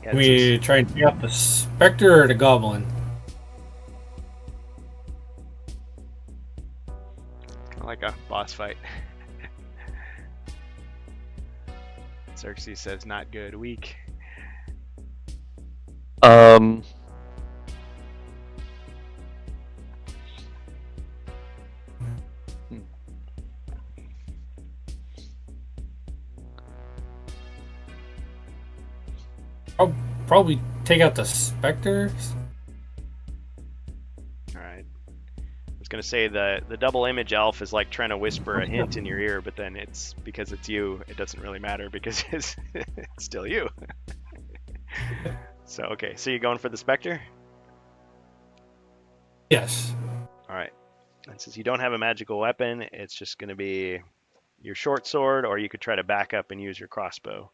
Yeah, Can we try and take out the specter or the goblin? kind of like a boss fight. Xerxes says, not good, weak. I'll probably take out the specters. Alright. I was going to say the double image elf is like trying to whisper a hint in your ear, but then it's because it's you, it doesn't really matter because it's still you. So, okay, so you're going for the specter? Yes. Alright. And since you don't have a magical weapon, it's just going to be your short sword, or you could try to back up and use your crossbow.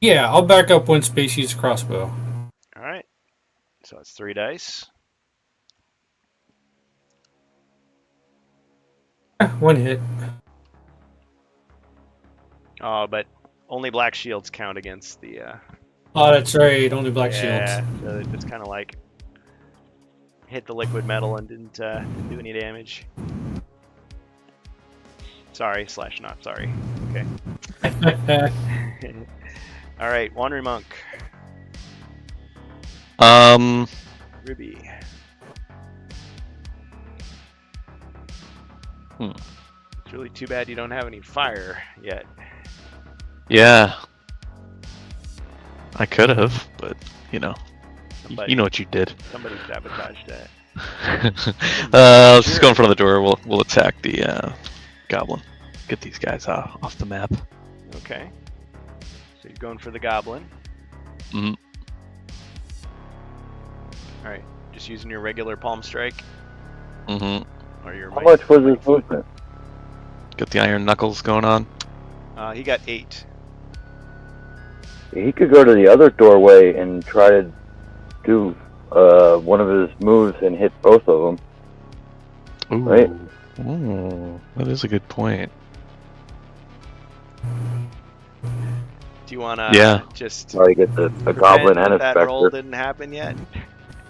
Yeah, I'll back up when Space uses crossbow. All right. So it's 3 dice. One hit. Oh, but only black shields count against the. Oh, that's right. Only black shields. Yeah, so it just kind of like hit the liquid metal and didn't do any damage. Sorry, / not sorry. Okay. All right, Wandering Monk, Ruby. It's really too bad you don't have any fire yet. Yeah. I could have, but you know, Somebody- you know what you did. Somebody sabotaged that. Let's just go in front of the door. We'll attack the goblin. Get these guys off the map. Okay. So you're going for the goblin. Mhm. All right. Just using your regular palm strike Mm-hmm. or your. How much was his movement? Get the iron knuckles going on. He got 8. He could go to the other doorway and try to do one of his moves and hit both of them. Ooh. Right. Ooh, that is a good point. Do you want to Yeah. just Try to get the pretend goblin and a that roll specter. didn't happen yet?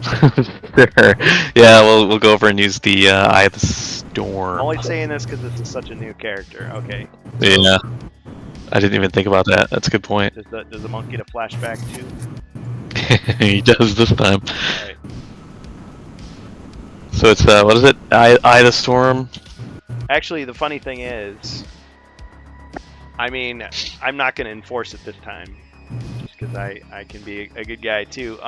Sure. Yeah, we'll go over and use the Eye of the Storm. I'm only saying this because this is such a new character. Okay. Yeah. I didn't even think about that. That's a good point. Does the monk get a flashback too? He does this time. Alright. So it's what is it? Eye of the Storm. Actually, the funny thing is, I mean, I'm not going to enforce it this time, just because I can be a good guy too.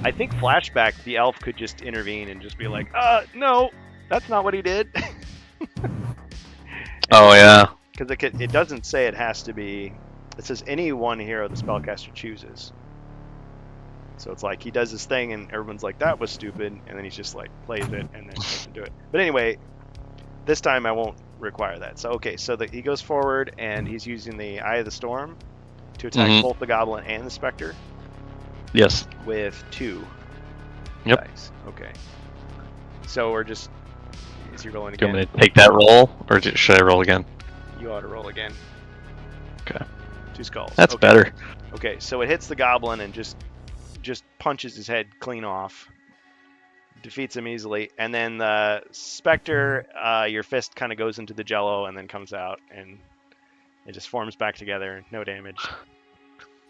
I think flashback, the elf could just intervene and just be like, no, that's not what he did. Oh yeah. Because it doesn't say it has to be. It says any one hero the spellcaster chooses. So it's like he does this thing and everyone's like, that was stupid, and then he's just like plays it and then doesn't do it. But anyway, this time I won't require that. So okay, so he goes forward and he's using the Eye of the Storm to attack both the goblin and the specter Yes. with 2 Yep. dice. Okay. So we're just. Is he rolling Do you again? want me to take that roll, or should I roll again? You ought to roll again. Okay. 2 skulls. That's okay. better. Okay, so it hits the goblin and just punches his head clean off. Defeats him easily. And then the specter, your fist kind of goes into the jello and then comes out and it just forms back together. No damage.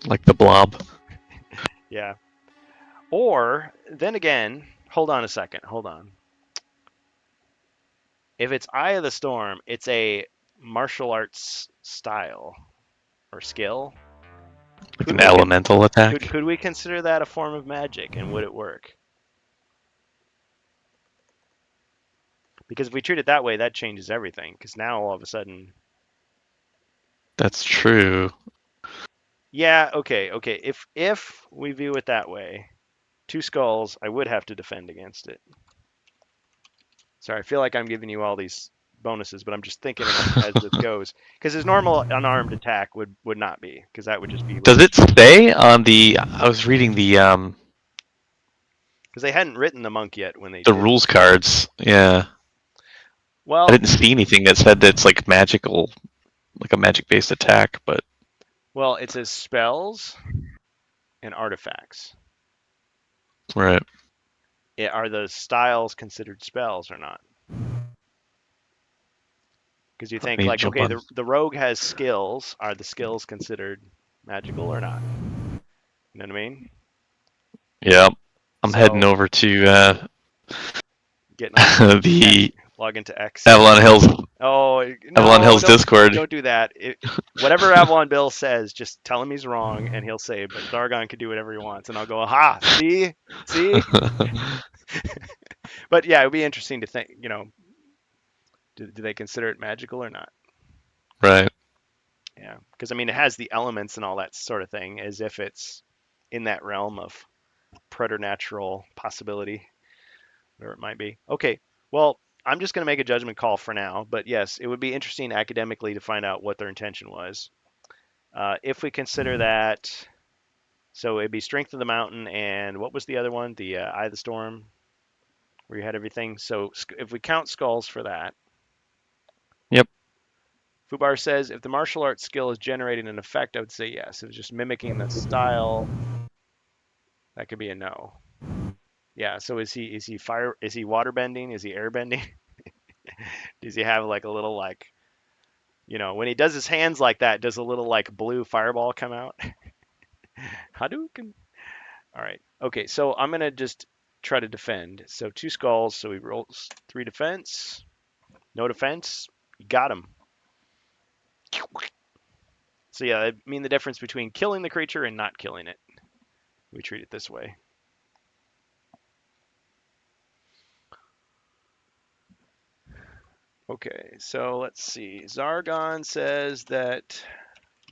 Like the blob. Yeah. Or, then again, hold on a second. Hold on. If it's Eye of the Storm, it's a martial arts style or skill. Like an elemental attack. Could we consider that a form of magic, and would it work? Because if we treat it that way, that changes everything. Because now all of a sudden, That's true. yeah, okay. If we view it that way, 2 skulls, I would have to defend against it. Sorry, I feel like I'm giving you all these bonuses, but I'm just thinking as this goes. Because his normal unarmed attack would not be, because that would just be. Does it say on the? I was reading the Because they hadn't written the monk yet when they did. rules cards. Yeah. Well, I didn't see anything that said that it's like magical, like a magic-based attack, but well, it says spells and artifacts. right. Are those styles considered spells or not? Because you think me like, jump okay, on. the rogue has skills. Are the skills considered magical or not? You know what I mean? Yeah. I'm So- heading over to Getting on the log into X. Avalon Hills Oh, Avalon Hills don't, Discord. Don't do that. Whatever Avalon Bill says, just tell him he's wrong, and he'll say, but Dargon can do whatever he wants, and I'll go, aha, see. But yeah, it would be interesting to think. Do they consider it magical or not? Right. Yeah, because I mean, it has the elements and all that sort of thing, as if it's in that realm of preternatural possibility, whatever it might be. Okay, well, I'm just going to make a judgment call for now, but yes, it would be interesting academically to find out what their intention was. If we consider that, so it'd be Strength of the Mountain, and what was the other one? The Eye of the Storm, where you had everything. So if we count skulls for that. Yep. Fubar says, if the martial arts skill is generating an effect, I would say yes. If it's just mimicking the style, that could be a no. Yeah, so is he fire, is he water bending? Is he air bending? Does he have like a little like, when he does his hands like that, does a little like blue fireball come out? Hadouken. All right. Okay, so I'm going to just try to defend. So 2 skulls, so he rolls 3 defense. No defense. You got him. So yeah, I mean the difference between killing the creature and not killing it. We treat it this way. Okay, so let's see. Zargon says that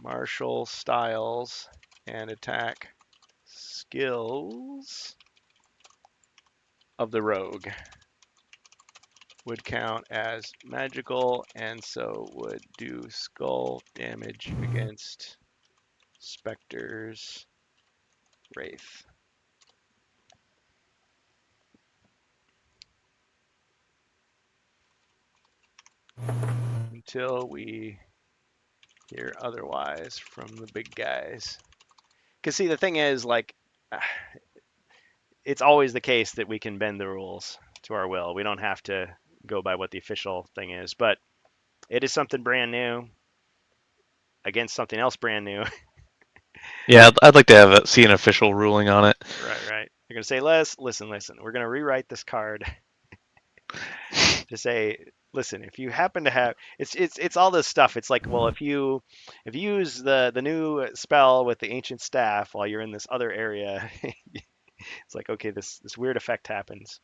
martial styles and attack skills of the rogue would count as magical, and so would do skull damage against specters, wraith. Until we hear otherwise from the big guys. Because see, the thing is, like, it's always the case that we can bend the rules to our will. We don't have to go by what the official thing is, but it is something brand new against something else brand new. Yeah, I'd like to see an official ruling on it. Right. They're gonna say, listen. We're gonna rewrite this card to say, listen, if you happen to have, it's all this stuff. It's like, well, if you use the new spell with the ancient staff while you're in this other area, it's like, okay, this weird effect happens.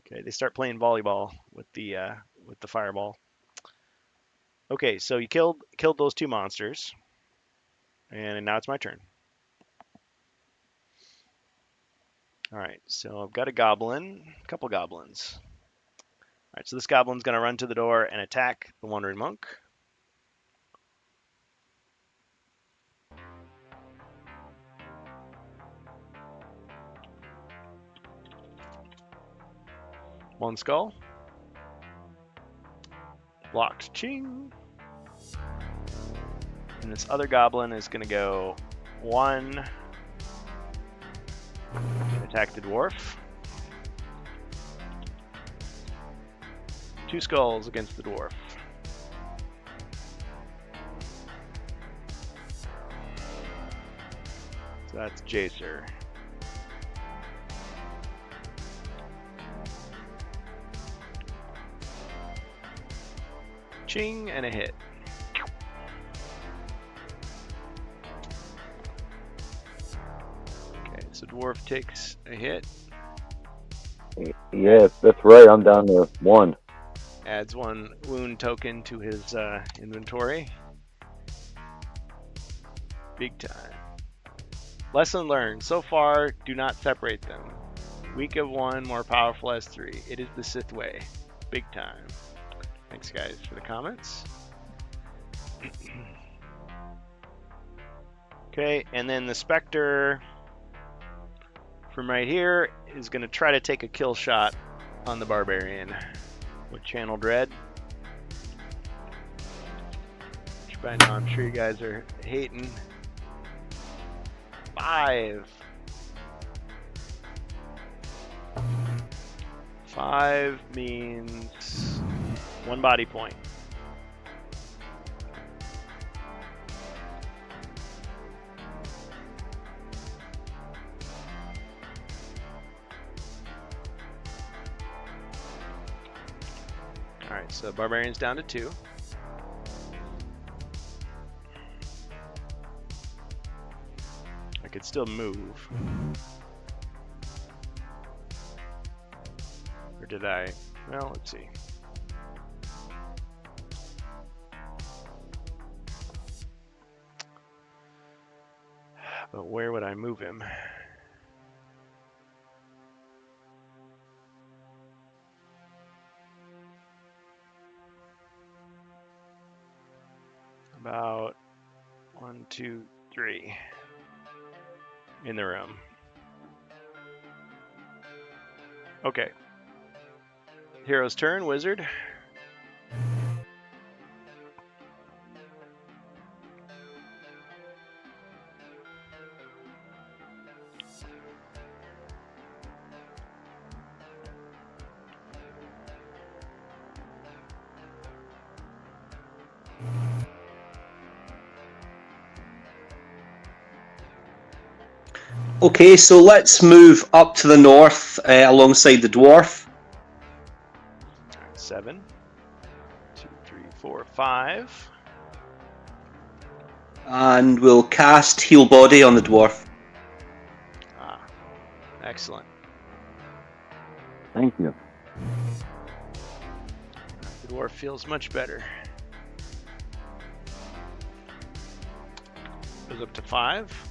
Okay, they start playing volleyball with the fireball. Okay, so you killed those 2 monsters, and now it's my turn. All right, so I've got a couple goblins. All right, so this goblin's going to run to the door and attack the Wandering Monk. One skull. Blocked. Ching. And this other goblin is going to go 1 and attack the dwarf. 2 skulls against the dwarf. So that's Jacer. Ching, and a hit. Okay, so dwarf takes a hit. Yeah, that's right. I'm down to 1. Adds 1 wound token to his inventory. Big time. Lesson learned. So far, do not separate them. Weak of 1, more powerful as 3. It is the Sith way. Big time. Thanks, guys, for the comments. Okay, and then the Spectre from right here is going to try to take a kill shot on the Barbarian with Channel Dread. Which by now I'm sure you guys are hating. 5. 5 means 1 body point. Alright, so Barbarian's down to 2. I could still move. Or did I? Well, let's see. But where would I move him? About 1, 2, 3. In the room. Okay. Hero's turn, wizard. Okay, so let's move up to the north alongside the dwarf. 7, 2, 3, 4, 5. And we'll cast Heal Body on the dwarf. Ah, excellent. Thank you. The dwarf feels much better. Goes up to 5.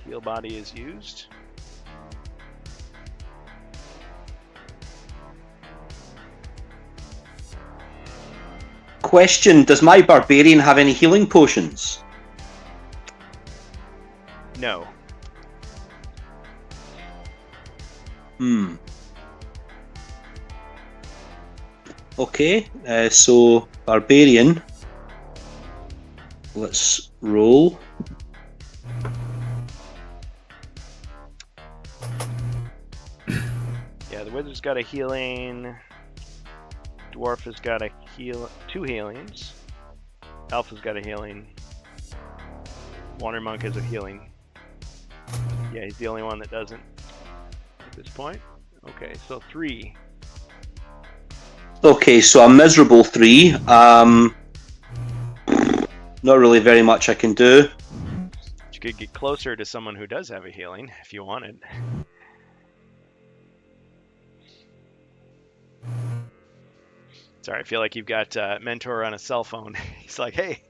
Heal Body is used. Question, does my barbarian have any healing potions? No. Okay, so barbarian. Let's roll. Yeah, the wizard's got a healing. Dwarf has got a 2 healings. Alpha's got a healing. Wander Monk has a healing. Yeah, he's the only one that doesn't at this point. Okay, so 3. Okay, so a miserable 3. Not really very much I can do. You could get closer to someone who does have a healing if you wanted. Sorry, I feel like you've got Mentor on a cell phone. He's like, hey.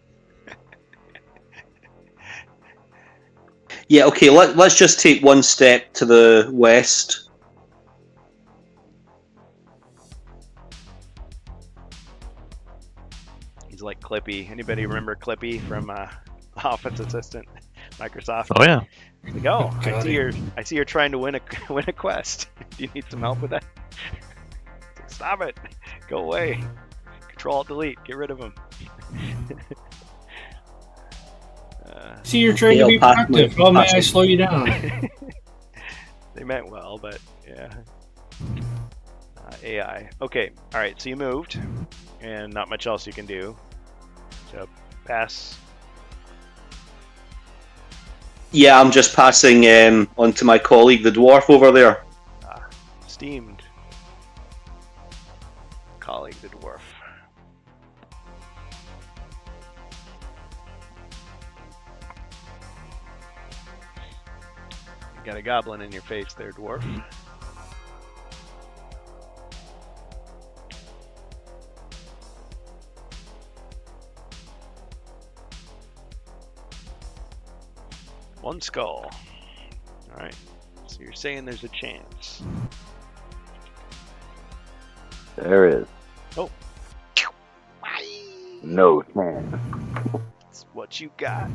Yeah, okay, let's just take one step to the west. He's like Clippy. Anybody remember Clippy from Office Assistant, Microsoft? Oh yeah. He's like, oh, I God. see you're trying to win a quest. Do you need some help with that? Stop it. Go away. Control-Delete. Get rid of him. See, you're trying to be I'll pass productive. my- How may pass I my- slow you down? They meant well, but yeah. AI. Okay. All right. So you moved, and not much else you can do. So pass. Yeah, I'm just passing on to my colleague, the dwarf over there. Esteemed colleague, the dwarf. You got a goblin in your face there, dwarf. One skull. Alright. So you're saying there's a chance. There is. Oh. No chance. That's what you got.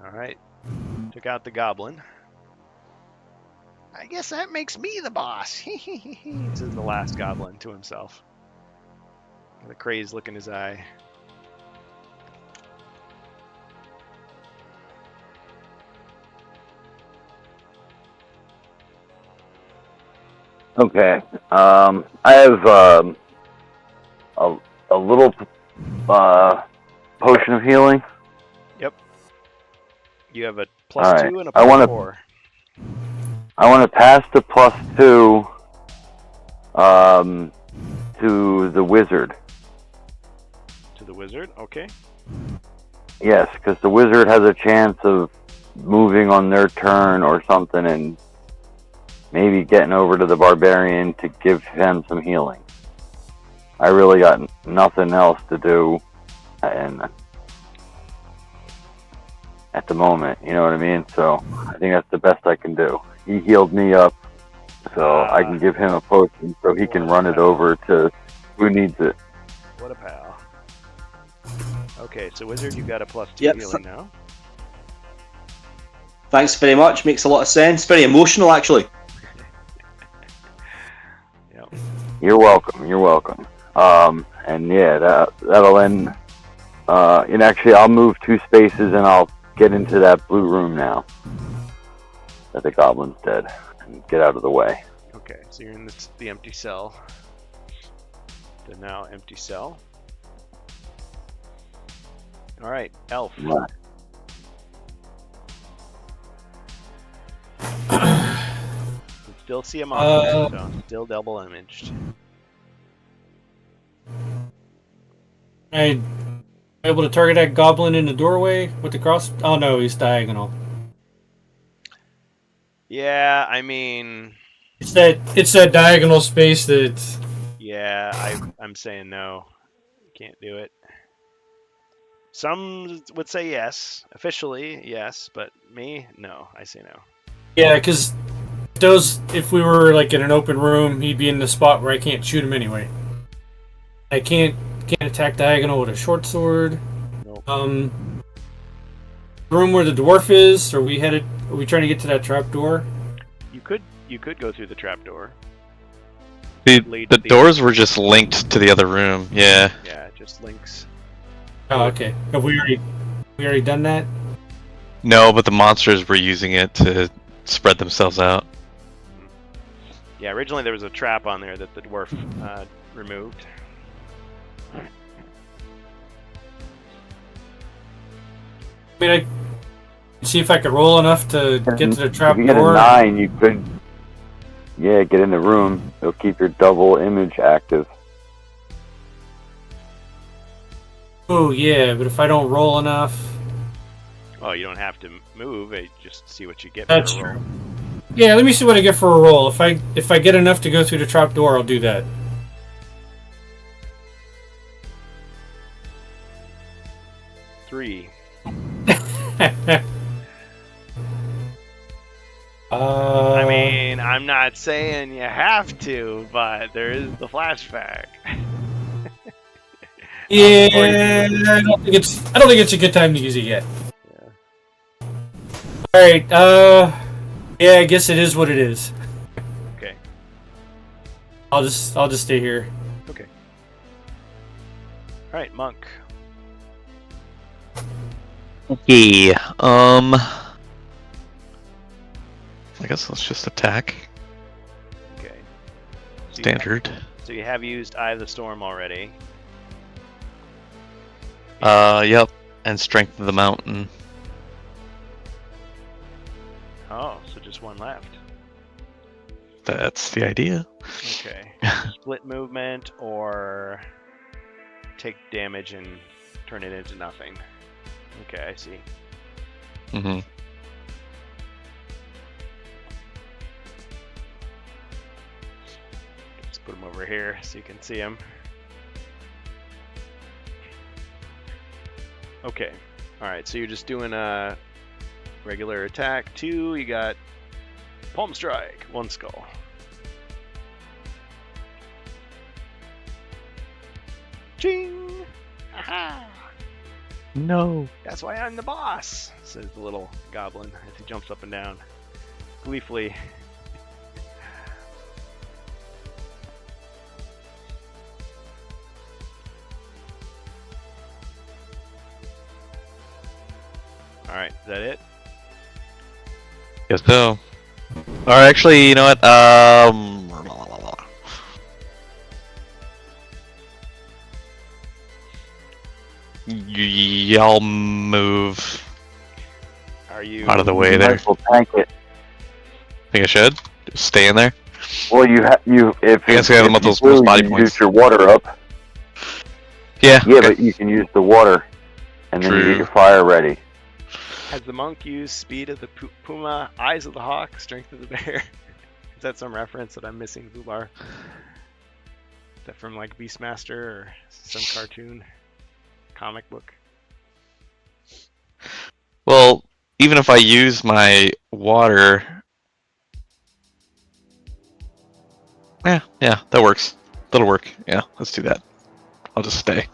Alright. Took out the goblin. I guess that makes me the boss. This is the last goblin to himself. Got a crazed look in his eye. Okay. I have a little potion of healing. You have a plus Alright. 2 and a I plus wanna- 4. I want to pass the +2 to the wizard. To the wizard, okay. Yes, because the wizard has a chance of moving on their turn or something and maybe getting over to the barbarian to give him some healing. I really got nothing else to do and at the moment, you know what I mean? So I think that's the best I can do. He healed me up, so I can give him a potion so he can run it over to who needs it. what a pal. Okay, so Wizard, you got a +2 Yep. healing now. Thanks very much. Makes a lot of sense. Very emotional, actually. Yep. You're welcome. You're welcome. And yeah, that'll end. And actually, I'll move 2 spaces and I'll get into that blue room now. That the goblin's dead, and get out of the way. Okay, so you're in the empty cell. The now empty cell. All right, Elf. Right. You still see a monster, so still double imaged. I able to target that goblin in the doorway with the cross. Oh no, he's diagonal. Yeah, I mean, It's that diagonal space that. yeah, I'm saying no. Can't do it. Some would say yes, officially yes, but me, no. I say no. Yeah, because if we were like in an open room, he'd be in the spot where I can't shoot him anyway. I can't attack diagonal with a short sword. Nope. The room where the dwarf is, are we trying to get to that trap door? You could go through the trapdoor. The doors were just linked to the other room. Yeah. Yeah, it just links. Oh, okay. Have we already done that? No, but the monsters were using it to spread themselves out. Yeah, originally there was a trap on there that the dwarf removed. I mean, I see if I could roll enough to get to the trap If you get door. a 9, you could, get in the room. It'll keep your double image active. Oh yeah, but if I don't roll enough, Oh, you don't have to move. Just see what you get. that's for a roll. true. Yeah, let me see what I get for a roll. If I get enough to go through the trap door, I'll do that. Three. I mean, I'm not saying you have to, but there is the flashback. yeah, I don't think it's a good time to use it yet. Yeah. All right. Yeah, I guess it is what it is. Okay. I'll just stay here. Okay. All right, Monk. Yeah. I guess let's just attack. Okay. So Standard. So you have used Eye of the Storm already. Yep. And Strength of the Mountain. Oh, so just one left. That's the idea. Okay. Split movement or take damage and turn it into nothing. Okay, I see. Mm-hmm. Let's put him over here so you can see him. Okay. Alright, so you're just doing a regular attack. 2, you got Palm Strike, 1 skull. Ching! Aha! No. That's why I'm the boss, says the little goblin as he jumps up and down gleefully. Alright, is that it? Guess so. Or actually, you know what? Y'all move Are you out of the way You there. might as well tank it. Think I should? Just stay in there? Well, if I guess we have them with those do, body you points. use your water up. Yeah. Yeah, okay. but you can use the water, and then you True. get your fire ready. Has the monk used speed of the puma, eyes of the hawk, strength of the bear? Is that some reference that I'm missing, Bubar? Is that from like Beastmaster or some cartoon, comic book? Well, even if I use my water... Yeah, that works. That'll work. Yeah, let's do that. I'll just stay.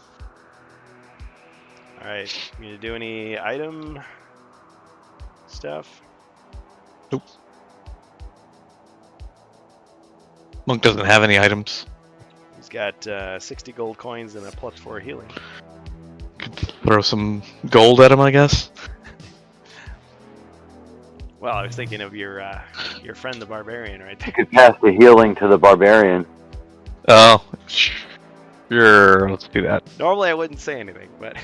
All right, you gonna do any item stuff? Nope. Monk doesn't have any items. He's got 60 gold coins and a +4 healing. Could throw some gold at him, I guess. Well, I was thinking of your friend the barbarian right You there. could pass the healing to the barbarian. Oh, sure. Let's do that. Normally I wouldn't say anything, but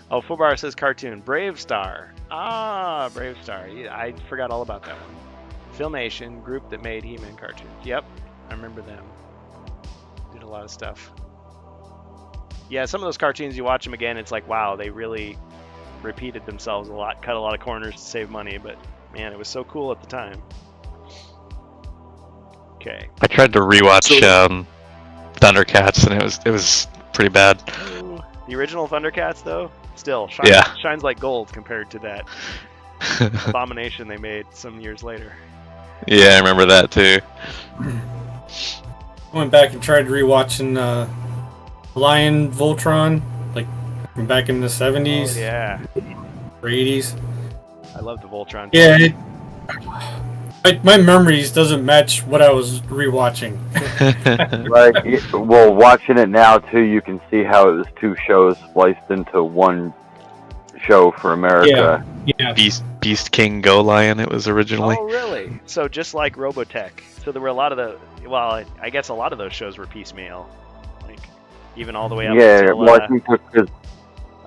oh, Fubar says cartoon Brave Star. Ah, Brave Star. Yeah, I forgot all about that one. Filmation group that made He-Man cartoons. Yep, I remember them. Did a lot of stuff. Yeah, some of those cartoons you watch them again, it's like wow, they really repeated themselves a lot, cut a lot of corners to save money, but man, it was so cool at the time. Okay. I tried to rewatch Thundercats, and it was pretty bad. Ooh, the original Thundercats, though, still shines like gold compared to that abomination they made some years later. Yeah, I remember that too. I went back and tried rewatching Lion Voltron, like from back in the 70s Oh, yeah, or 80s. I love the Voltron. Yeah, my memories doesn't match what I was rewatching. Well, watching it now too, you can see how it was two shows spliced into one show for America. Yeah. Beast King Go Lion, it was originally. Oh, really? So just like Robotech. So there were a lot of I guess a lot of those shows were piecemeal, like even all the way up until well, I think because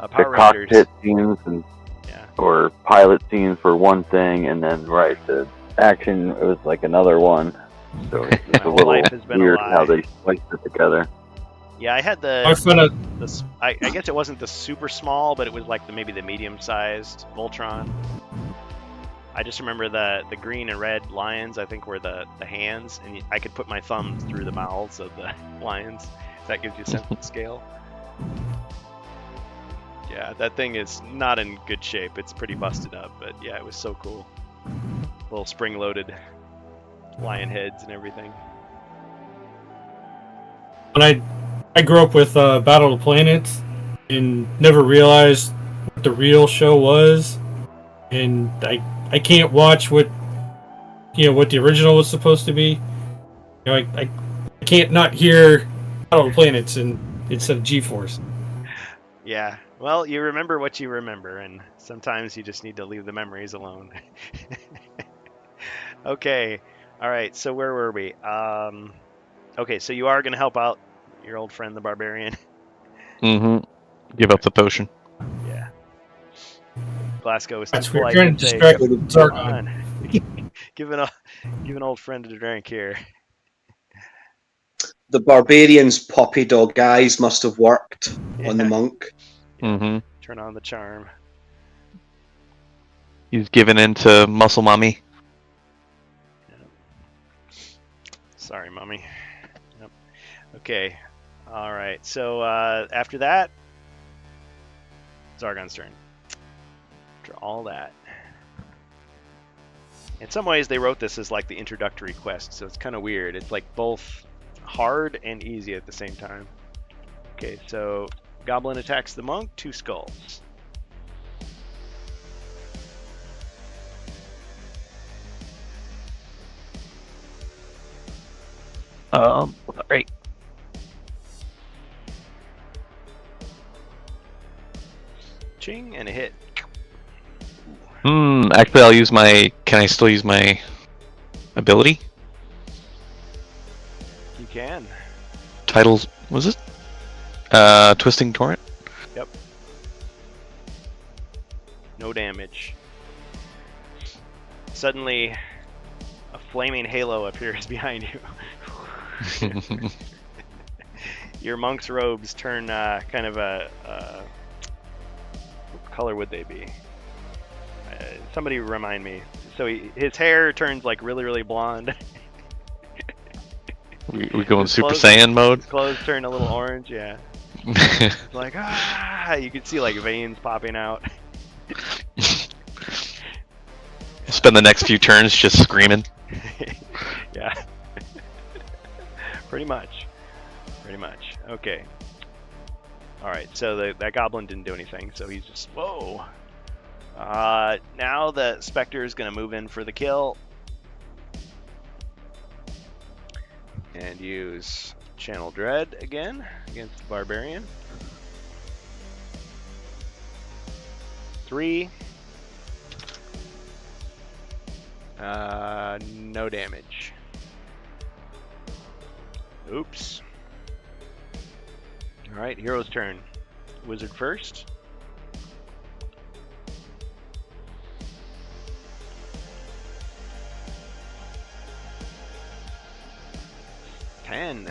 the Power Rangers. cockpit scenes and or pilot scenes were one thing, and then the action it was like another one. So it's a little Life has been a weird lie. how they spliced it together. Yeah, I had I guess it wasn't the super small, but it was like maybe the medium-sized Voltron. I just remember the green and red lions, I think, were the hands, and I could put my thumbs through the mouths of the lions. If that gives you a sense of scale. Yeah, that thing is not in good shape. It's pretty busted up, but yeah, it was so cool. Little spring-loaded lion heads and everything. When I grew up with Battle of the Planets and never realized what the real show was, and I can't watch what the original was supposed to be. I can't not hear Battle of the Planets instead of G-Force. Yeah, well, you remember what you remember, and sometimes you just need to leave the memories alone. Okay, all right, so where were we? Okay, so you are going to help out your old friend, the barbarian. Mm-hmm. Give up the potion. Yeah. Glasgow is That's too we're polite trying to to say, distract "Come Zargon. on." give an old friend a drink here. The barbarian's puppy dog eyes must have worked on the Yeah, monk. Mm-hmm. turn on the charm. He's given in to Muscle Mommy. Sorry, mommy. Yep. Okay. All right. So after that, Zargon's turn. After all that. In some ways, they wrote this as like the introductory quest, so it's kind of weird. It's like both hard and easy at the same time. Okay, so Goblin attacks the monk, 2 skulls. Right. Ching, and a hit. Actually, I'll use my. Can I still use my ability? You can. Titles. Was it? Twisting Torrent? Yep. No damage. Suddenly, a flaming halo appears behind you. Your monk's robes turn kind of a... what color would they be? Somebody remind me. So his hair turns like really, really blonde. we go in His Super clothes- Saiyan mode. His clothes turn a little orange, yeah. Like, you can see like veins popping out. Spend the next few turns just screaming. Yeah. Pretty much. Okay. Alright, so that goblin didn't do anything, so he's just... Whoa! Now the Spectre is going to move in for the kill. And use Channel Dread again against the Barbarian. 3. No damage. Oops. Alright, hero's turn. Wizard first. Ten.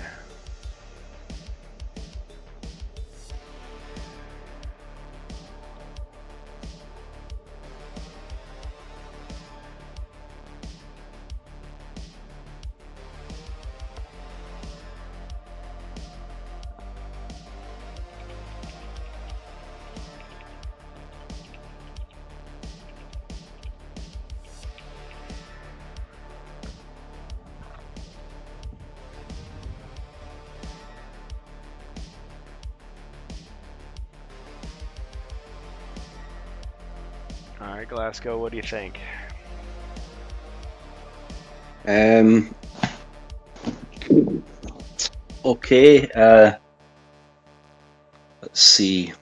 Alright, Glasgow, what do you think? Okay. Let's see.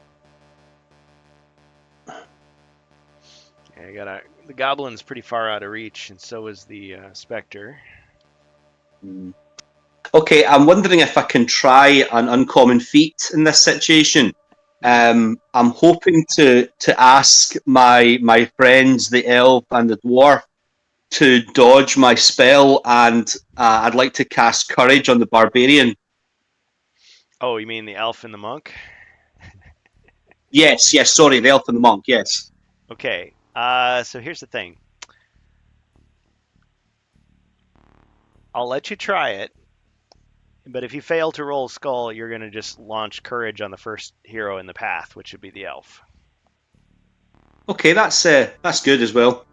Yeah, the Goblin's pretty far out of reach, and so is the Spectre. Okay, I'm wondering if I can try an uncommon feat in this situation. I'm hoping to ask my friends, the elf and the dwarf, to dodge my spell, and I'd like to cast Courage on the barbarian. Oh, you mean the elf and the monk? Yes, sorry, the elf and the monk, yes. Okay, so here's the thing. I'll let you try it, but if you fail to roll skull, you're going to just launch Courage on the first hero in the path, which would be the elf. Okay, that's good as well.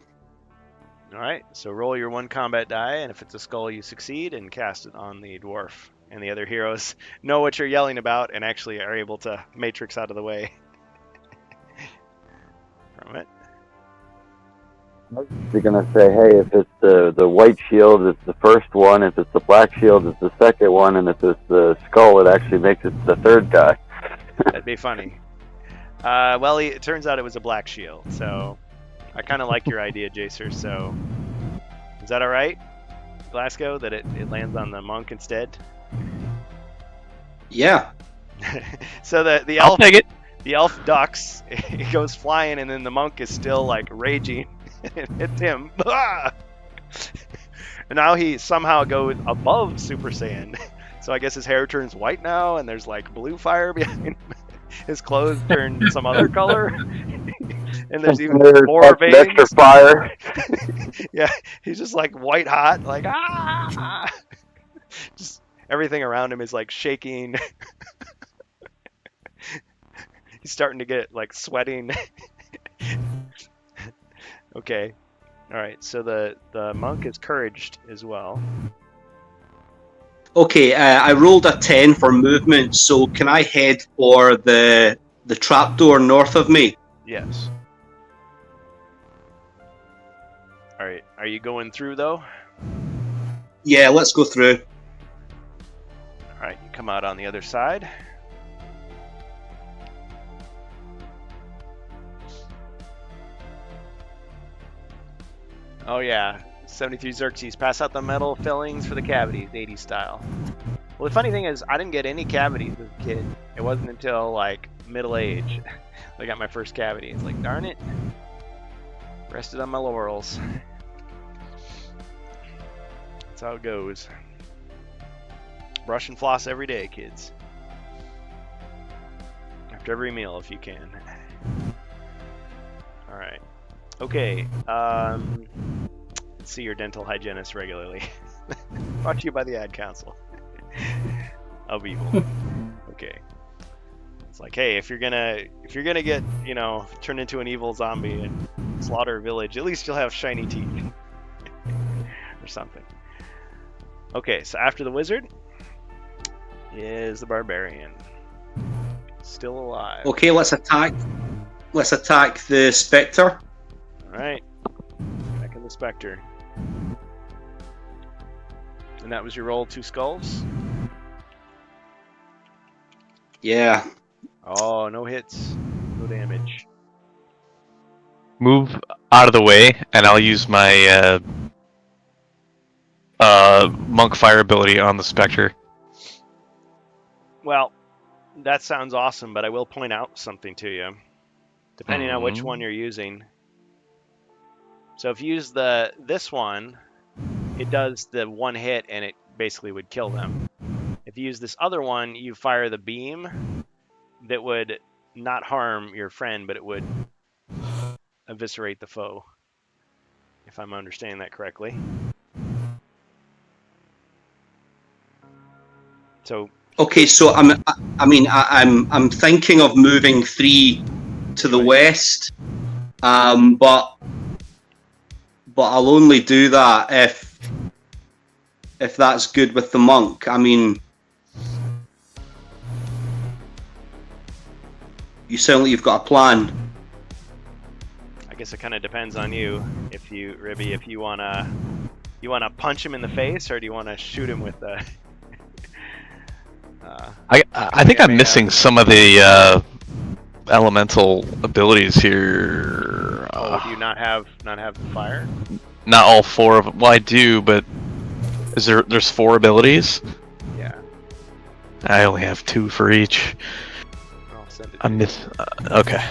Alright, so roll your 1 combat die, and if it's a skull, you succeed, and cast it on the dwarf. And the other heroes know what you're yelling about and actually are able to matrix out of the way from it. You're gonna say, hey, if it's the white shield, it's the first one. If it's the black shield, it's the second one. And if it's the skull, it actually makes it the third guy. That'd be funny. Well, it turns out it was a black shield, so I kind of like your idea, Jacer. So is that all right, Glasgow, that it lands on the monk instead? Yeah. So the I'll elf take it. the elf ducks, he goes flying, and then the monk is still like raging. It hits him. And now he somehow goes above Super Saiyan. So I guess his hair turns white now, and there's like blue fire behind him. His clothes turn some other color. And there's even more veins. Extra fire. Yeah, he's just like white hot, like ah. Just everything around him is like shaking. He's starting to get like sweating. Okay. Alright, so the monk is couraged as well. Okay, I rolled a 10 for movement, so can I head for the trapdoor north of me? Yes. Alright, are you going through though? Yeah, let's go through. Alright, you come out on the other side. Oh yeah, 73 Xerxes, pass out the metal fillings for the cavities, 80s style. Well, the funny thing is, I didn't get any cavities as a kid. It wasn't until like middle age I got my first cavity. It's like, darn it, rested on my laurels. That's how it goes. Brush and floss every day, kids. After every meal, if you can. All right. Okay. See your dental hygienist regularly. Brought to you by the Ad Council of Evil. Okay. It's like, hey, if you're gonna get, turned into an evil zombie and slaughter a village, at least you'll have shiny teeth or something. Okay, so after the wizard is the barbarian. Still alive. Okay, let's attack. Let's attack the Spectre. Alright. Back in the Spectre. And that was your roll, 2 skulls? Yeah. Oh, no hits. No damage. Move out of the way, and I'll use my monk fire ability on the Spectre. Well, that sounds awesome, but I will point out something to you. Depending on which one you're using. So if you use this one, it does the 1 hit and it basically would kill them. If you use this other one, you fire the beam that would not harm your friend, but it would eviscerate the foe. If I'm understanding that correctly. So Okay, so I'm thinking of moving 3 to the west, but I'll only do that if that's good with the monk. I mean, you sound like you've got a plan. I guess it kind of depends on you. If you, Ribby, if you wanna punch him in the face, or do you wanna shoot him with the? I think I'm missing some of the elemental abilities here. Oh, do you not have the fire? Not all 4 of them. Well, I do, but there's 4 abilities? Yeah. I only have 2 for each. I'll send it. I miss. Okay.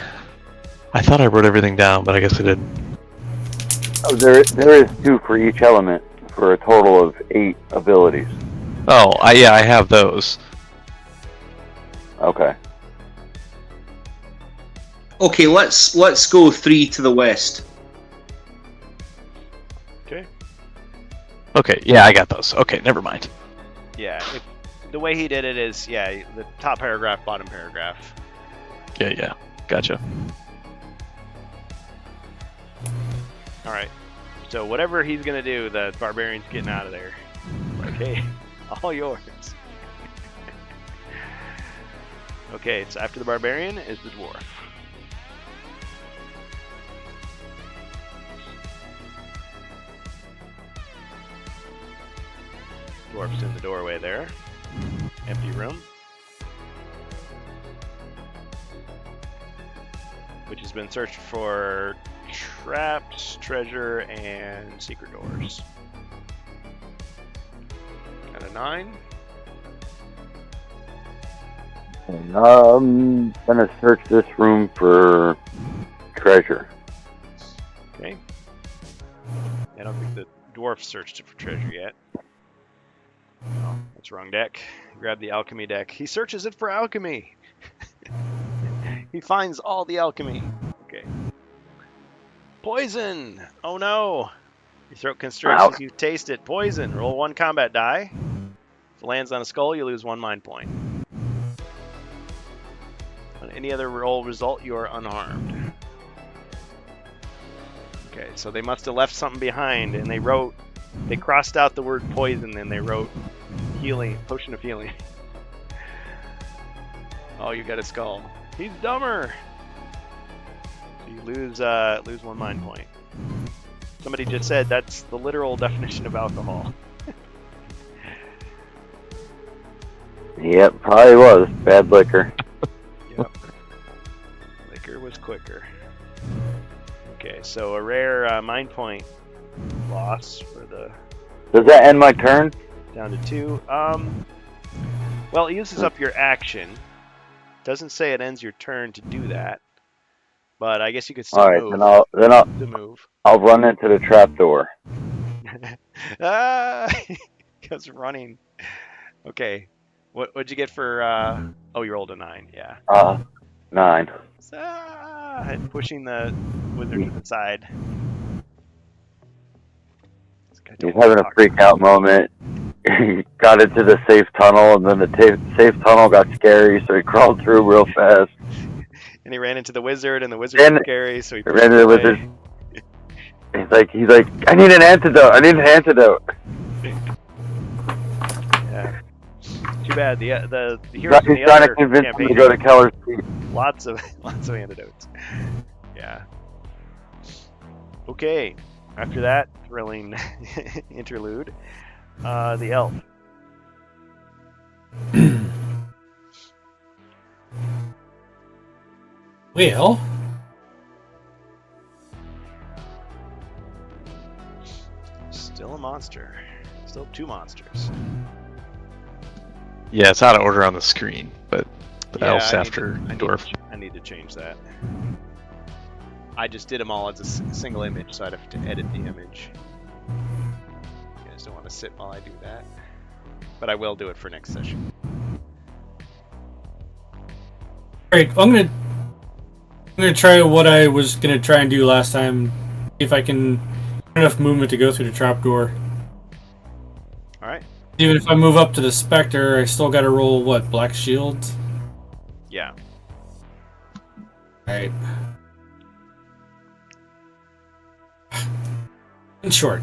I thought I wrote everything down, but I guess I didn't. Oh, there is 2 for each element, for a total of 8 abilities. Oh, yeah, I have those. Okay. Okay, let's go 3 to the west. Okay. Okay, yeah, I got those. Okay, never mind. Yeah. The way he did it is, the top paragraph, bottom paragraph. Yeah, gotcha. All right. So whatever he's gonna do, the barbarian's getting out of there. Okay, all yours. Okay, so after the barbarian is the dwarf. Dwarf's in the doorway there. Empty room. Which has been searched for traps, treasure, and secret doors. Got a 9. Gonna search this room for treasure. Okay. I don't think the dwarf searched it for treasure yet. Oh, that's the wrong deck. Grab the alchemy deck. He searches it for alchemy. He finds all the alchemy. Okay. Poison! Oh no! Your throat constricts as you taste it. Poison! Roll 1 combat die. If it lands on a skull, you lose 1 mind point. On any other roll result, you are unharmed. Okay, so they must have left something behind, and they crossed out the word poison, and they wrote healing, potion of healing. Oh, you got a skull. He's dumber! So you lose 1 mind point. Somebody just said that's the literal definition of alcohol. Yep, probably was. Bad liquor. Yep. Liquor was quicker. Okay, so a rare mind point loss for the... Does that end my turn? Down to 2. Well, it uses up your action. Doesn't say it ends your turn to do that. But I guess you could still Alright, move. I'll run into the trapdoor. Ah! He goes running. Okay. What'd you get for, oh, you rolled a 9, yeah. 9. And pushing the wizard to the side. He's having a freak out moment. He got into the safe tunnel, and then the safe tunnel got scary, so he crawled through real fast. And he ran into the wizard, and the wizard was scary, so he ran into the wizard. He's like, I need an antidote. Yeah. Too bad. The heroes in He's the trying to other convince him to campaign, go to Keller's Peak. lots of antidotes. Yeah. Okay. After that thrilling interlude, the elf. Well, Still a monster. Still two monsters. Yeah, it's out of order on the screen, but the Yeah, elf's I need after to- I need dwarf. I need to change that. I just did them all as a single image, so I'd have to edit the image. You guys don't want to sit while I do that, but I will do it for next session. alright, I'm gonna try what I was gonna try and do last time. See if I can get enough movement to go through the trapdoor. All right. Even if I move up to the Spectre, I still gotta roll what, Black Shields? Yeah. Alright. In short.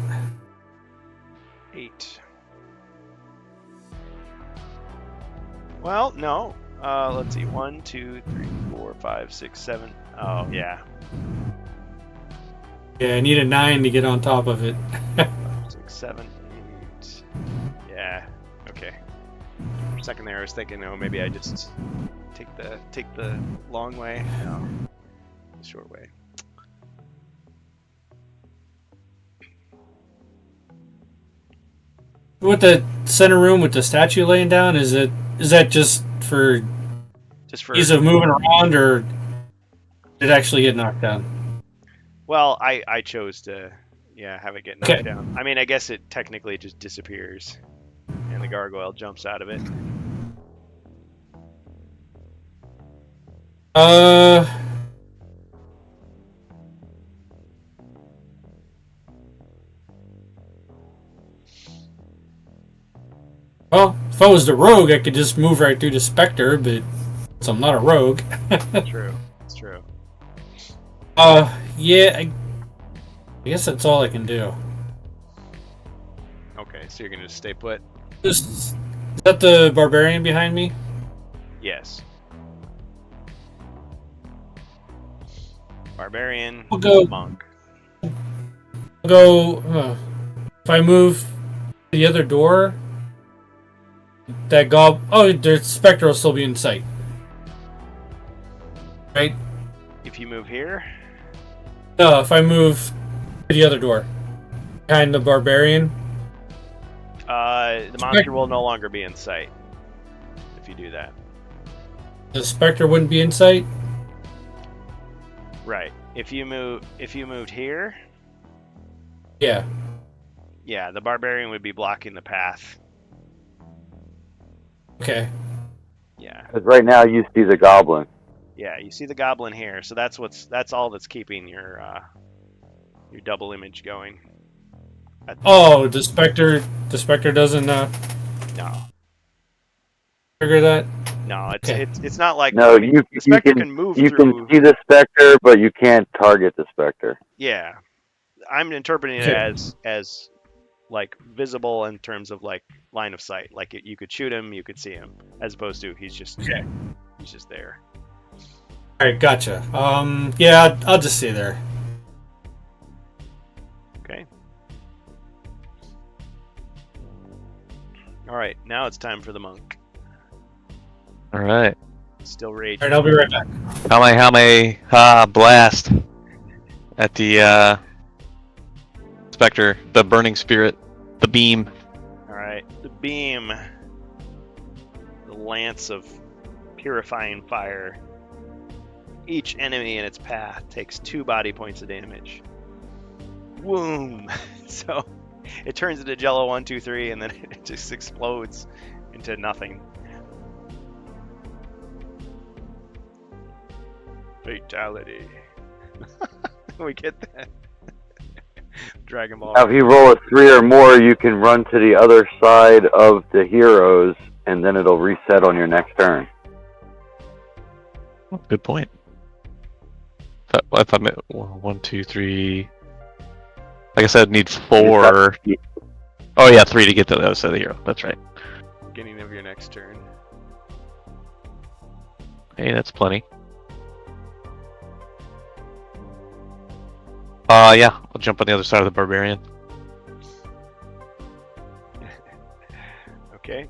8. Well, no. Let's see. 1, 2, 3, 4, 5, 6, 7. Oh, yeah. Yeah, I need a 9 to get on top of it. 6, 7, 8. Yeah. Okay. For a second there, I was thinking, oh, maybe I just take the long way. No, the short way. With the center room with the statue laying down, is that just for Just for ease of moving around, or did it actually get knocked down? well, I chose to have it get knocked Okay. down. I mean, I guess it technically just disappears, and the gargoyle jumps out of it. Well, if I was the rogue, I could just move right through the Spectre, but since I'm not a rogue. True. It's true. Yeah, I guess that's all I can do. Okay, so you're gonna just stay put. Is that the barbarian behind me? Yes. Barbarian, We'll go- monk. I'll go. If I move the other door, that oh, the Spectre will still be in sight. Right? If you move here, No, if I move to the other door, behind the barbarian. the monster will no longer be in sight. If you do that, The Spectre wouldn't be in sight? right? If you moved here, Yeah. yeah, the barbarian would be blocking the path. Okay. Yeah, Because right now you see the goblin. yeah. You see the goblin here, so that's all that's keeping your double image going. Oh, the Spectre doesn't No, trigger that? no, Okay. it's not like No, the Spectre can move you through. can see the Spectre, but you can't target the Spectre. Yeah, I'm interpreting it Okay. as like visible in terms of like line of sight. Like you could shoot him, you could see him, as opposed to he's just Okay. there. Alright, gotcha. Yeah, I'll just stay there. Okay. All right, now it's time for the monk. All right. Still raging. Alright, I'll be right back. How may blast at the Spectre, the burning spirit, the beam. All right, the beam, the lance of purifying fire. Each enemy in its path takes 2 body points of damage. Boom! So it turns into Jello 1, 2, 3, and then it just explodes into nothing. Fatality. We get that. Dragon Ball. Now, if you roll a 3 or more, you can run to the other side of the heroes, and then it'll reset on your next turn. Good point. If I'm at 1, 2, 3. Like I said, I'd need 4. Oh yeah, 3 to get to the other side of the hero. That's right. Beginning of your next turn. Hey, that's plenty. Yeah, I'll jump on the other side of the barbarian. Okay.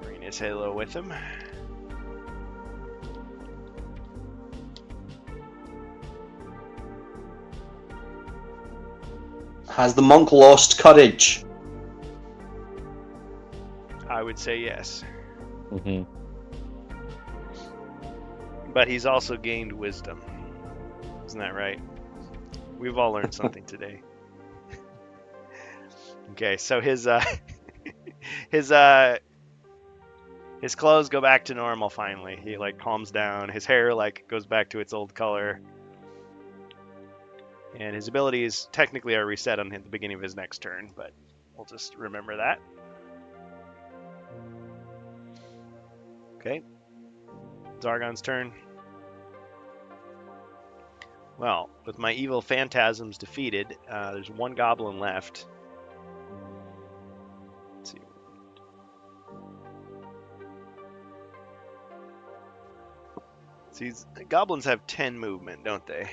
Bring his halo with him. Has the monk lost courage? I would say yes. Mm-hmm. But he's also gained wisdom. Isn't that right? We've all learned something today. Okay, so his his clothes go back to normal finally. He like calms down. His hair like goes back to its old color. And his abilities technically are reset on the beginning of his next turn, but we'll just remember that. Okay. Zargon's turn. Well, with my evil phantasms defeated, there's one goblin left. Let's see. See, goblins have 10 movement, don't they?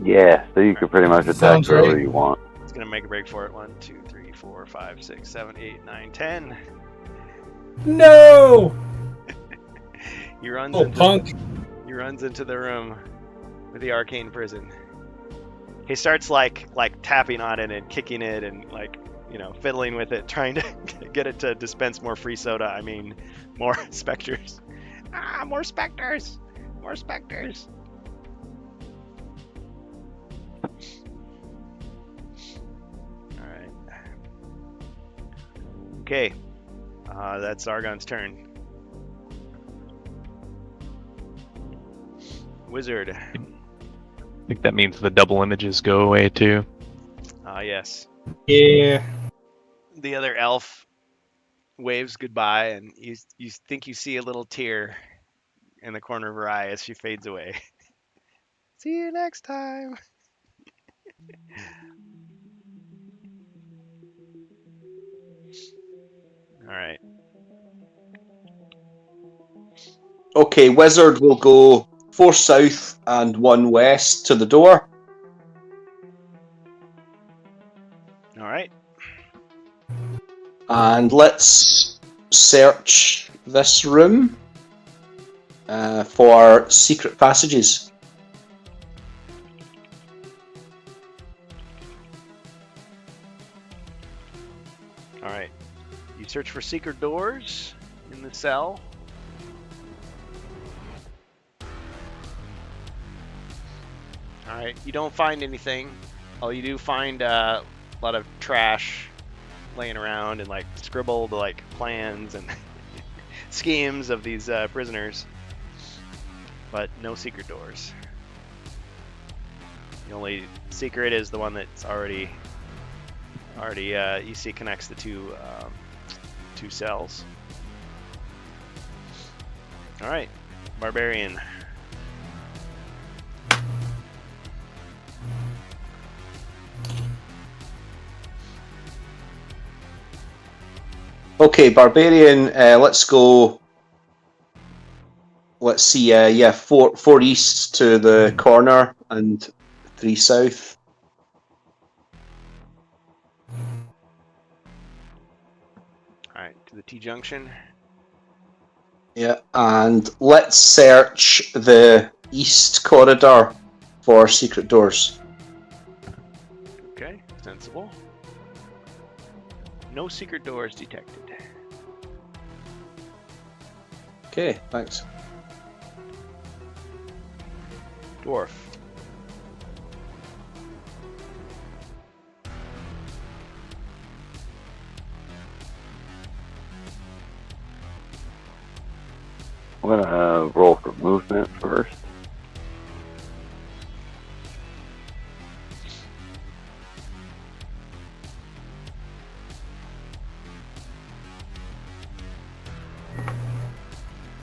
Yeah, so you could pretty much attack Sounds wherever right. you want. It's gonna make a break for it. 1, 2, 3, 4, 5, 6, 7, 8, 9, 10. No! He runs Oh, into punk. he runs into the room with the arcane prison. He starts like tapping on it and kicking it and like, you know, fiddling with it, trying to get it to dispense more free soda. I mean, more specters. Ah, more specters! More specters! Alright. Okay. That's Zargon's turn. Wizard. I think that means the double images go away too. Yes. Yeah. The other elf waves goodbye, and you think you see a little tear in the corner of her eye as she fades away. See you next time. All right. Okay, wizard will go 4 south and 1 west to the door. All right. And let's search this room for secret passages. All right. You search for secret doors in the cell. All right. You don't find anything. Oh, you do find a lot of trash laying around and like scribbled like plans and schemes of these prisoners, but no secret doors. The only secret is the one that's already you see connects the two cells. All right, barbarian. Okay, barbarian. Let's go. Let's see. Yeah, 4 east to the corner and 3 south. All right, to the T junction. Yeah, and let's search the east corridor for secret doors. Okay, sensible. No secret doors detected. Okay, thanks. Dwarf. I'm gonna roll for movement first.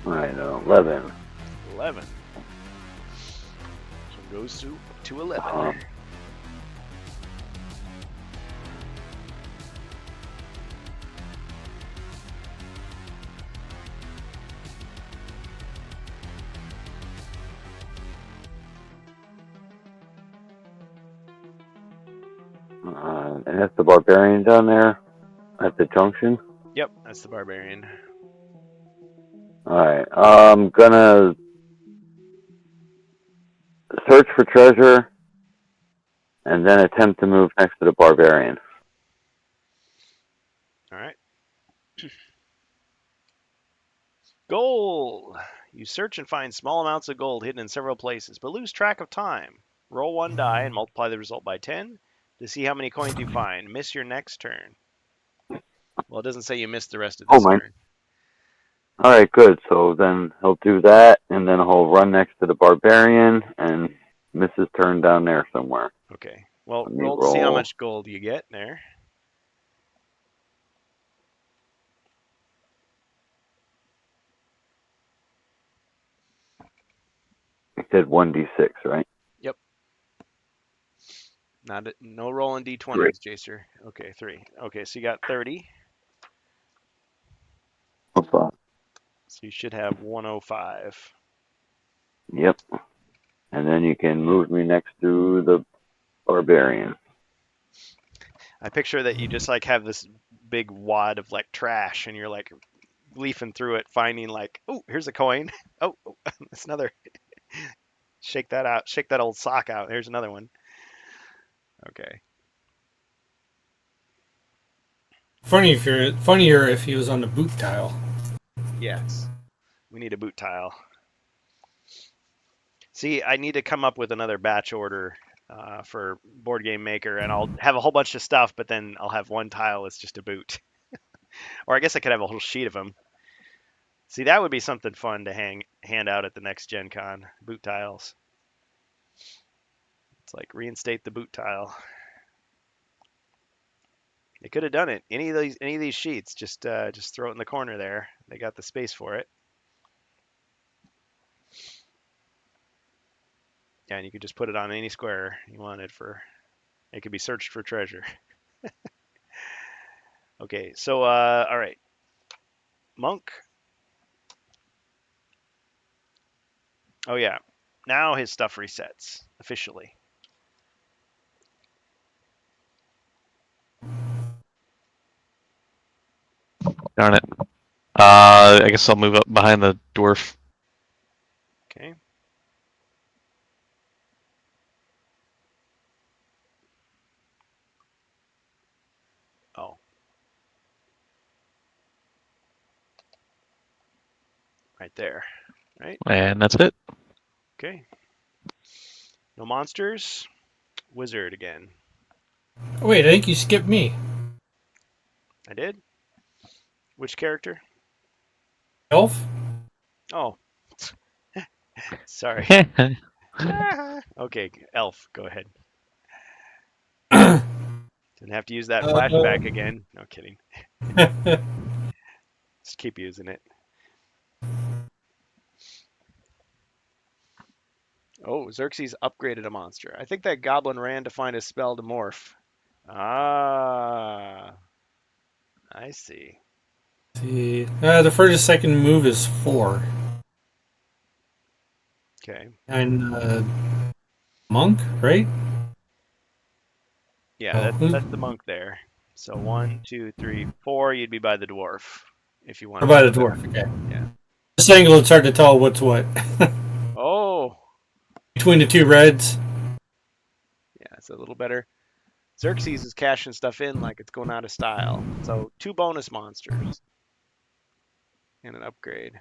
Alright, 11. 11. Some goes to 11. And that's the barbarian down there at the junction. Yep, that's the barbarian. Alright, I'm gonna search for treasure and then attempt to move next to the barbarian. All right. Gold. You search and find small amounts of gold hidden in several places, but lose track of time. Roll one die and multiply the result by 10 to see how many coins you find. Miss your next turn. Well, it doesn't say you missed the rest of Oh this my. turn. Alright, good. So then he'll do that, and then he'll run next to the barbarian and miss his turn down there somewhere. Okay. Well, Let me roll to see how roll. much gold you get there. It said 1d6, right? Yep. No rolling Three. d20s, Jacer. Okay, 3. Okay, so you got 30. What's that? So you should have 105. Yep. And then you can move me next to the barbarian. I picture that you just like have this big wad of like trash and you're like leafing through it, finding like, oh, here's a coin. Oh, that's another. Shake that out. Shake that old sock out. There's another one. Okay. Funnier if he was on the boot tile. Yes. We need a boot tile. See, I need to come up with another batch order for Board Game Maker, and I'll have a whole bunch of stuff, but then I'll have one tile that's just a boot. Or I guess I could have a whole sheet of them. See, that would be something fun to hand out at the next Gen Con. Boot tiles. It's like reinstate the boot tile. They could have done it. Any of these sheets, just throw it in the corner there. They got the space for it. Yeah, and you could just put it on any square you wanted for. It could be searched for treasure. Okay, so all right, Monk. Oh yeah, now his stuff resets officially. Darn it. I guess I'll move up behind the dwarf. Okay. Oh. Right there. Right. And that's it. Okay. No monsters. Wizard again. Oh, wait, I think you skipped me. I did. Which character? Elf? Oh. Sorry. Okay, Elf. Go ahead. Didn't have to use that flashback again. No kidding. Just keep using it. Oh, Xerxes upgraded a monster. I think that goblin ran to find a spell to morph. Ah, I see. See, the first second move is 4. Okay. And monk, right? Yeah, Oh, that's the monk there. So 1, 2, 3, 4. You'd be by the dwarf if you wanted. about a dwarf. Okay. Yeah. This angle, it's hard to tell what's what. Oh, Between the two reds. yeah, it's a little better. Xerxes is cashing stuff in like it's going out of style. So 2 bonus monsters and an upgrade.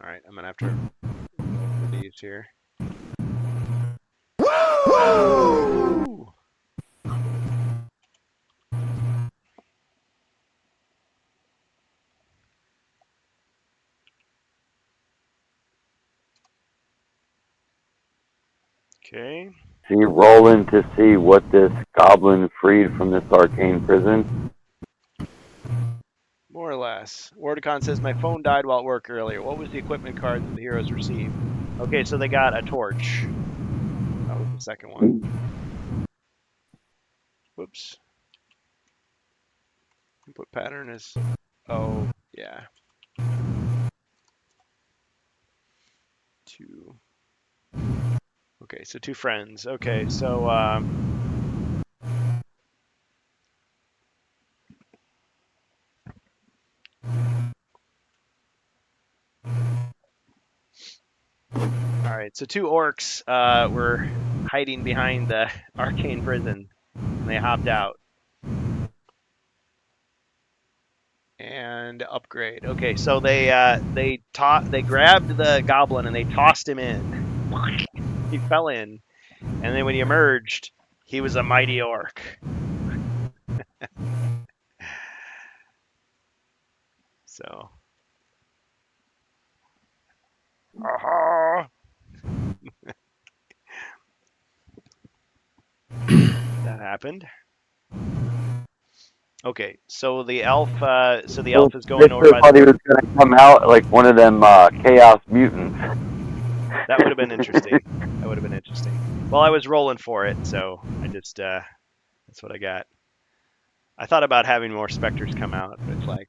All right, I'm gonna have to for these here. Woo! Okay. See, rolling to see what this goblin freed from this arcane prison. More or less. Wardicon says, my phone died while at work earlier. What was the equipment card that the heroes received? Okay, so they got a torch. That was the second one. Whoops. Input pattern is... Oh, yeah. 2. Okay, so 2 friends. Okay, so... Alright, so 2 orcs were hiding behind the arcane prison. And they hopped out. And upgrade. Okay, so they grabbed the goblin and they tossed him in. He fell in. And then when he emerged, he was a mighty orc. So... That happened. Okay, so the elf, is going over by thought the... he was gonna come out like one of them chaos mutants. That would have been interesting. That would have been interesting. Well, I was rolling for it, so I just, that's what I got. I thought about having more specters come out, but it's like...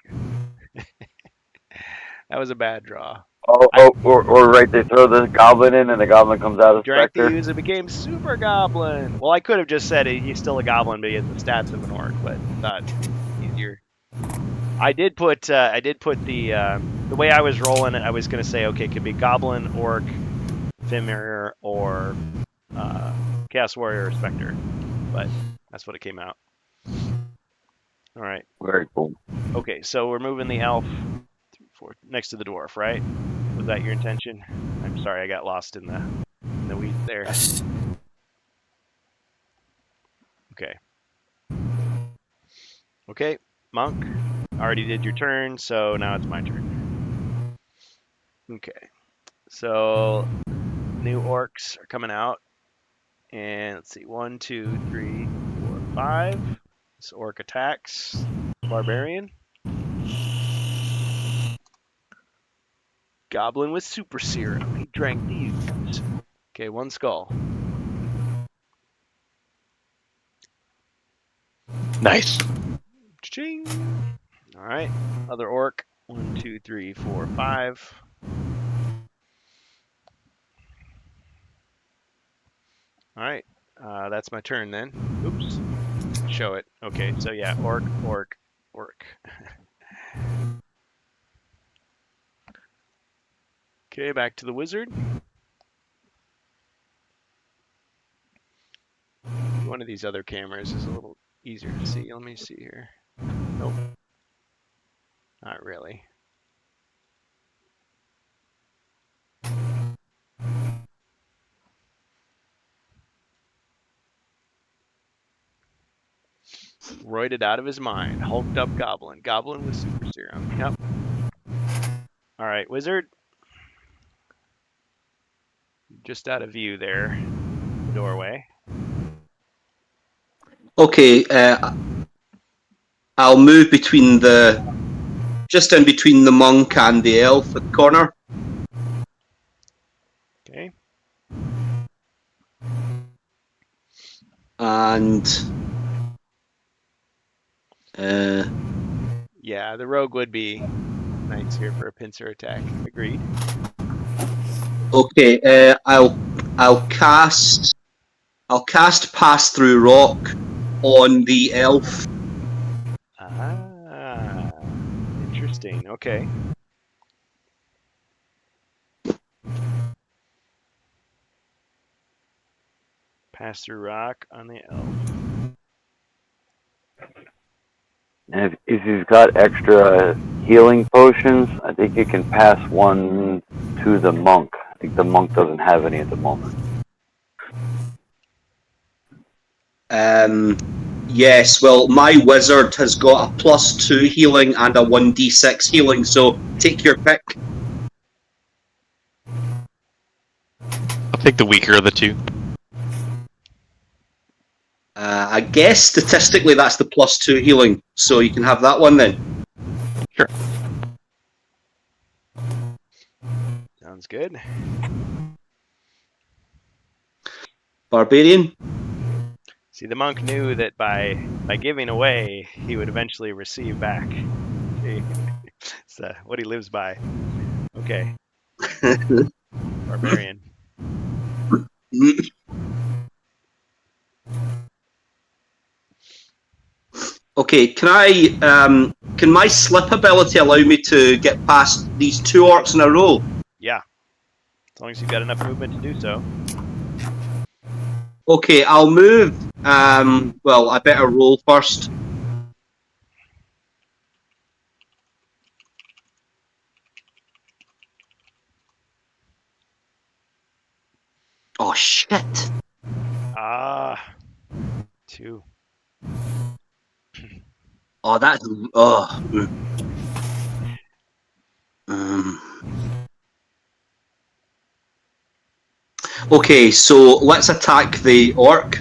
that was a bad draw. Or right, they throw the goblin in and the goblin comes out as Drank the Spectre. use, it became Super Goblin. Well, I could have just said he's still a goblin, but he has the stats of an orc, but thought easier. I did put the way I was rolling it. I was gonna say, okay, it could be goblin, orc, Fimir, or Chaos Warrior or Spectre, but that's what it came out. All right. Very cool. Okay, so we're moving the elf next to the dwarf, right? Was that your intention? I'm sorry, I got lost in the weeds there. Yes. Okay. Okay, Monk. Already did your turn, so now it's my turn. Okay. So new orcs are coming out. And let's see, 1, 2, 3, 4, 5. This orc attacks barbarian. Goblin with super serum. He drank these. Okay, 1 skull. Nice. Cha-ching. All right, other orc. 1, 2, 3, 4, 5. All right, that's my turn then. Oops. Show it. Okay, so yeah, orc, orc, orc. Okay, back to the wizard. One of these other cameras is a little easier to see. Let me see here. Nope. Not really. Roided out of his mind. Hulked up goblin. Goblin with super serum. Yep. Alright, wizard. Just out of view there. Doorway. Okay, I'll move between just in between the monk and the elf at the corner. Okay. And yeah, the rogue would be nice here for a pincer attack. Agreed. okay, I'll cast Pass Through Rock on the elf. Ah, interesting. Okay. Pass through rock on the elf. And if he's got extra healing potions, I think you can pass one to the monk. I think the monk doesn't have any at the moment. Yes, well, my wizard has got a +2 healing and a 1d6 healing, so take your pick. I'll take the weaker of the two. I guess statistically that's the +2 healing, so you can have that one then. Sounds good. Barbarian. See, the monk knew that by giving away, he would eventually receive back. See, it's what he lives by. Okay. Barbarian. Okay, can my slip ability allow me to get past these 2 orcs in a row? Yeah. As long as you've got enough movement to do so. Okay, I'll move. Well, I better roll first. Oh shit! Ah. 2. Oh, that's Okay, so let's attack the orc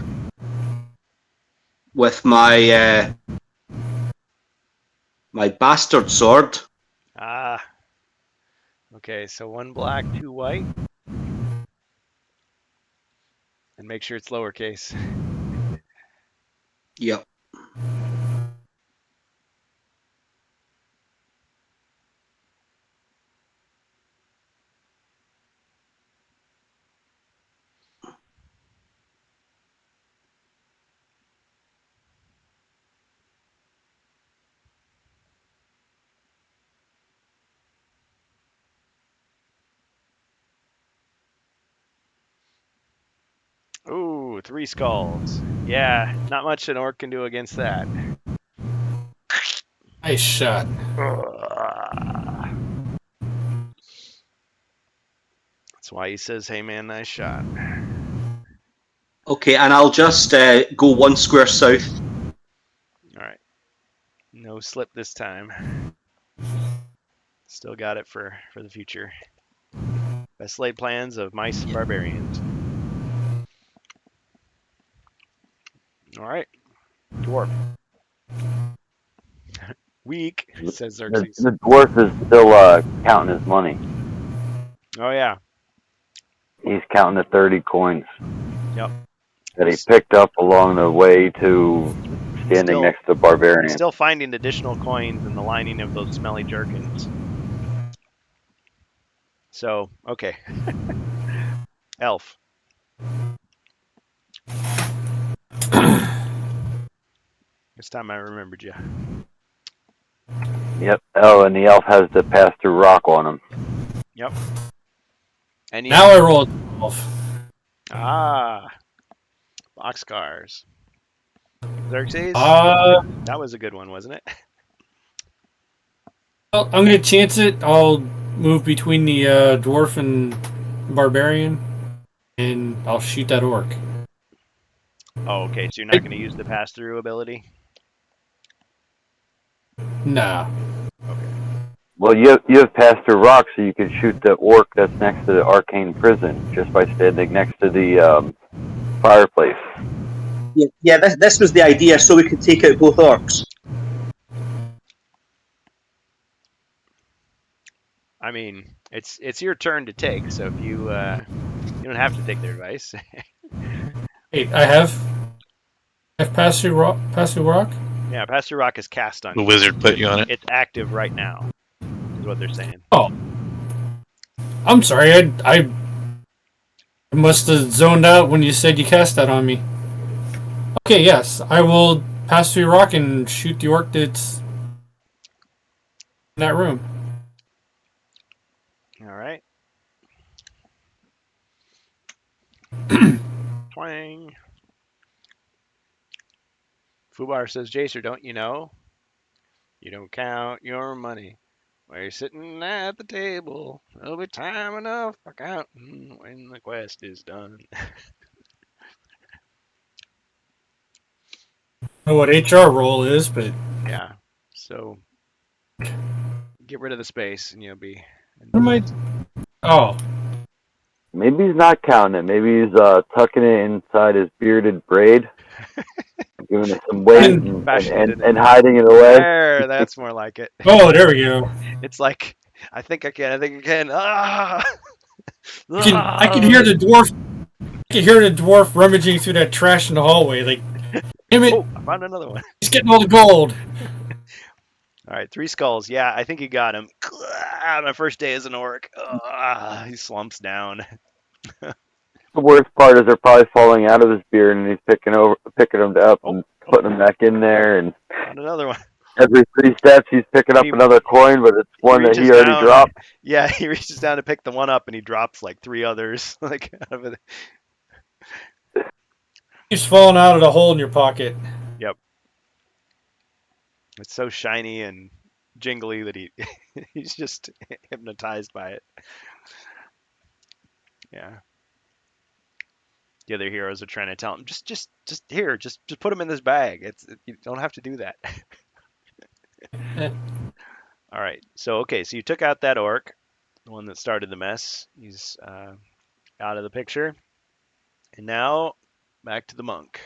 with my my bastard sword. Ah. Okay, so 1 black, 2 white. And make sure it's lowercase. Yep. Ooh, 3 skulls. Yeah, not much an orc can do against that. Nice shot. That's why he says, "Hey man, nice shot." Okay, and I'll just go 1 square south. All right. No slip this time. Still got it for the future. Best laid plans of mice and barbarians. All right. Dwarf. Weak, says Xerxes. The dwarf is still counting his money. Oh yeah. He's counting the 30 coins. Yep. That he picked up along the way to standing next to Barbarian. Still finding additional coins in the lining of those smelly jerkins. So, okay. Elf. This time I remembered you. Yep. Oh, and the elf has the pass-through rock on him. Yep. And Now I rolled 12. Ah. Boxcars. Xerxes? That was a good one, wasn't it? Well, I'm gonna chance it. I'll move between the dwarf and barbarian, and I'll shoot that orc. Oh, okay. So you're not going to use the pass-through ability? Nah. Well, you have pass-through rock, so you can shoot the orc that's next to the arcane prison just by standing next to the fireplace. Yeah, this was the idea, so we could take out both orcs. I mean, it's your turn to take, so if you don't have to take their advice. Hey, I have pass-through rock. Pass-through rock. Yeah, pass-through rock is cast on The you. wizard put you on it. It's active right now, is what they're saying. Oh, I'm sorry. I must have zoned out when you said you cast that on me. Okay, yes, I will pass through rock and shoot the orc that's in that room. All right. Twang. Fubar says, Jacer, don't you know? You don't count your money. While you're sitting at the table, there'll be time enough for counting when the quest is done. I don't know what HR role is, but Yeah. So get rid of the space and you'll be. what am I? Oh, Maybe he's not counting it. Maybe he's tucking it inside his bearded braid. Giving it some weight and Fashioned it. hiding it away. There, that's more like it. Oh, there we go. It's like, I think I can. Ah! I can hear the dwarf. I can hear the dwarf rummaging through that trash in the hallway. Like, damn it! Oh, I found another one. He's getting all the gold. All right, 3 skulls. Yeah, I think you got him. My first day as an orc. He slumps down. The worst part is they're probably falling out of his beard, and he's picking them up and putting them back in there. And Found another one. every 3 steps, he's picking up another coin, but it's one that he reaches already down. dropped. Yeah, he reaches down to pick the one up, and he drops like 3 others. Like out of it. He's falling out of the hole in your pocket. Yep. It's so shiny and jingly that he's just hypnotized by it. Yeah. The other heroes are trying to tell him, just put him in this bag. You don't have to do that. All right. So so you took out that orc, the one that started the mess. He's out of the picture. And now back to the monk.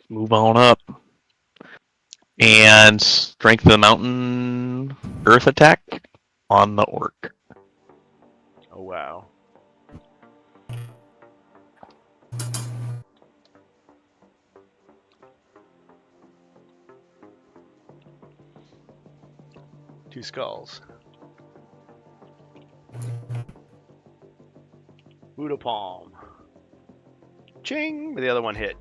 Move on up. And strength of the mountain earth attack on the orc. Oh wow. Two skulls. Buddha palm. Ching! But the other one hit.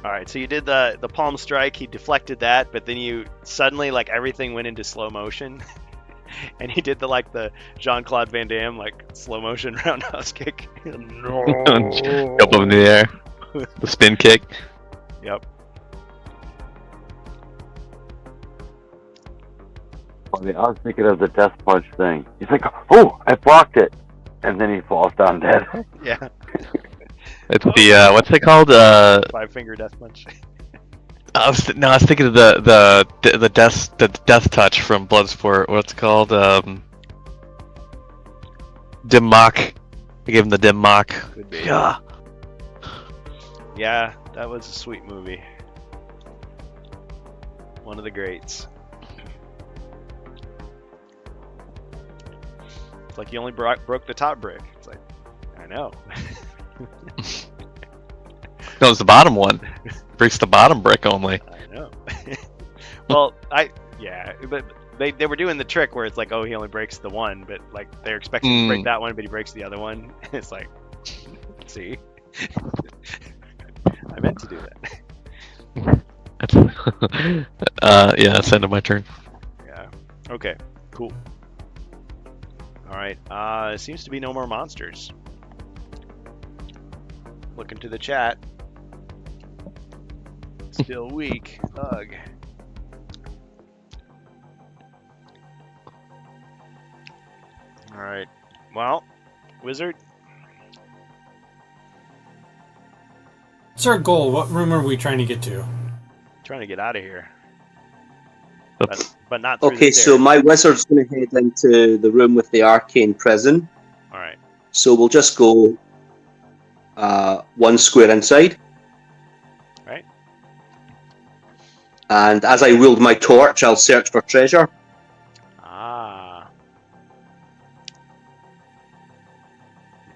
Alright, so you did the palm strike, he deflected that, but then you suddenly, like, everything went into slow motion. And he did the Jean-Claude Van Damme, like, slow motion roundhouse kick. No. Jump up in the air. The spin kick. Yep. I was thinking of the death punch thing. He's like, oh, I blocked it. And then he falls down dead. Yeah. It's the, what's it called? 5-finger death punch. I was thinking of the death touch from Bloodsport. What's it called? Dim Mak. I gave him the Dim Mak. Could be. Yeah. Yeah, that was a sweet movie. One of the greats. It's like you only broke the top brick. It's like, I know. No, it's the bottom one. Breaks the bottom brick only. I know. Well, but they were doing the trick where it's like, oh, he only breaks the one, but like they're expecting to break that one, but he breaks the other one. It's like, see, I meant to do that. Yeah, that's the end of my turn. Yeah. Okay. Cool. All right. Seems to be no more monsters. Looking to the chat. Still weak. Ugh. All right. Well, wizard. What's our goal? What room are we trying to get to? Trying to get out of here. Oops. But not through Okay, the so stairs. my wizard's going to head into the room with the arcane prison. All right. So we'll just go 1 square inside. Right. And as I wield my torch, I'll search for treasure. Ah.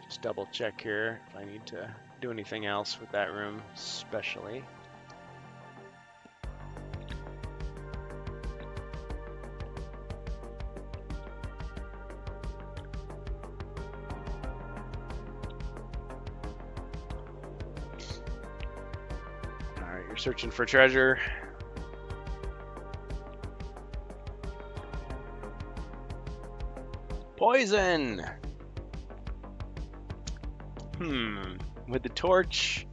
Just double check here if I need to do anything else with that room, especially. Alright, you're searching for treasure. Poison! With the torch,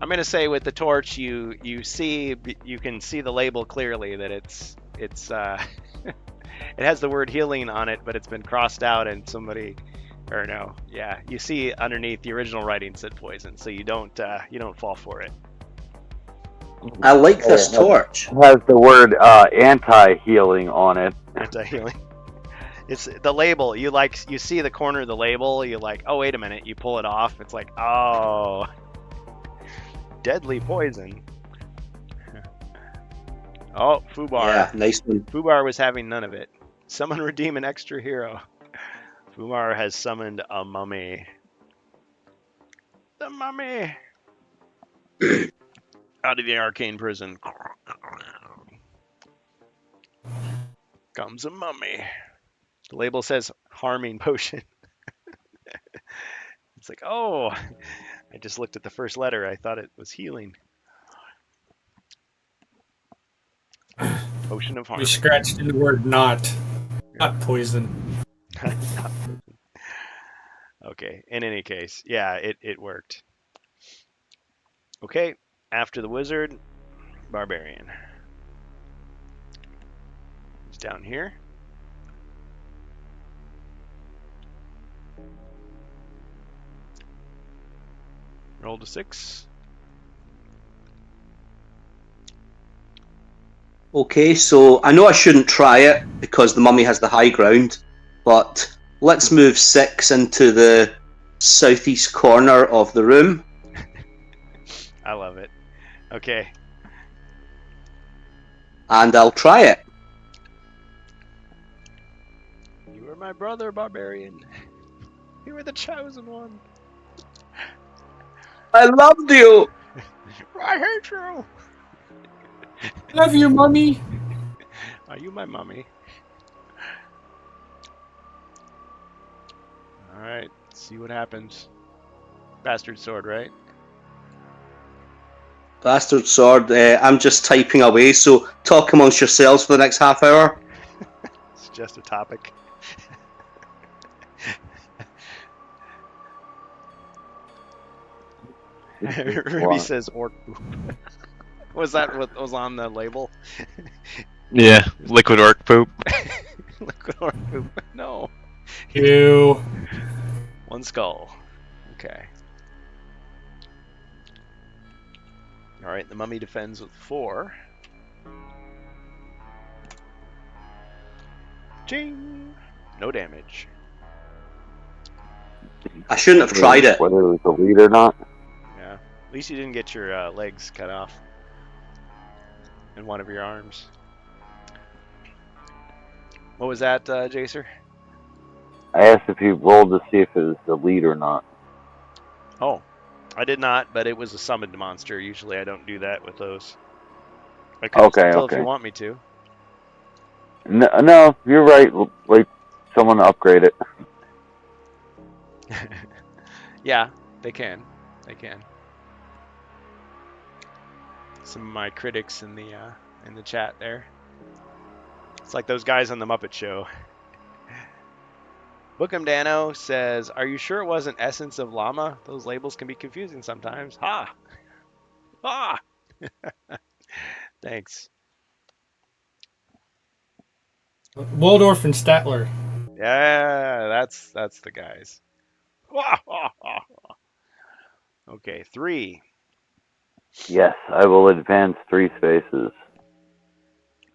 I'm gonna say with the torch you can see the label clearly that it's it has the word healing on it, but it's been crossed out and you see underneath the original writing said poison, so you don't fall for it. I like this torch. It has the word anti-healing on it. Anti-healing. It's the label. You see the corner of the label. You're like, oh wait a minute. You pull it off. It's like, oh, deadly poison. Oh, Fubar. Yeah, nice one. Fubar was having none of it. Summon, redeem an extra hero. Fubar has summoned a mummy. The mummy. Out of the arcane prison. Comes a mummy. The label says harming potion. It's like, oh, I just looked at the first letter. I thought it was healing. Potion of harm. We scratched in the word not poison. Okay, in any case, yeah, it worked. Okay, after the wizard, barbarian. He's down here. Roll to 6. Okay, so I know I shouldn't try it because the mummy has the high ground, but let's move 6 into the southeast corner of the room. I love it. Okay. And I'll try it. You were my brother, barbarian. You were the chosen one. I loved you! I hate you. Love you, mummy. Are you my mummy? Alright, see what happens. Bastard sword, right? Bastard sword, I'm just typing away, so talk amongst yourselves for the next half hour. It's just a topic. Ruby says orc poop. Was that what was on the label? Yeah, liquid orc poop. Liquid orc poop. No. Ew. 1 skull. Okay. Alright, the mummy defends with 4. Ching! No damage. I shouldn't have tried it. Whether it was the lead or not. Yeah. At least you didn't get your legs cut off. And one of your arms. What was that, Jacer? I asked if you rolled to see if it was the lead or not. Oh. I did not, but it was a summoned monster. Usually I don't do that with those. I could still if you want me to. No, you're right. Like, someone upgrade it. Yeah, they can. They can. Some of my critics in the chat there. It's like those guys on the Muppet Show. Bookham Dano says, "Are you sure it wasn't Essence of Llama? Those labels can be confusing sometimes." Ha! Ha! Thanks. Waldorf and Statler. Yeah, that's the guys. Okay, 3. Yes, I will advance 3 spaces.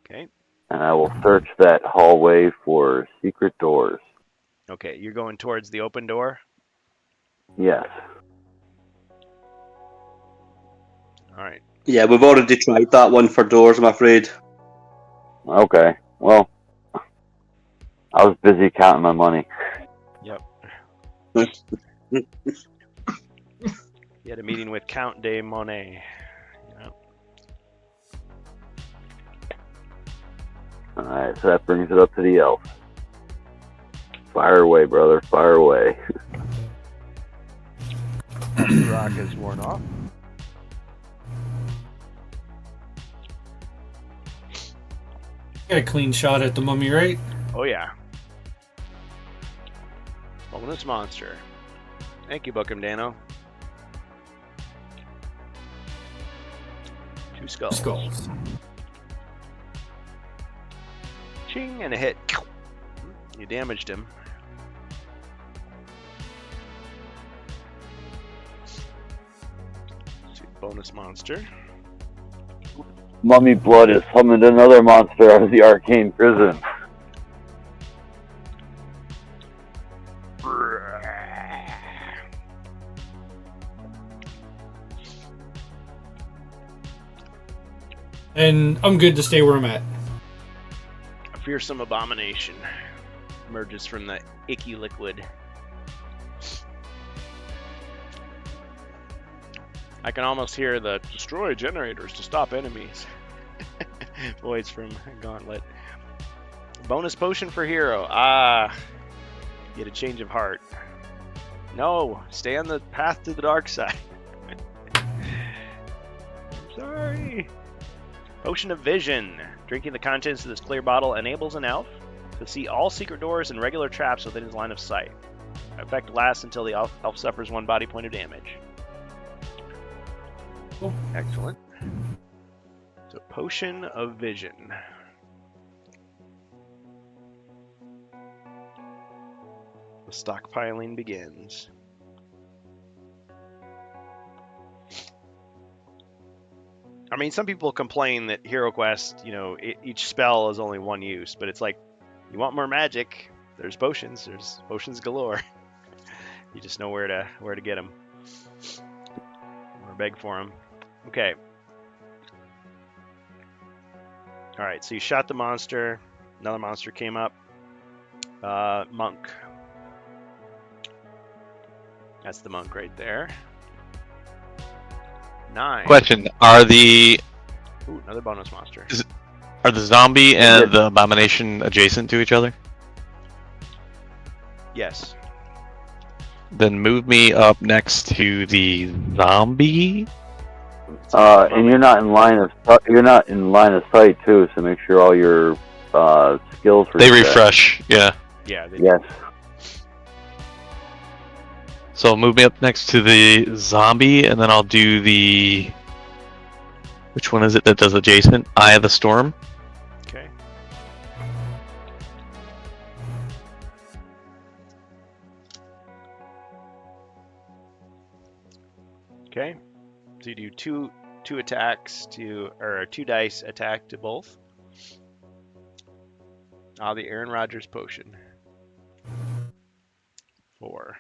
Okay. And I will search that hallway for secret doors. Okay, you're going towards the open door? Yes. Alright. Yeah, we've already tried that one for doors, I'm afraid. Okay. Well, I was busy counting my money. Yep. You had a meeting with Count de Monet. Yep. Alright, so that brings it up to the elf. Fire away, brother. Fire away. The rock is worn off. Got a clean shot at the mummy, right? Oh yeah. Bonus monster. Thank you, Bookham Dano. 2 skulls. Skulls. Ching, and a hit. You damaged him. Bonus monster. Mummy Blood has summoned another monster out of the arcane prison. and I'm good to stay where I'm at. A fearsome abomination emerges from the icky liquid. I can almost hear the destroy generators to stop enemies voice from Gauntlet. Bonus potion for hero. Get a change of heart. No, stay on the path to the dark side. Sorry. Potion of vision. Drinking the contents of this clear bottle enables an elf to see all secret doors and regular traps within his line of sight. Effect lasts until the elf suffers 1 body point of damage. Cool. Excellent. So, Potion of Vision. The stockpiling begins. I mean, some people complain that Hero Quest, each spell is only 1 use, but it's like, you want more magic, there's potions galore. You just know where to get them. Or beg for them. Okay. Alright, so you shot the monster. Another monster came up. Monk. That's the monk right there. 9. Question: Are the Ooh, another bonus monster. zombie and the abomination adjacent to each other? Yes. Then move me up next to the zombie. And you're not in line of sight too, so make sure all your skills They refresh. Yeah. Yeah. Yes. So move me up next to the zombie, and then I'll do the. Which one is it that does adjacent? Eye of the Storm. Okay. Okay. So you do two attacks or 2 dice attack to both. The Aaron Rodgers potion. 4.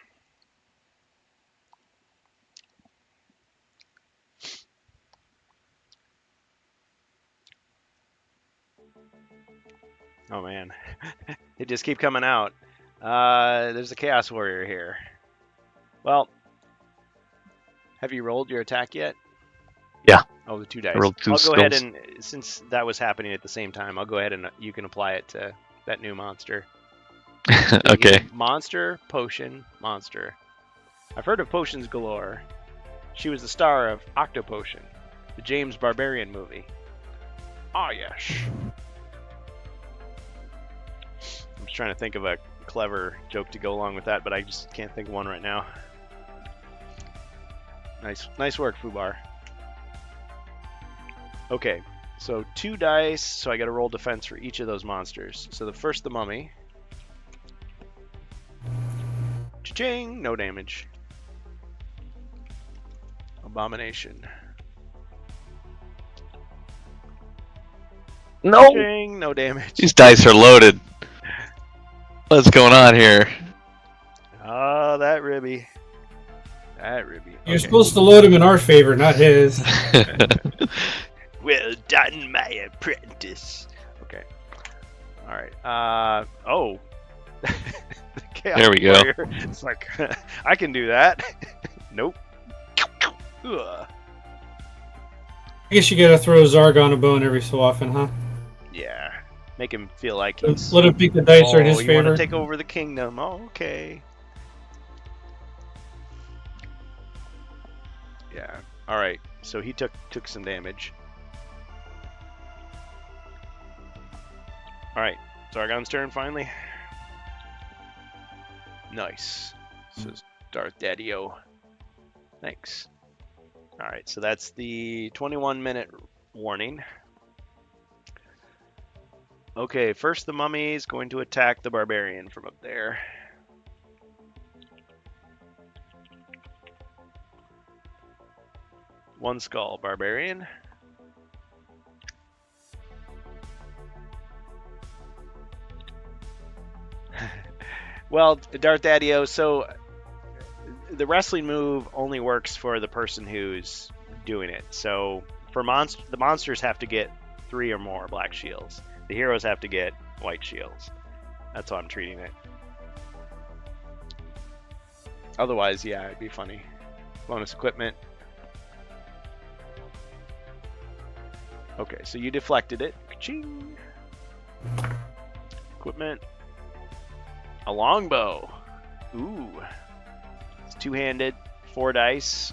Oh man, they just keep coming out. There's a Chaos Warrior here. Well, have you rolled your attack yet? Yeah. Oh, the 2 dice. I rolled 2 I'll skills. go ahead and, since that was happening at the same time, I'll go ahead and you can apply it to that new monster. Okay. Monster, potion, monster. I've heard of potions galore. She was the star of Octopotion, the James Barbarian movie. Ah, yes. I'm just trying to think of a clever joke to go along with that, but I just can't think of one right now. Nice work, Fubar. Okay, so 2 dice, so I gotta roll defense for each of those monsters. So the mummy. Cha-ching! No damage. Abomination. No. Cha-ching! No damage. These dice are loaded. What's going on here? Oh, that Ribby. That Ribby. You're supposed to load him in our favor, not his. Well done, my apprentice. Okay. All right. Oh. There we go. Warrior. It's like, I can do that. Nope. Ugh. I guess you gotta throw Zargon a bone every so often, huh? Yeah. Make him feel like he's... Let him pick the dice are in his you want favor. to take over the kingdom. Oh, okay. Yeah. All right. So he took some damage. All right. Zargon's turn finally. Nice. Says Darth Daddy-O. Thanks. All right. So that's the 21-minute warning. Okay, first the mummy is going to attack the barbarian from up there. One skull, barbarian. Well, Darth Daddy-O, so the wrestling move only works for the person who's doing it. So for the monsters have to get 3 or more black shields. The heroes have to get white shields. That's how I'm treating it. Otherwise, yeah, it'd be funny. Bonus equipment. Okay, so you deflected it. Ka-ching. Equipment. A longbow. Ooh. It's two-handed, 4 dice.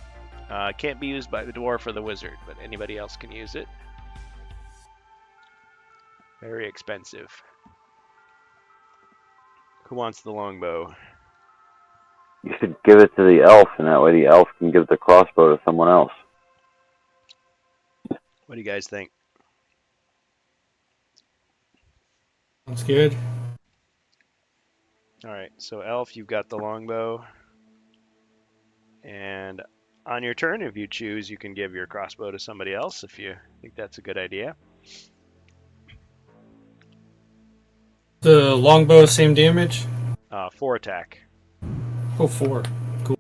Can't be used by the dwarf or the wizard, but anybody else can use it. Very expensive. Who wants the longbow? You should give it to the elf, and that way the elf can give the crossbow to someone else. What do you guys think? Sounds good. All right, so elf, you've got the longbow. And on your turn, if you choose, you can give your crossbow to somebody else if you think that's a good idea. The longbow, same damage? 4 attack. Oh, 4. Cool.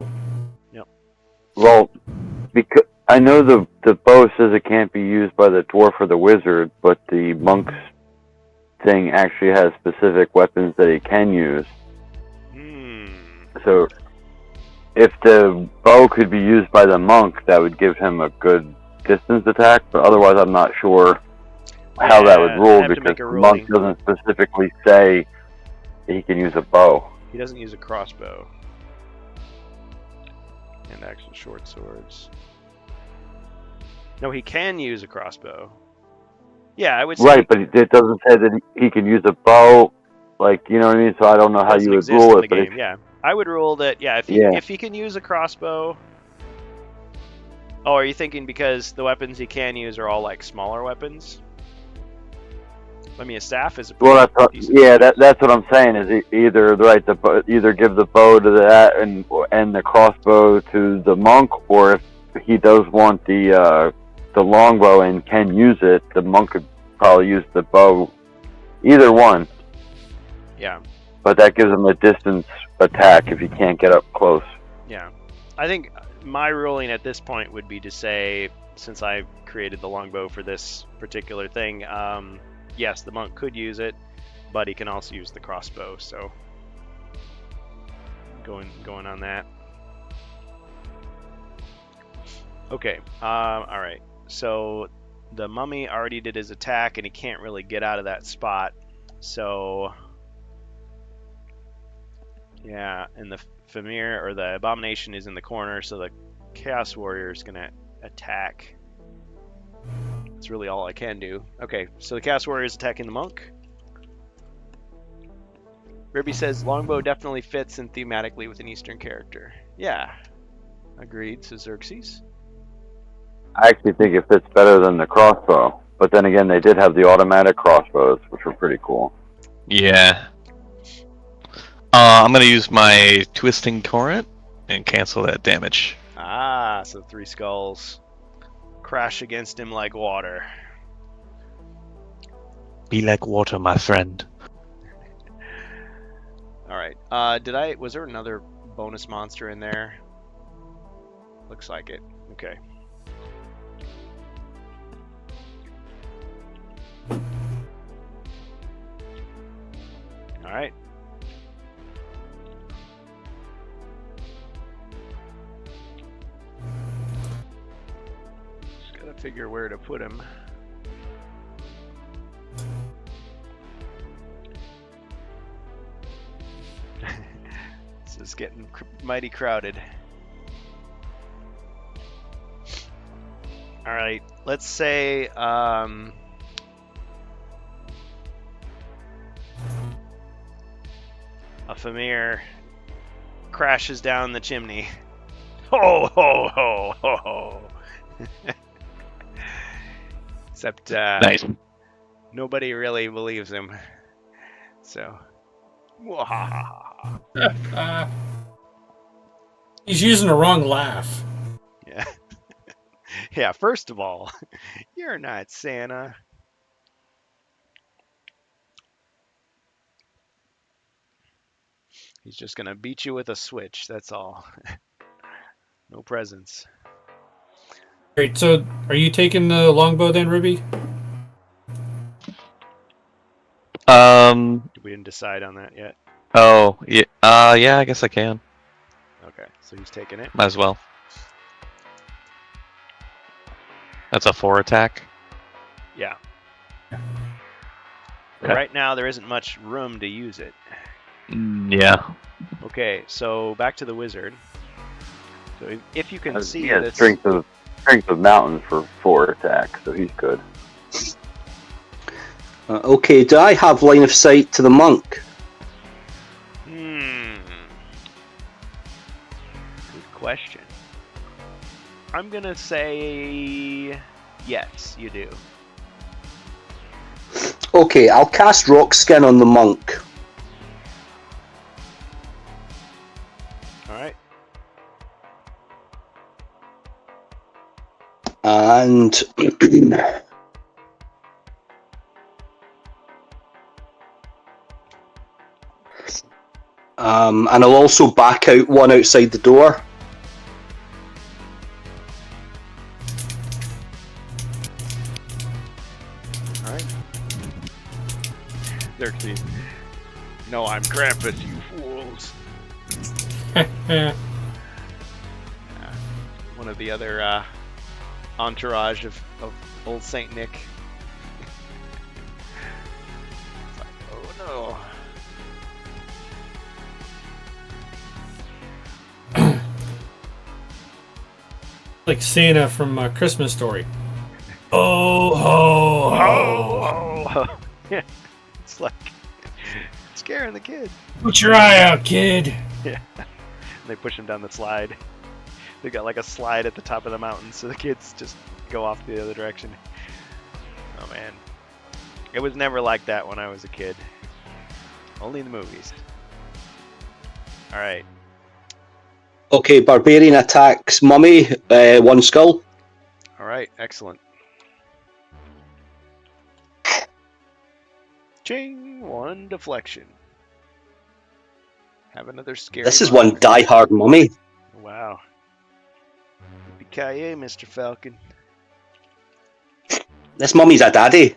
Well, because I know the bow says it can't be used by the dwarf or the wizard, but the monk's thing actually has specific weapons that he can use. So, if the bow could be used by the monk, that would give him a good distance attack, but otherwise I'm not sure how that would I rule, have to because make a the ruling. monk doesn't specifically say he can use a bow. He doesn't use a crossbow. And actual short swords. No, he can use a crossbow. Yeah, I would say Right, but it doesn't say that he can use a bow, like, you know what I mean? So I don't know it how doesn't you would exist rule in it, the but game. Yeah, I would rule that. Yeah, if he can use a crossbow. Oh, are you thinking because the weapons he can use are all like smaller weapons? I mean, a staff is a well, that's what, decent yeah, weapon. that's what I'm saying. Is either either give the bow to that and the crossbow to the monk, or if he does want the longbow and can use it, the monk could probably use the bow. Either one, Yeah, but that gives him a distance attack if he can't get up close. yeah. I think my ruling at this point would be to say, since I created the longbow for this particular thing, yes, the monk could use it, but he can also use the crossbow. So going on that. Okay. All right. So the mummy already did his attack, and he can't really get out of that spot. So yeah, and the Famir or the abomination is in the corner, so the Chaos Warrior is gonna attack. That's really all I can do. Okay, so the Chaos Warrior is attacking the monk. Ribby says longbow definitely fits in thematically with an Eastern character. Yeah, agreed, says Xerxes. I actually think it fits better than the crossbow. But then again, they did have the automatic crossbows, which were pretty cool. Yeah. I'm gonna use my Twisting Torrent and cancel that damage. Ah, so 3 skulls crash against him like water. Be like water, my friend. All right. Was there another bonus monster in there? Looks like it. Okay. All right. Just gotta figure where to put him. This is getting mighty crowded. All right, let's say a Famir crashes down the chimney. Ho ho ho ho ho! Except Nice. nobody really believes him. So, He's using the wrong laugh. yeah, yeah. First of all, you're not Santa. He's just gonna beat you with a switch. That's all. No presents. Great. So, are you taking the longbow then, Ruby? We didn't decide on that yet. Oh, yeah. Yeah, I guess I can. Okay, so he's taking it. Might as well. That's a 4 attack. Yeah. But Okay. right now, there isn't much room to use it. Yeah. Okay, so back to the wizard. So if you can see He has this, strength of mountains for 4 attacks, so he's good. Okay, do I have line of sight to the monk? Good question. I'm gonna say yes, you do. Okay, I'll cast Rock Skin on the monk. All right. And and I'll also back out one outside the door. All right. Xerxes. No, I'm Krampus, you fools. One of the other entourage of old Saint Nick. It's like, oh no. Like Santa from Christmas Story. Oh ho ho! Oh, yeah. It's like scaring the kid. Put your eye out, kid. Yeah. And they push him down the slide. They got like a slide at the top of the mountain, so the kids just go off the other direction. Oh man, it was never like that when I was a kid. Only in the movies. All right. Okay, Barbarian attacks Mummy, 1 skull. All right. Excellent. Ching! 1 deflection. Have another scary. This is one monster. die-hard Mummy. Wow. Yippee-ki-yay, Mr. Falcon. This Mummy's a daddy.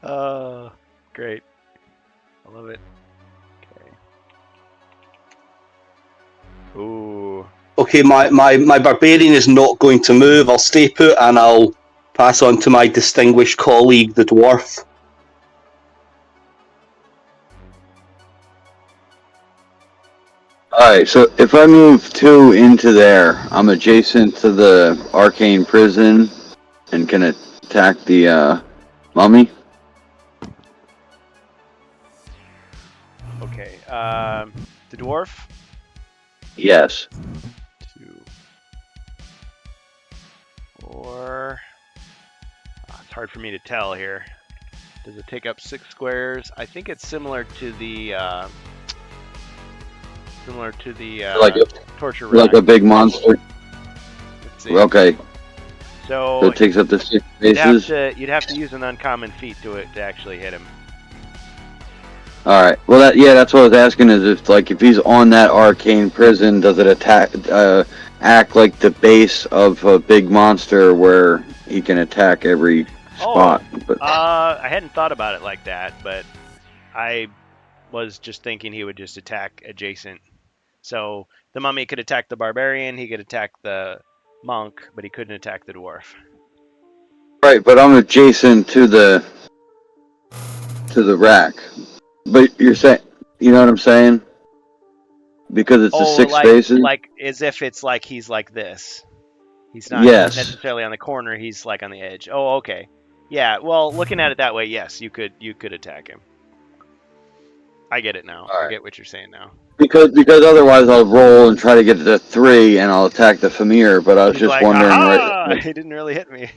Oh, great. I love it. Okay. Ooh. Okay, my Barbarian is not going to move. I'll stay put and I'll pass on to my distinguished colleague, the Dwarf. Alright, so if I move 2 into there, I'm adjacent to the arcane prison and can attack the mummy. Okay. The dwarf. Yes. 2, 4. It's hard for me to tell here. Does it take up 6 squares? I think it's similar to the Like torture like rack. a big monster. Let's see. Okay, So so it takes up to 6 spaces. you'd have to use an uncommon feat to actually hit him. All right. Well, that's what I was asking. Is if he's on that arcane prison, does it act like the base of a big monster where he can attack every spot? But I hadn't thought about it like that, but I was just thinking he would just attack adjacent. So the mummy could attack the barbarian, he could attack the monk, but he couldn't attack the dwarf. right, but I'm adjacent to the rack. But you're saying, you know what I'm saying? Because it's the 6 spaces. Like as if it's like he's like this. He's not Yes. necessarily on the corner. He's like on the edge. Oh, okay. Yeah. Well, looking at it that way, yes, you could attack him. I get it now. All right. I get what you're saying now. Because otherwise I'll roll and try to get to the 3 and I'll attack the Famir. But I was He's just like, wondering, aha! right? He didn't really hit me.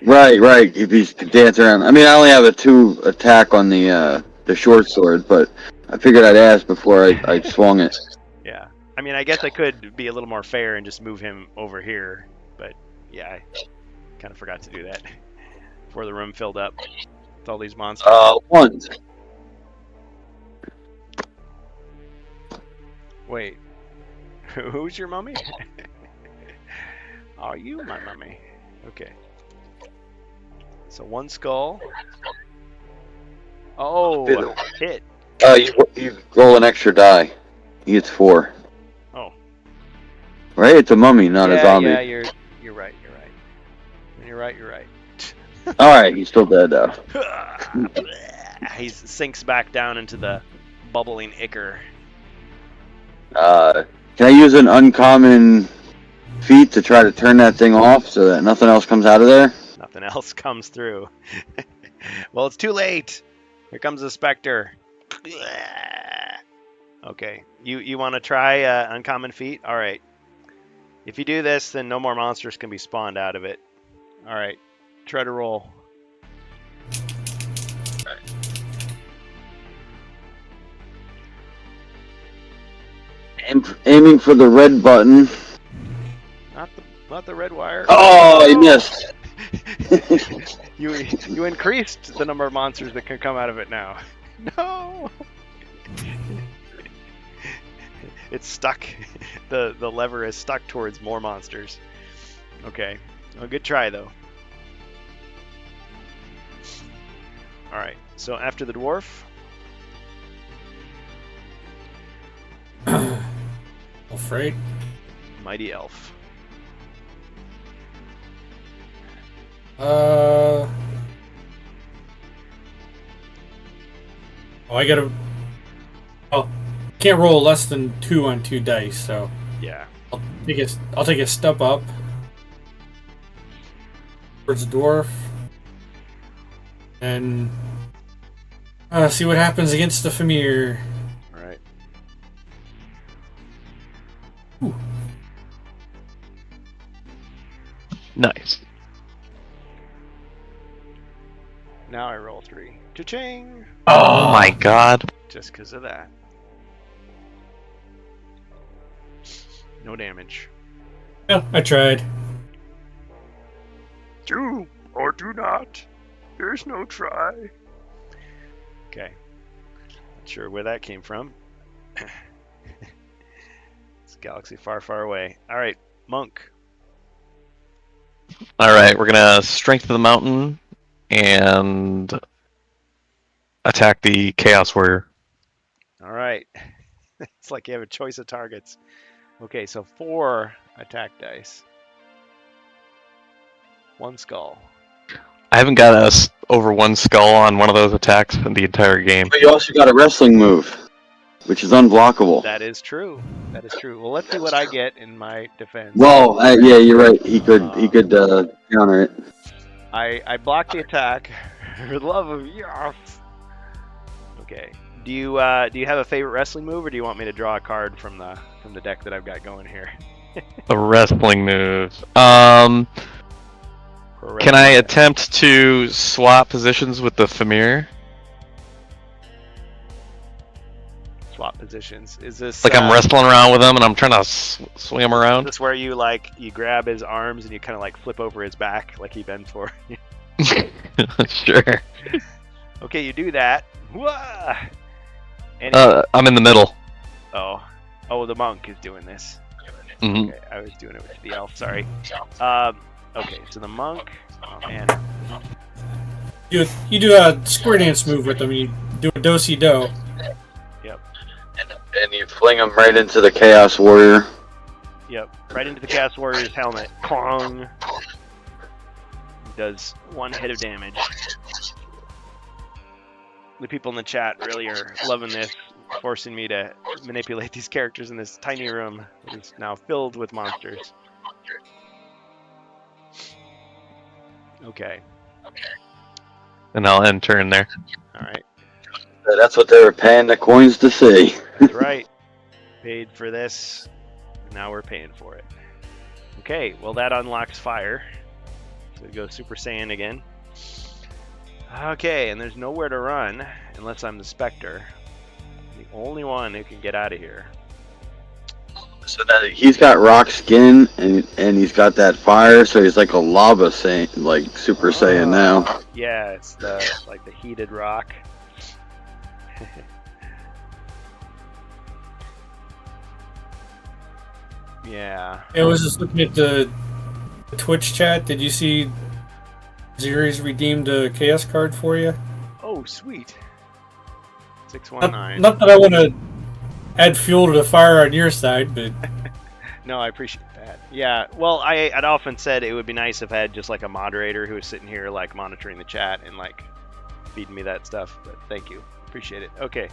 Right. If he's dancing around. I mean, I only have a 2 attack on the short sword, but I figured I'd ask before I swung it. Yeah. I mean, I guess I could be a little more fair and just move him over here, but yeah, I kind of forgot to do that before the room filled up with all these monsters. 1. Wait, who's your mummy? Are you my mummy? Okay. So 1 skull. Oh, hit. You roll an extra die. He gets 4. Oh. Right? It's a mummy, not a zombie. Yeah, you're right. You're right. Alright, he's still dead though. He sinks back down into the bubbling ichor. Can I use an uncommon feat to try to turn that thing off so that nothing else comes out of there? Nothing else comes through. Well, it's too late. Here comes the specter. Okay, you want to try uncommon feat? All right. If you do this, then no more monsters can be spawned out of it. All right, try to roll. Aiming for the red button. Not the red wire. Oh, I missed. You increased the number of monsters that can come out of it now. No. It's stuck. The lever is stuck towards more monsters. Okay. Well, good try though. All right. So after the dwarf. Afraid. Mighty elf. Oh, I gotta. Oh, can't roll less than 2 on 2 dice, so Yeah. I'll take a step up towards the dwarf and see what happens against the Famir. All right. Ooh. Nice. Now I roll 3. Cha-ching! Oh my god. Just because of that. No damage. Yeah, I tried. Do or do not. There's no try. Okay. Not sure where that came from. It's a galaxy far, far away. Alright, monk. Alright, we're gonna strength of the mountain and attack the Chaos Warrior. Alright. It's like you have a choice of targets. Okay, so 4 attack dice. 1 skull. I haven't got over 1 skull on one of those attacks in the entire game. But you also got a wrestling move, which is unblockable. That is true. That is true. Well, let's see what I get in my defense. Well, yeah, you're right. He could counter it. I blocked the attack. For the love of yes. Okay. Do you have a favorite wrestling move, or do you want me to draw a card from the deck that I've got going here? A wrestling move. Can I attempt to swap positions with the Famir? Swap positions. Is this Like I'm wrestling around with him and I'm trying to swing him Is around? this where you you grab his arms and you kind of like flip over his back like he bent for? Sure. Okay, you do that. Wah! And I'm in the middle. oh, the monk is doing this. Mhm. Okay, I was doing it with the elf. Sorry. Okay, so the monk. Oh man. You do a square dance move with them. You do a do-si-do. And you fling him right into the Chaos Warrior. Yep, right into the Chaos Warrior's helmet. Clong. Does 1 hit of damage. The people in the chat really are loving this, forcing me to manipulate these characters in this tiny room that is now filled with monsters. Okay. And I'll end turn there. Alright. That's what they were paying the coins to see. That's right. Paid for this. Now we're paying for it. Okay, well that unlocks fire. So it goes Super Saiyan again. Okay, and there's nowhere to run unless I'm the Spectre. The only one who can get out of here. So that he's got rock skin and he's got that fire, so he's like a lava Saiyan, like Super Saiyan now. Yeah, it's the heated rock. Yeah. I was just looking at the Twitch chat. Did you see Xeri's redeemed a chaos card for you. Oh, sweet. Not, 619. not that I want to add fuel to the fire on your side, but No, I appreciate that. Yeah, well, I'd often said it would be nice if I had just like a moderator who was sitting here like monitoring the chat and like feeding me that stuff. But thank you, appreciate it. Okay.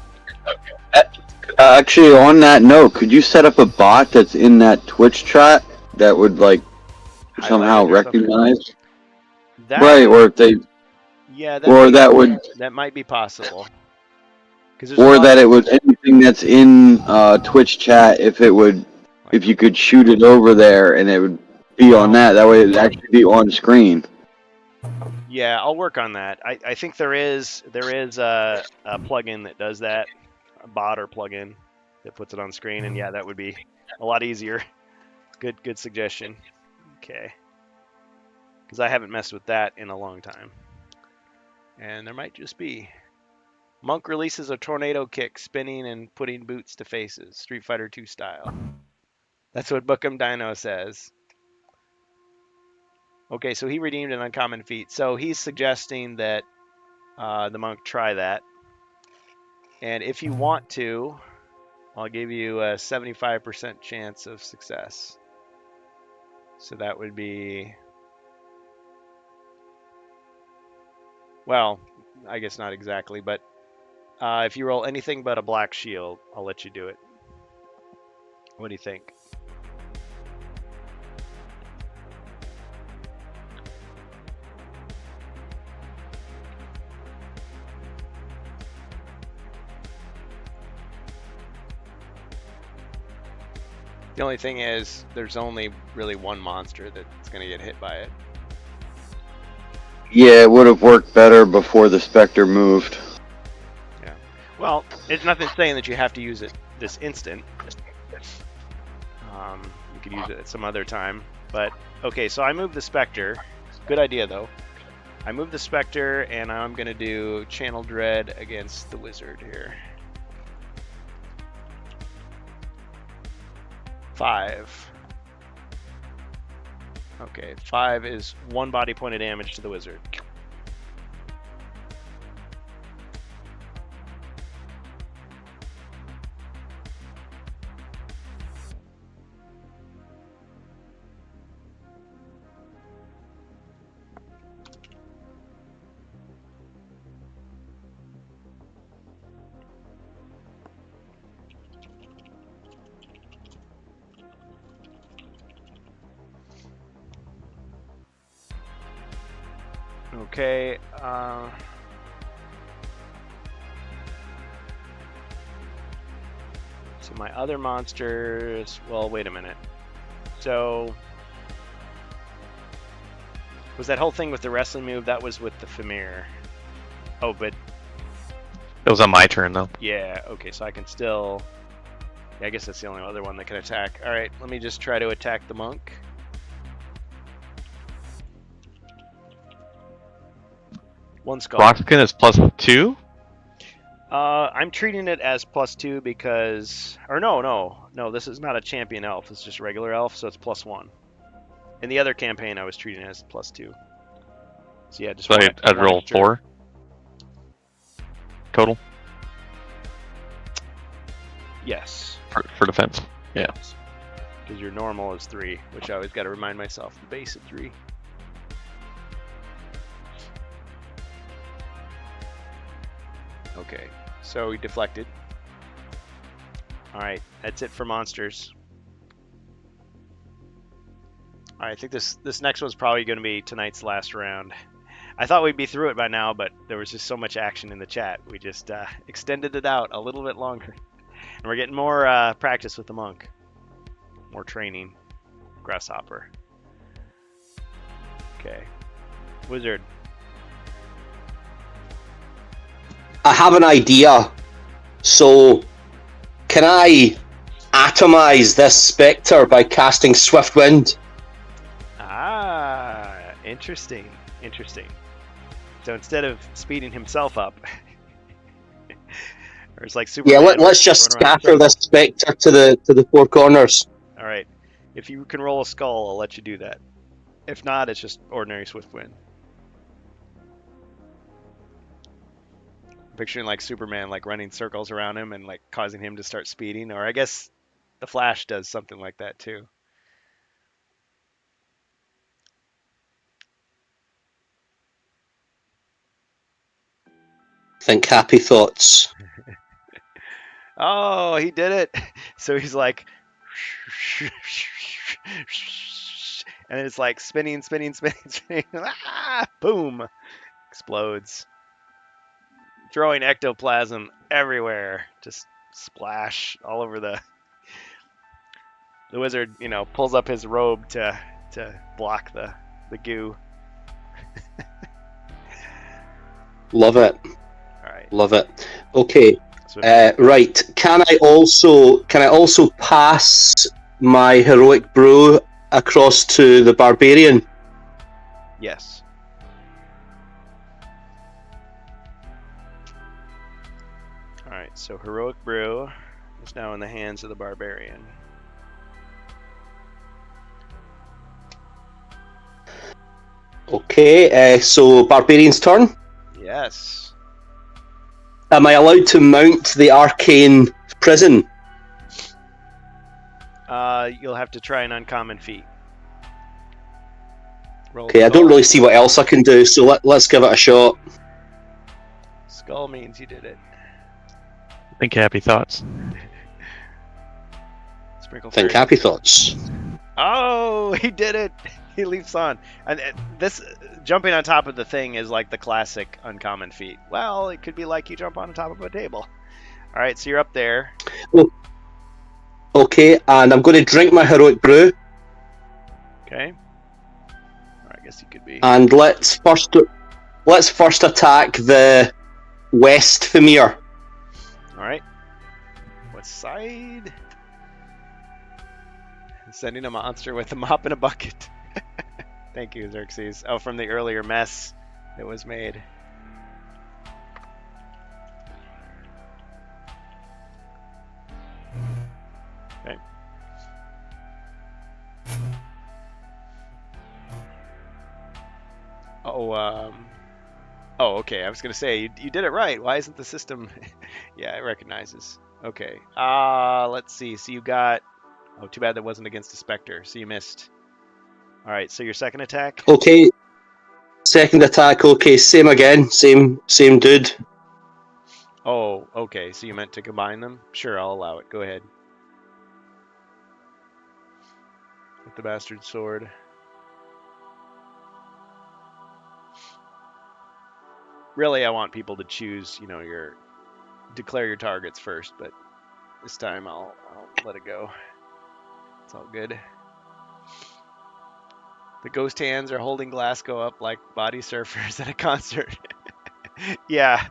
Actually, on that note, could you set up a bot that's in that Twitch chat that would like somehow Highlighted or something? recognize? That Right, or if they, yeah, that might be possible. 'Cause there's a or lot that of- it was anything that's in Twitch chat. If you could shoot it over there and it would be on that. That way, it'd actually be on screen. Yeah, I'll work on that. I think there is a plugin that does that, a bot or plugin that puts it on screen, and yeah, that would be a lot easier. Good suggestion. Okay. Because I haven't messed with that in a long time. And there might just be. Monk releases a tornado kick, spinning and putting boots to faces, Street Fighter 2 style. That's what Bookham Dino says. Okay, so he redeemed an uncommon feat. So he's suggesting that the monk try that. And if you want to, I'll give you a 75% chance of success. So that would be... Well, I guess not exactly, but if you roll anything but a black shield, I'll let you do it. What do you think? The only thing is, there's only really one monster that's going to get hit by it. Yeah, it would have worked better before the Spectre moved. Yeah. Well, it's nothing saying that you have to use it this instant. You could use it at some other time. But, okay, so I moved the Spectre. Good idea, though. I moved the Spectre, and I'm going to do Channel Dread against the Wizard here. 5. Okay, 5 is 1 body point of damage to the Wizard. Okay, so my other monsters, well, wait a minute. So, was that whole thing with the wrestling move, that was with the Famir? Oh, but, It was on my turn though. yeah, okay, so I can still, yeah, I guess that's the only other one that can attack. Alright, let me just try to attack the monk. One skull. Rockskin is +2. I'm treating it as +2 because, or no, this is not a champion elf. It's just a regular elf, so it's +1. In the other campaign, I was treating it as +2. So yeah, just So one I'd roll extra. 4 total Yes. for defense. Yeah. Because your normal is 3, which I always got to remind myself. The base of 3. Okay, so we deflected. Alright, that's it for monsters. Alright, I think this next one's probably going to be tonight's last round. I thought we'd be through it by now, but there was just so much action in the chat. We just extended it out a little bit longer. And we're getting more practice with the monk. More training. Grasshopper. Okay. Wizard. I have an idea. So, can I atomize this Spectre by casting Swift Wind? Ah, interesting. Interesting. So instead of speeding himself up, or it's like Superman. Yeah, let's just running around in scatter this Spectre to the four corners. All right. If you can roll a skull, I'll let you do that. If not, it's just ordinary Swift Wind. picturing like Superman like running circles around him and like causing him to start speeding, or I guess the Flash does something like that too. Think happy thoughts. Oh, he did it. So he's like and it's like spinning, spinning, spinning, spinning. Ah, boom. Explodes. Throwing ectoplasm everywhere. Just splash all over the wizard, pulls up his robe to block the goo. Love it. All right. Love it. Okay. So Right. Can I also pass my heroic brew across to the barbarian? yes. All right. So heroic brew is now in the hands of the barbarian. Okay. So barbarian's turn. Yes. Am I allowed to mount the arcane prison? You'll have to try an uncommon feat. Roll Okay. I don't skull. really see what else I can do, so let's give it a shot. Skull means you did it. Think happy thoughts. Sprinkle Think fairy. happy thoughts. Oh, he did it! He leaps on, and this jumping on top of the thing is like the classic uncommon feat. Well, it could be like you jump on top of a table. All right, so you're up there. Okay, and I'm going to drink my heroic brew, Okay. Or I guess you could be. and let's first attack the West Femir. All right. West side. Sending a monster with a mop and a bucket. Thank you, Xerxes. Oh, from the earlier mess that was made. Okay. Oh, okay. I was gonna say you did it right. Why isn't the system? Yeah, it recognizes. Okay. Let's see. So you got. Oh, too bad that wasn't against a specter. So you missed. All right. So your second attack. Okay, second attack. Okay, same again. Same dude. Oh, okay. So you meant to combine them? Sure, I'll allow it. Go ahead. With the bastard sword. Really, I want people to choose, declare your targets first, but this time I'll let it go. It's all good. The ghost hands are holding Glasgow up like body surfers at a concert. Yeah.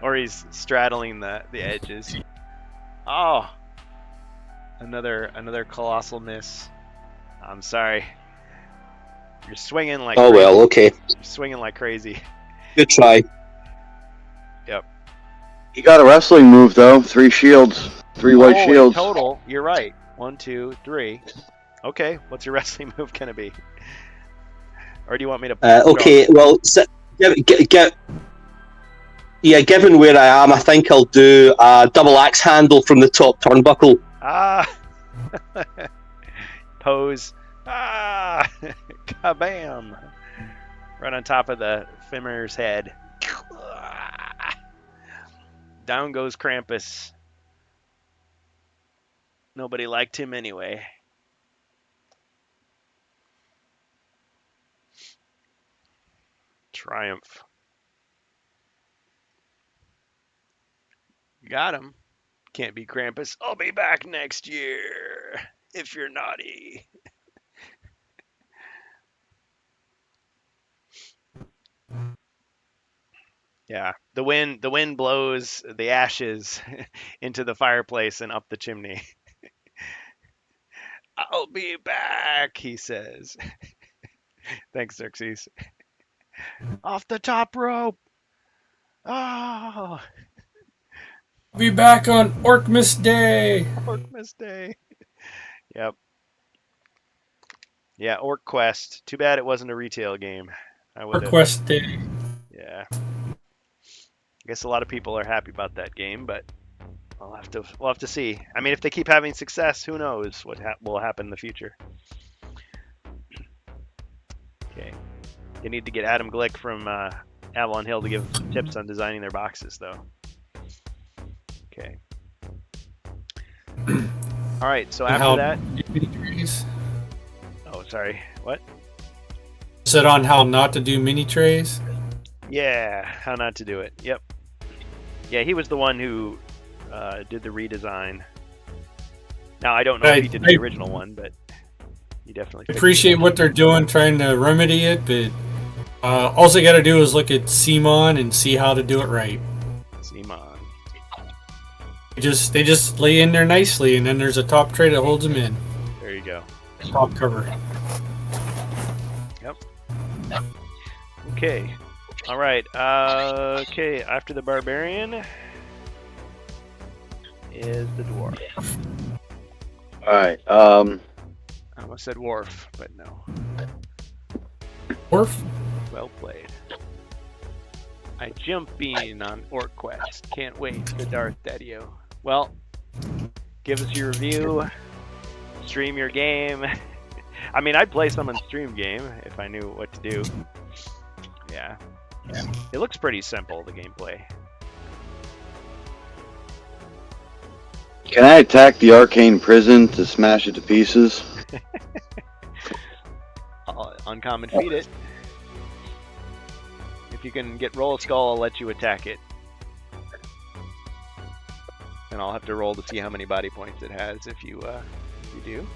Or he's straddling the edges. Oh. Another colossal miss. I'm sorry. You're swinging like Oh crazy. well. Okay. You're swinging like crazy. Good try. He got a wrestling move though. 3 shields, 3 white In shields. total, you're right. 1, 2, 3. Okay, what's your wrestling move gonna be? Or do you want me to? Okay. Well, given where I am, I think I'll do a double axe handle from the top turnbuckle. Ah. Pose. Ah. Kabam. Right on top of the Femir's head. Down goes Krampus. Nobody liked him anyway. Triumph. Got him. Can't be Krampus. I'll be back next year if you're naughty. Yeah, the wind blows the ashes into the fireplace and up the chimney. I'll be back, he says. Thanks, Xerxes. Off the top rope. Oh, Be back on Orkmas Day. Orkmas Day. Yep. Yeah, Orc Quest. Too bad it wasn't a retail game. I would have. Orquest Day. Yeah. guess a lot of people are happy about that game, but we'll have to see. I mean, if they keep having success, who knows what will happen in the future. Okay. They need to get Adam Glick from Avalon Hill to give some tips on designing their boxes, though. Okay. All right. So after that. Oh, sorry. What? Said on how not to do mini trays. Yeah, how not to do it. Yep. Yeah, he was the one who did the redesign. Now I don't know if he did the original one, but he definitely appreciate what they're doing, trying to remedy it. But all they got to do is look at CMON and see how to do it right. CMON. They just lay in there nicely, and then there's a top tray that holds them in. There you go. Top cover. Yep. Okay. All right. Okay. After the barbarian is the dwarf. All right. I almost said dwarf, but no. Dwarf. Well played. I jump in on Orc Quest. Can't wait for Darth Daddio. Well, give us your review. Stream your game. I mean, I'd play someone's stream game if I knew what to do. Yeah. It looks pretty simple, the gameplay. Can I attack the arcane prison to smash it to pieces? Uncommon feat it. If you can get roll a skull, I'll let you attack it. And I'll have to roll to see how many body points it has if you do.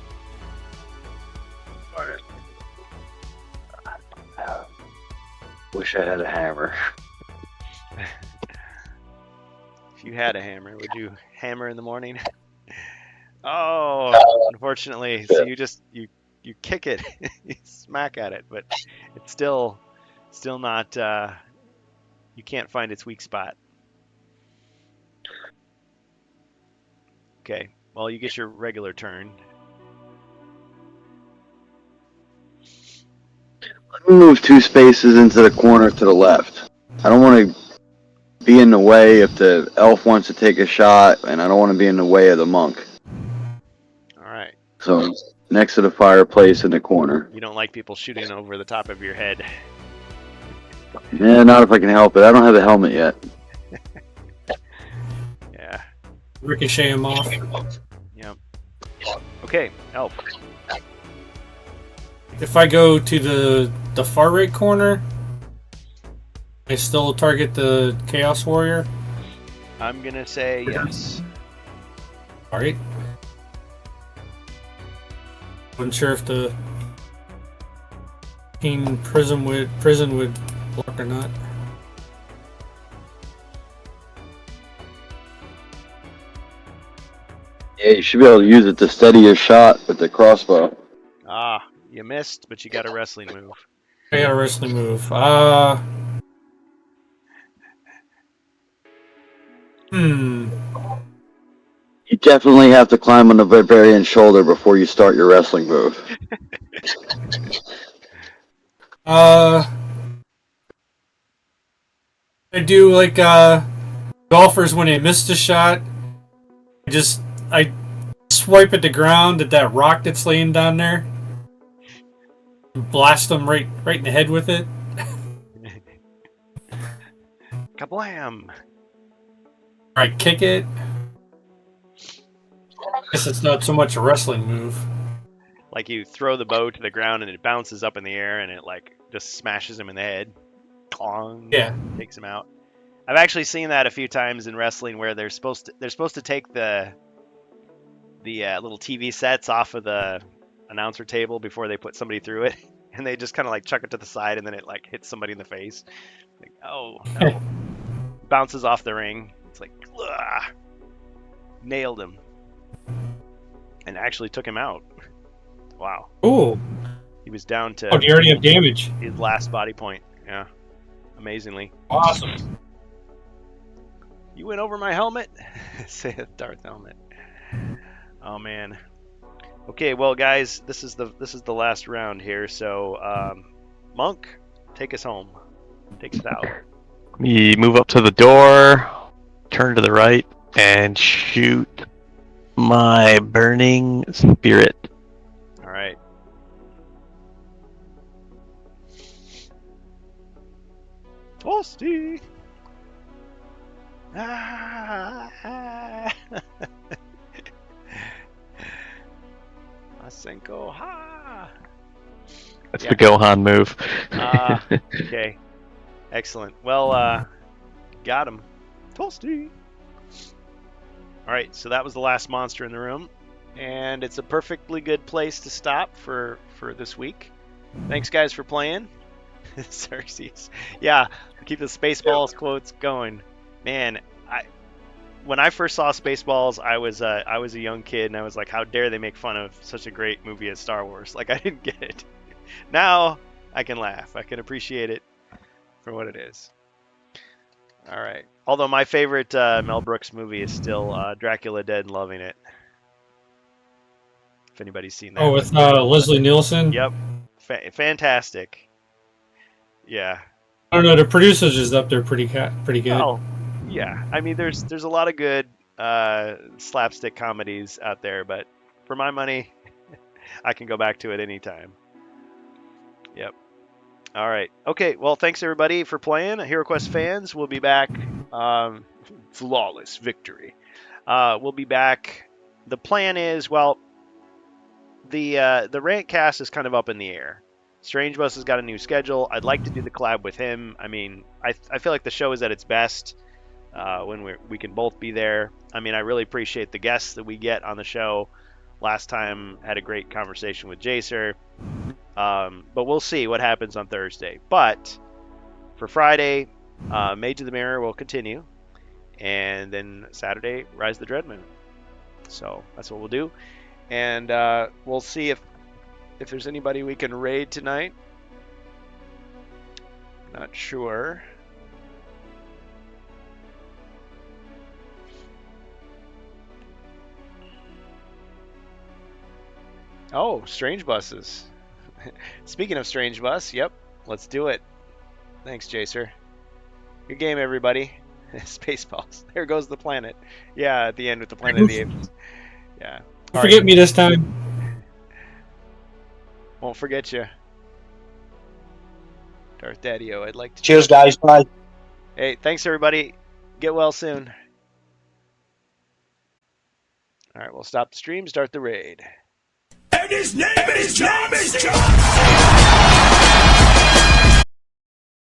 Wish I had a hammer. If you had a hammer, would you hammer in the morning? Oh, unfortunately, so you kick it, you smack at it, but it's still not. You can't find its weak spot. Okay, well, you get your regular turn. Let me move 2 spaces into the corner to the left. I don't want to be in the way if the elf wants to take a shot, and I don't want to be in the way of the monk. All right. So, next to the fireplace in the corner. You don't like people shooting over the top of your head. Yeah, not if I can help it. I don't have a helmet yet. Yeah. Ricochet him off. Yep. Okay, elf. If I go to the far right corner, I still target the Chaos Warrior. I'm gonna say yes. All right. Wasn't sure if the prison would block or not. Yeah, you should be able to use it to steady your shot with the crossbow. Ah, you missed, but you got a wrestling move. I got a wrestling move. You definitely have to climb on the barbarian's shoulder before you start your wrestling move. I do like golfers when they miss the shot. I swipe at the ground at that rock that's laying down there. Blast them right in the head with it. Kablam! Alright, kick it. Guess it's not so much a wrestling move. Like you throw the bow to the ground and it bounces up in the air and it like just smashes him in the head. Clong. Yeah. Takes him out. I've actually seen that a few times in wrestling where they're supposed to take the little TV sets off of the announcer table before they put somebody through it, and they just kind of like chuck it to the side and then it like hits somebody in the face. Like, oh no. Bounces off the ring. It's like, ugh. Nailed him. And actually took him out. Wow. Ooh. He was down to Oh, do you already have damage? his last body point. Yeah. Amazingly. Awesome. You went over my helmet? Saith Darth Helmet. Oh man. Okay, well guys, this is the last round here, so Monk, take us home. Take us out. We move up to the door, turn to the right, and shoot my burning spirit. All right. Toasty. Masenko, ha. That's Yeah. the Gohan move. Okay. Excellent. Well, got him. Toasty. All right, so that was the last monster in the room, and it's a perfectly good place to stop for this week. Thanks, guys, for playing. Xerxes. Yeah, keep the Spaceballs quotes going. Man, when I first saw Spaceballs, I was a young kid, and I was like, how dare they make fun of such a great movie as Star Wars? Like, I didn't get it. Now I can laugh. I can appreciate it for what it is. All right. Although my favorite Mel Brooks movie is still Dracula Dead and Loving It. If anybody's seen that. Oh, with Leslie Nielsen. Yep. Fantastic. Yeah. I don't know. The producers is up there pretty good. Oh, yeah. I mean, there's a lot of good slapstick comedies out there, but for my money, I can go back to it anytime. Yep. All right. Okay. Well, thanks everybody for playing. HeroQuest fans, we'll be back. Flawless victory. We'll be back. The plan is, well, the rant cast is kind of up in the air. Strange Bus has got a new schedule. I'd like to do the collab with him. I mean, I feel like the show is at its best when we can both be there. I mean, I really appreciate the guests that we get on the show. Last time had a great conversation with Jacer. But we'll see what happens on Thursday. But for Friday, Mage of the Mirror will continue. And then Saturday, Rise of the Dreadman. So that's what we'll do. And we'll see if there's anybody we can raid tonight. Not sure. Oh, Strange Buses. Speaking of Strange Bus, yep, let's do it. Thanks, Jacer. Good game, everybody. Spaceballs. There goes the planet. Yeah, at the end with the Planet of the Apes. Yeah. Forget me this time. Won't forget you. Darth Daddy-O, I'd like to... Cheers, guys. Bye. Hey, thanks, everybody. Get well soon. All right, we'll stop the stream, start the raid. And his name is John.